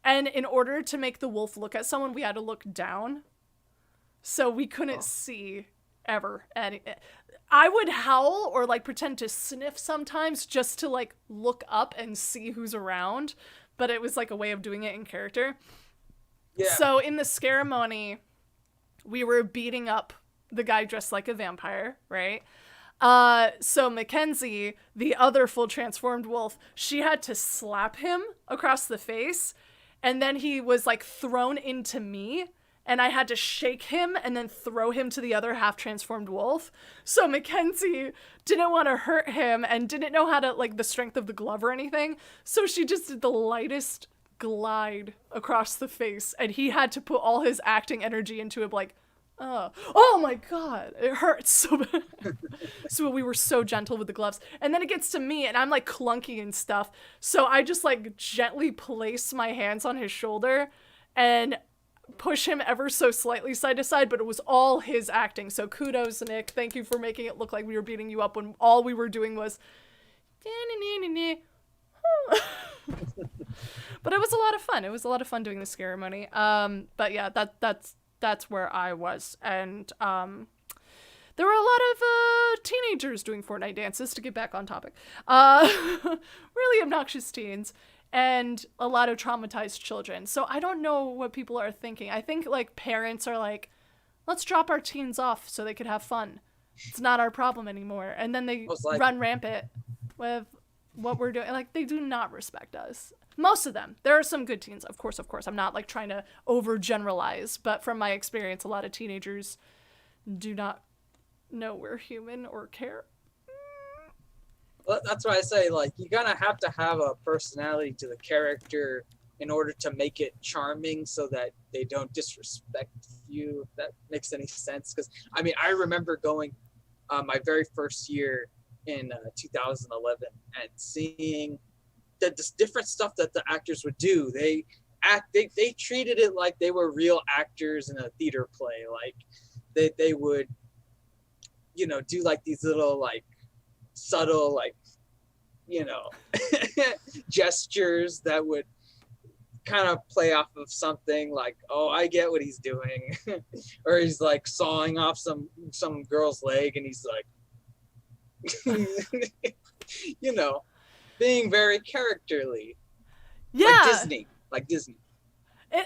Speaker 1: And in order to make the wolf look at someone, we had to look down. So we couldn't see ever. And I would howl or like pretend to sniff sometimes just to like look up and see who's around. But it was like a way of doing it in character. Yeah. So in the ceremony, we were beating up the guy dressed like a vampire, right? So Mackenzie, the other full transformed wolf, she had to slap him across the face. And then he was like thrown into me. And I had to shake him and then throw him to the other half-transformed wolf. So Mackenzie didn't want to hurt him and didn't know how to, like, the strength of the glove or anything. So she just did the lightest glide across the face. And he had to put all his acting energy into it, like, oh my God, it hurts so bad. So we were so gentle with the gloves. And then it gets to me and I'm, like, clunky and stuff. So I just, like, gently place my hands on his shoulder and push him ever so slightly side to side, but it was all his acting. So kudos, Nick. Thank you for making it look like we were beating you up when all we were doing was but it was a lot of fun. It was a lot of fun doing the ceremony. But yeah, that's where I was. And there were a lot of teenagers doing Fortnite dances, to get back on topic. Really obnoxious teens. And a lot of traumatized children. So I don't know what people are thinking. I think, like, parents are like, let's drop our teens off so they could have fun. It's not our problem anymore. And then they run rampant with what we're doing. Like, they do not respect us. Most of them. There are some good teens, of course. I'm not, like, trying to overgeneralize. But from my experience, a lot of teenagers do not know we're human or care.
Speaker 4: Well, that's why I say, like, you gotta have to have a personality to the character in order to make it charming so that they don't disrespect you, if that makes any sense. Because, I mean, I remember going my very first year in 2011 and seeing the different stuff that the actors would do. They treated it like they were real actors in a theater play. Like, they would, you know, do, like, these little, like, subtle, like, you know, gestures that would kind of play off of something like, oh, I get what he's doing. Or he's like sawing off some girl's leg and he's like, you know, being very characterly.
Speaker 1: Yeah.
Speaker 4: Like Disney.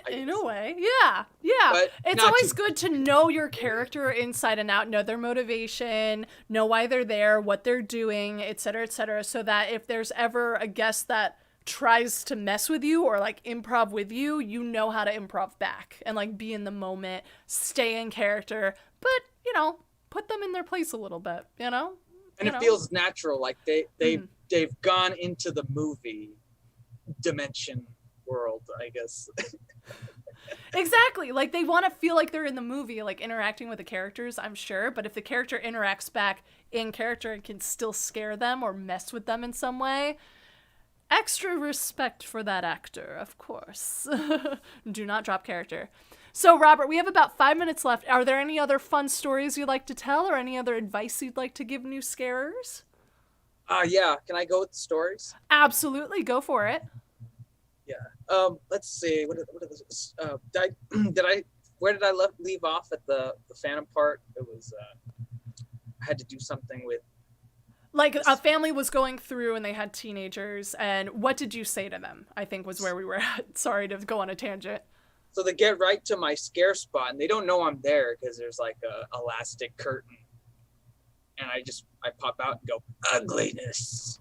Speaker 1: In a way, yeah.
Speaker 4: But
Speaker 1: it's always good to know your character inside and out, know their motivation, know why they're there, what they're doing, etc., so that if there's ever a guest that tries to mess with you or like improv with you, you know how to improv back and like be in the moment, stay in character, but you know, put them in their place a little bit, you know?
Speaker 4: And it feels natural, like they've gone into the movie dimension world, I guess.
Speaker 1: Exactly. Like they want to feel like they're in the movie, like interacting with the characters, I'm sure. But if the character interacts back in character and can still scare them or mess with them in some way, extra respect for that actor, of course. Do not drop character. So, Robert, we have about 5 minutes left. Are there any other fun stories you'd like to tell or any other advice you'd like to give new scarers?
Speaker 4: Yeah. Can I go with the stories?
Speaker 1: Absolutely. Go for it.
Speaker 4: Yeah. Let's see. What are those? Where did I leave off at the Phantom part? It was I had to do something with.
Speaker 1: Like a family was going through and they had teenagers, and what did you say to them? I think was where we were at. Sorry to go on a tangent.
Speaker 4: So they get right to my scare spot and they don't know I'm there because there's like a elastic curtain, and I pop out and go ugliness,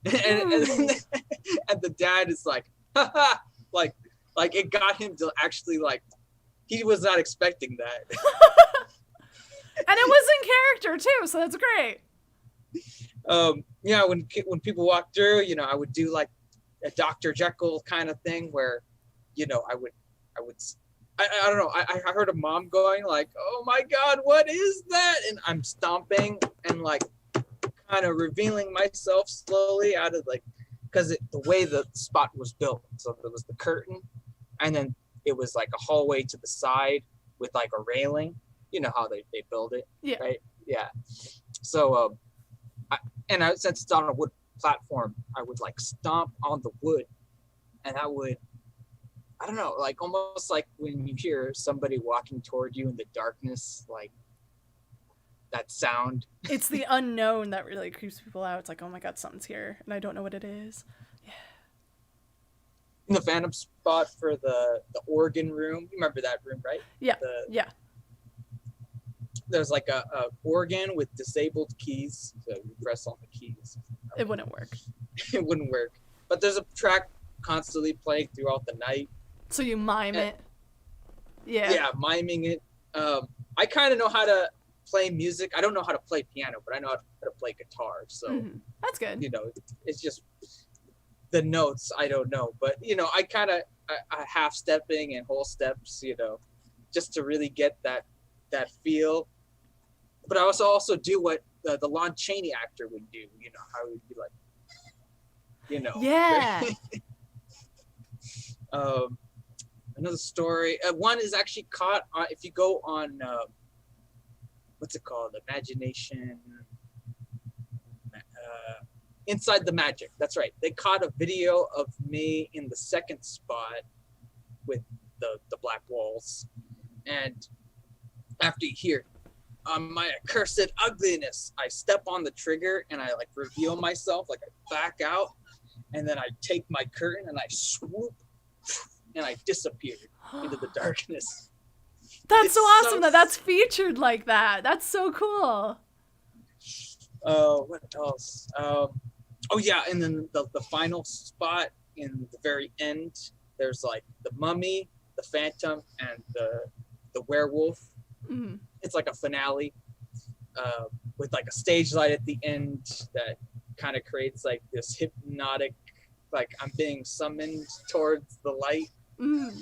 Speaker 4: and the dad is like, haha, like it got him to actually like, he was not expecting that.
Speaker 1: And it was in character too, so that's great.
Speaker 4: Yeah, when people walk through, you know, I would do like a Dr. Jekyll kind of thing where, you know, I don't know, I heard a mom going like, oh my God, what is that? And I'm stomping and like kind of revealing myself slowly out of like, because the way the spot was built, so there was the curtain and then it was like a hallway to the side with like a railing, you know how they build it.
Speaker 1: Yeah.
Speaker 4: Right. Yeah. So since it's on a wood platform, I would like stomp on the wood, and I would, I don't know, like almost like when you hear somebody walking toward you in the darkness, like that sound.
Speaker 1: It's the unknown that really creeps people out. It's like, oh my God, something's here, and I don't know what it is. Yeah.
Speaker 4: In the Phantom spot for the organ room, you remember that room, right?
Speaker 1: Yeah. Yeah.
Speaker 4: There's like a organ with disabled keys, so you press on the keys.
Speaker 1: It wouldn't work.
Speaker 4: It wouldn't work. But there's a track constantly playing throughout the night.
Speaker 1: So you mime it. Yeah.
Speaker 4: Yeah, miming it. I kind of know how to play music. I don't know how to play piano, but I know how to play guitar. So
Speaker 1: that's good.
Speaker 4: You know, it's just the notes I don't know, but you know, I half stepping and whole steps, you know, just to really get that feel. But I also do what the Lon Chaney actor would do, you know, how he would be like, you know.
Speaker 1: Yeah.
Speaker 4: Another story. One is actually caught on, if you go on, what's it called? Imagination. Inside the Magic. That's right. They caught a video of me in the second spot with the black walls. And after you hear, my accursed ugliness, I step on the trigger and I like reveal myself, like I back out, and then I take my curtain and I swoop and I disappear into the darkness.
Speaker 1: That's so awesome that that's featured like that. That's so cool.
Speaker 4: What else? Oh yeah, and then the final spot in the very end, there's like the mummy, the phantom, and the werewolf.
Speaker 1: Mm-hmm.
Speaker 4: It's like a finale with like a stage light at the end that kind of creates like this hypnotic, like I'm being summoned towards the light.
Speaker 1: Mm-hmm.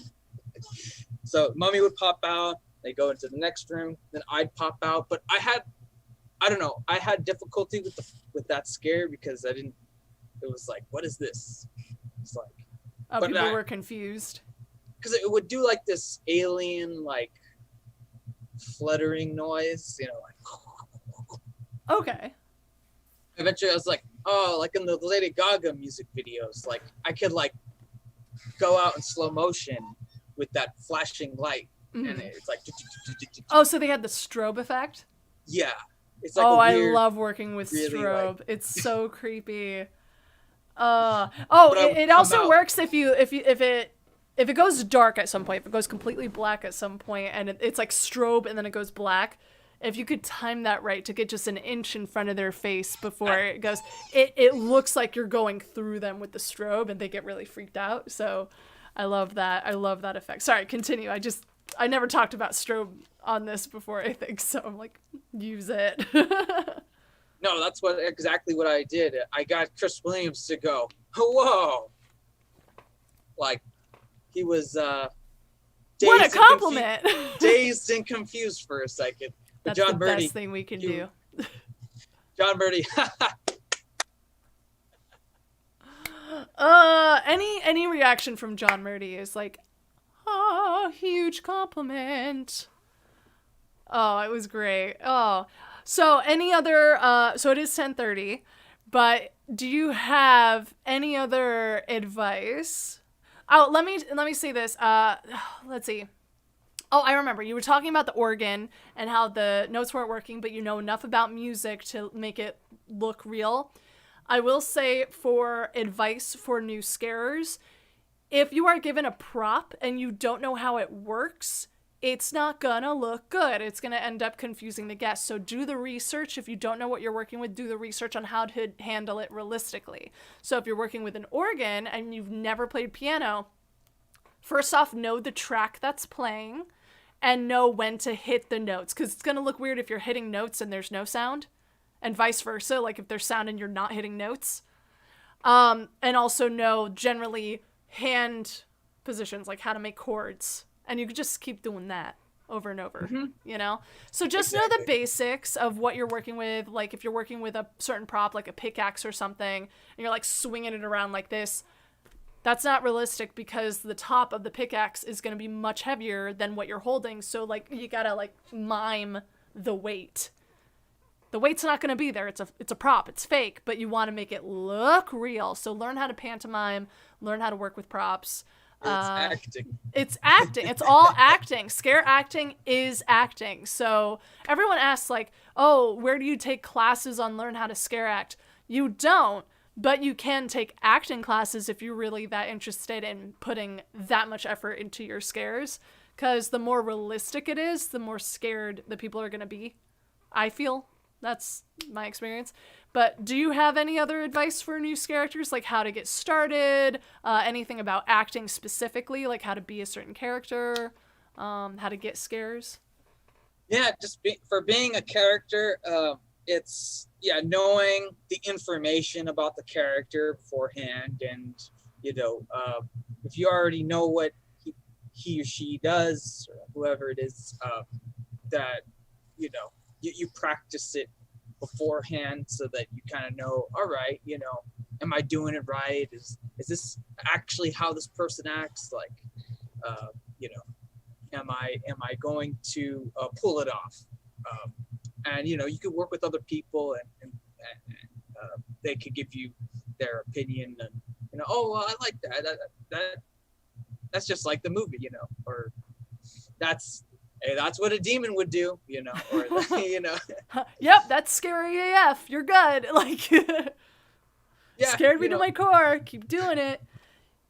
Speaker 4: So mummy would pop out, they go into the next room, then I'd pop out. But I had difficulty with that scare because it was like, what is this? It's like,
Speaker 1: people were confused.
Speaker 4: Because it would do like this alien, like, fluttering noise, you know, like.
Speaker 1: Okay.
Speaker 4: Eventually I was like, oh, like in the Lady Gaga music videos, like I could like go out in slow motion with that flashing light,
Speaker 1: Mhm.
Speaker 4: and it's like.
Speaker 1: Oh, so they had the strobe effect?
Speaker 4: Yeah, it's like
Speaker 1: I
Speaker 4: weird,
Speaker 1: love working with
Speaker 4: really,
Speaker 1: strobe.
Speaker 4: like...
Speaker 1: It's so creepy.
Speaker 4: But
Speaker 1: It also works if it goes dark at some point, if it goes completely black at some point, and it's like strobe and then it goes black. If you could time that right to get just an inch in front of their face before it goes, it looks like you're going through them with the strobe, and they get really freaked out. So I love that. I love that effect. Sorry, continue. I never talked about strobe on this before, I think, so I'm like, use it.
Speaker 4: No, that's exactly what I did. I got Chris Williams to go, whoa. Like, he was
Speaker 1: what a compliment.
Speaker 4: Dazed and confused for a second. But
Speaker 1: That's
Speaker 4: John
Speaker 1: the
Speaker 4: Birdie,
Speaker 1: best thing we can do.
Speaker 4: John Birdie.
Speaker 1: Any reaction from John Murdy is like, huge compliment. Oh, it was great. Oh, so any other, so it is 10:30, but do you have any other advice? Oh, let me say this. Let's see. Oh, I remember. You were talking about the organ and how the notes weren't working, but you know enough about music to make it look real. I will say, for advice for new scarers, if you are given a prop and you don't know how it works, it's not gonna look good. It's gonna end up confusing the guests. So do the research. If you don't know what you're working with, do the research on how to handle it realistically. So if you're working with an organ and you've never played piano, first off, know the track that's playing and know when to hit the notes, because it's gonna look weird if you're hitting notes and there's no sound, and vice versa, like if there's sound and you're not hitting notes. And also know generally hand positions, like how to make chords. And you could just keep doing that over and over, you know? So just know the basics of what you're working with. Like if you're working with a certain prop, like a pickaxe or something, and you're like swinging it around like this, that's not realistic because the top of the pickaxe is going to be much heavier than what you're holding. So like you got to like mime the weight. The weight's not going to be there. It's a prop. It's fake, but you want to make it look real. So learn how to pantomime, learn how to work with props.
Speaker 4: It's acting.
Speaker 1: It's acting. It's all acting. Scare acting is acting. So everyone asks like, oh, where do you take classes on learn how to scare act? You don't, but you can take acting classes if you're really that interested in putting that much effort into your scares. Because the more realistic it is, the more scared the people are going to be. I feel. That's my experience. But do you have any other advice for new scare actors, like how to get started, anything about acting specifically, like how to be a certain character, how to get scares?
Speaker 4: Yeah, for being a character, it's knowing the information about the character beforehand, and if you already know what he or she does, or whoever it is, that you practice it beforehand so that you kind of know, all right, am I doing it right? Is this actually how this person acts? Like, am I going to pull it off? And you could work with other people, and they could give you their opinion, and oh, well, I like that's just like the movie, or that's what a demon would do, or
Speaker 1: Yep, that's scary AF. You're good. Like, scared me to my core. Keep doing it.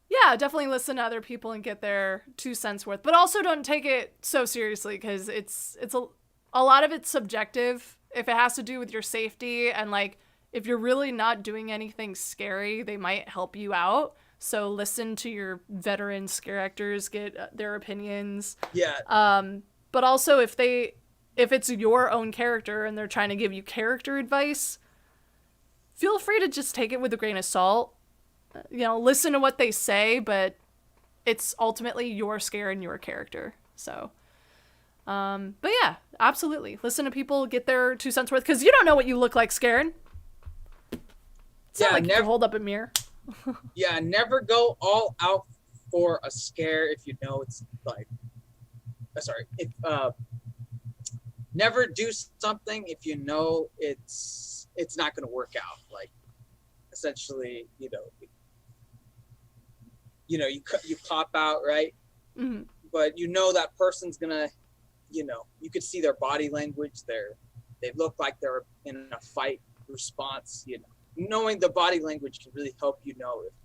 Speaker 1: Yeah, definitely listen to other people and get their 2 cents worth, but also don't take it so seriously, because it's a lot of it's subjective. If it has to do with your safety, and like if you're really not doing anything scary, they might help you out. So listen to your veteran scare actors, get their opinions.
Speaker 4: Yeah.
Speaker 1: But also if it's your own character and they're trying to give you character advice, feel free to just take it with a grain of salt. Listen to what they say, but it's ultimately your scare and your character. So, but yeah, absolutely. Listen to people, get their 2 cents worth, because you don't know what you look like scared. It's not like you can hold up a mirror.
Speaker 4: Yeah, never go all out for a scare if you know it's like, never do something if you know it's not going to work out. Like, essentially, you pop out, right?
Speaker 1: Mm-hmm.
Speaker 4: But that person's gonna, you could see their body language. They look like they're in a fight response. Knowing the body language can really help if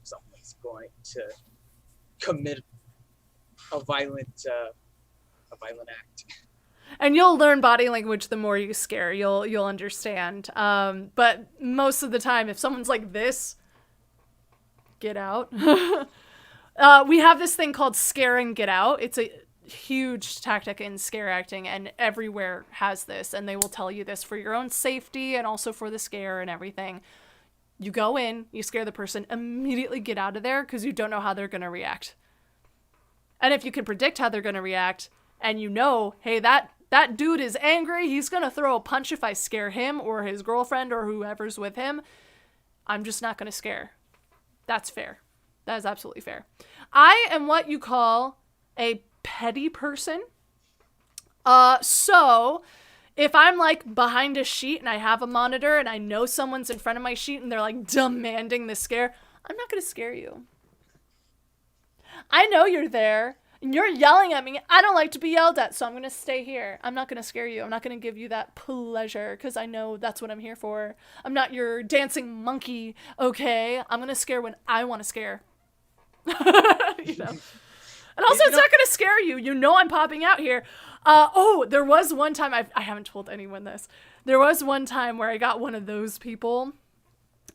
Speaker 4: someone's going to commit a violent act.
Speaker 1: And you'll learn body language the more you scare. You'll understand. But most of the time, if someone's like this, get out. We have this thing called scare and get out. It's a huge tactic in scare acting, and everywhere has this, and they will tell you this for your own safety and also for the scare and everything. You go in, you scare the person, immediately get out of there because you don't know how they're going to react. And if you can predict how they're going to react, and hey, that dude is angry, he's going to throw a punch if I scare him or his girlfriend or whoever's with him, I'm just not going to scare. That's fair. That is absolutely fair. I am what you call a petty person. So if I'm like behind a sheet and I have a monitor and I know someone's in front of my sheet and they're like demanding the scare, I'm not going to scare you. I know you're there and you're yelling at me. I don't like to be yelled at, so I'm going to stay here. I'm not going to scare you. I'm not going to give you that pleasure because I know that's what I'm here for. I'm not your dancing monkey, okay? I'm going to scare when I want to scare. And also, it's not going to scare you. I'm popping out here. There was one time, I haven't told anyone this. There was one time where I got one of those people,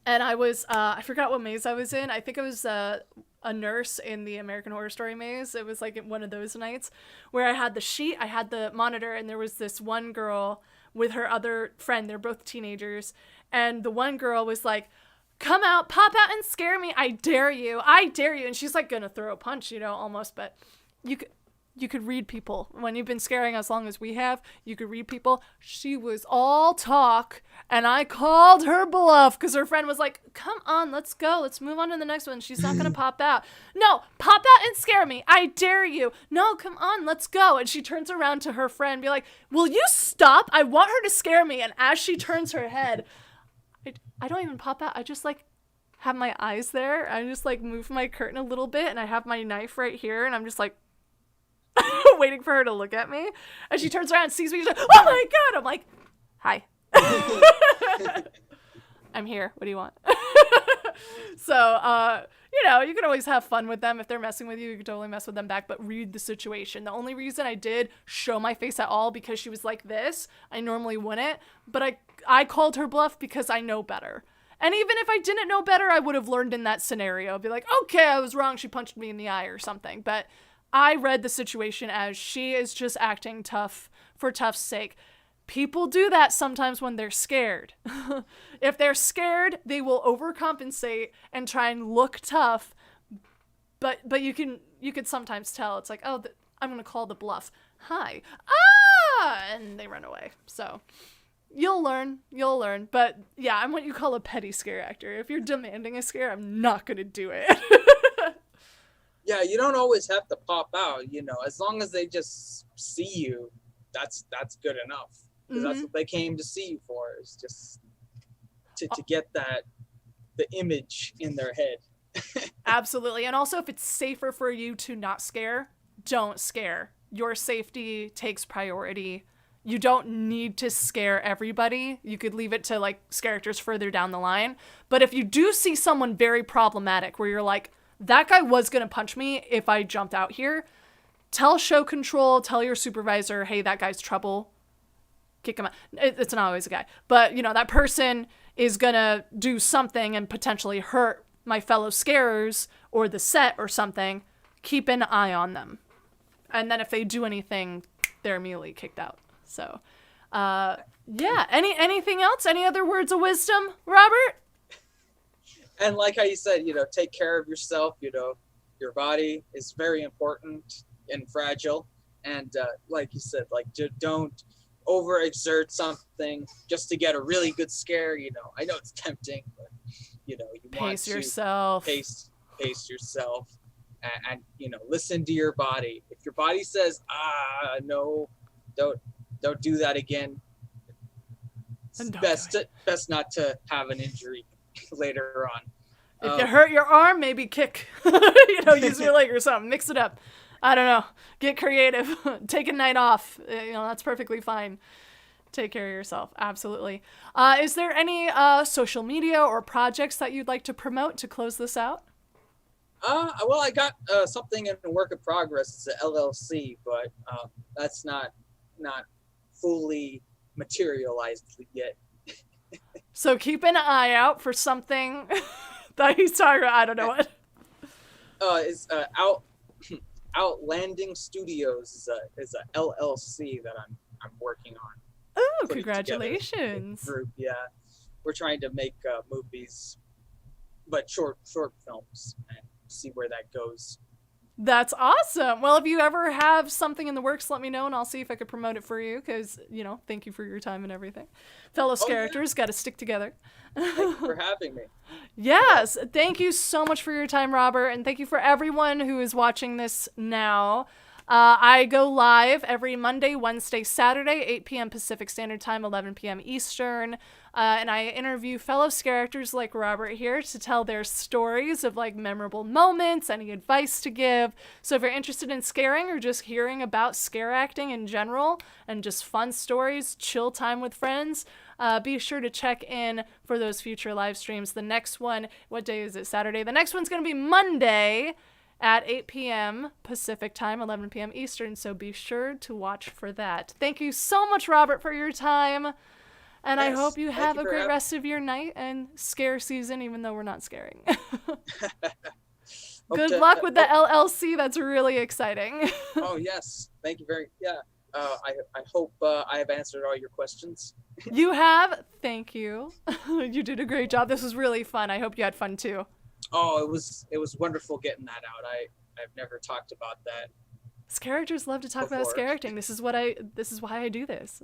Speaker 1: and I was, I forgot what maze I was in. I think it was a nurse in the American Horror Story maze. It was like one of those nights where I had the sheet, I had the monitor, and there was this one girl with her other friend. They're both teenagers, and the one girl was like, come out, pop out and scare me. I dare you. And she's like gonna throw a punch, almost, but you could read people. When you've been scaring as long as we have, you could read people. She was all talk, and I called her bluff because her friend was like, come on, let's go. Let's move on to the next one. She's not gonna pop out. No, pop out and scare me. I dare you. No, come on, let's go. And she turns around to her friend and be like, will you stop? I want her to scare me. And as she turns her head, I don't even pop out. I just like have my eyes there. I just like move my curtain a little bit and I have my knife right here and I'm just like waiting for her to look at me. And she turns around and sees me. She's like, oh my God. I'm like, hi. I'm here. What do you want? So, you can always have fun with them. If they're messing with you, you can totally mess with them back, but read the situation. The only reason I did show my face at all because she was like this. I normally wouldn't, but I called her bluff because I know better. And even if I didn't know better, I would have learned in that scenario. I'd be like, okay, I was wrong. She punched me in the eye or something. But I read the situation as she is just acting tough for tough's sake. People do that sometimes when they're scared. If they're scared, they will overcompensate and try and look tough. But you could sometimes tell. It's like, oh, I'm going to call the bluff. Hi. And they run away. So you'll learn. But yeah, I'm what you call a petty scare actor. If you're demanding a scare, I'm not going to do it.
Speaker 4: Yeah, you don't always have to pop out, as long as they just see you, that's good enough. Because that's what they came to see you for, is just to get the image in their head.
Speaker 1: Absolutely. And also, if it's safer for you to not scare, don't scare. Your safety takes priority. You don't need to scare everybody. You could leave it to like Scareactors further down the line. But if you do see someone very problematic where you're like, that guy was going to punch me if I jumped out here, tell show control, tell your supervisor, hey, that guy's trouble. Kick him out. It's not always a guy. But, that person is going to do something and potentially hurt my fellow scarers or the set or something. Keep an eye on them. And then if they do anything, they're immediately kicked out. So, yeah. Anything else? Any other words of wisdom, Robert?
Speaker 4: And like how you said, take care of yourself. Your body is very important and fragile. And like you said, don't overexert something just to get a really good scare. I know it's tempting, but you
Speaker 1: pace yourself.
Speaker 4: Pace yourself, and listen to your body. If your body says, no, don't do that again. It's best not to have an injury later on.
Speaker 1: If you hurt your arm, maybe kick. Use your leg or something. Mix it up. I don't know. Get creative. Take a night off. That's perfectly fine. Take care of yourself. Absolutely. Is there any social media or projects that you'd like to promote to close this out?
Speaker 4: Well, I got something in work of progress. It's an LLC, but that's not fully materialized yet.
Speaker 1: So keep an eye out for something that he's talking about. I don't know what.
Speaker 4: It's Outlanding Studios is a LLC that I'm working on.
Speaker 1: Oh, congratulations!
Speaker 4: Group, yeah. We're trying to make movies, but short films, and see where that goes.
Speaker 1: That's awesome. Well, if you ever have something in the works, let me know, and I'll see if I could promote it for you, because, thank you for your time and everything. Fellow Scareactors, got to stick together.
Speaker 4: Thank you for having me.
Speaker 1: Yes, thank you so much for your time, Robert, and thank you for everyone who is watching this now. I go live every Monday, Wednesday, Saturday, 8 p.m. Pacific Standard Time, 11 p.m. Eastern, and I interview fellow scare actors like Robert here to tell their stories of memorable moments, any advice to give. So if you're interested in scaring or just hearing about scare acting in general and just fun stories, chill time with friends, be sure to check in for those future live streams. The next one, what day is it? Saturday. The next one's going to be Monday at 8 p.m. Pacific Time, 11 p.m. Eastern, so be sure to watch for that. Thank you so much, Robert, for your time, and I hope you have a great rest of your night and scare season, even though we're not scaring. Good luck with the LLC. That's really exciting.
Speaker 4: Oh, yes. Thank you I hope I have answered all your questions.
Speaker 1: You have. Thank you. You did a great job. This was really fun. I hope you had fun, too.
Speaker 4: Oh, it was wonderful getting that out. I've never talked about that.
Speaker 1: Characters love to talk about scare acting. This is why I do this,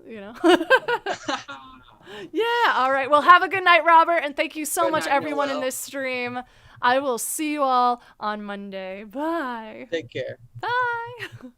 Speaker 1: Yeah, all right. Well, have a good night, Robert, and thank you so much, everyone in this stream. I will see you all on Monday. Bye.
Speaker 4: Take care.
Speaker 1: Bye.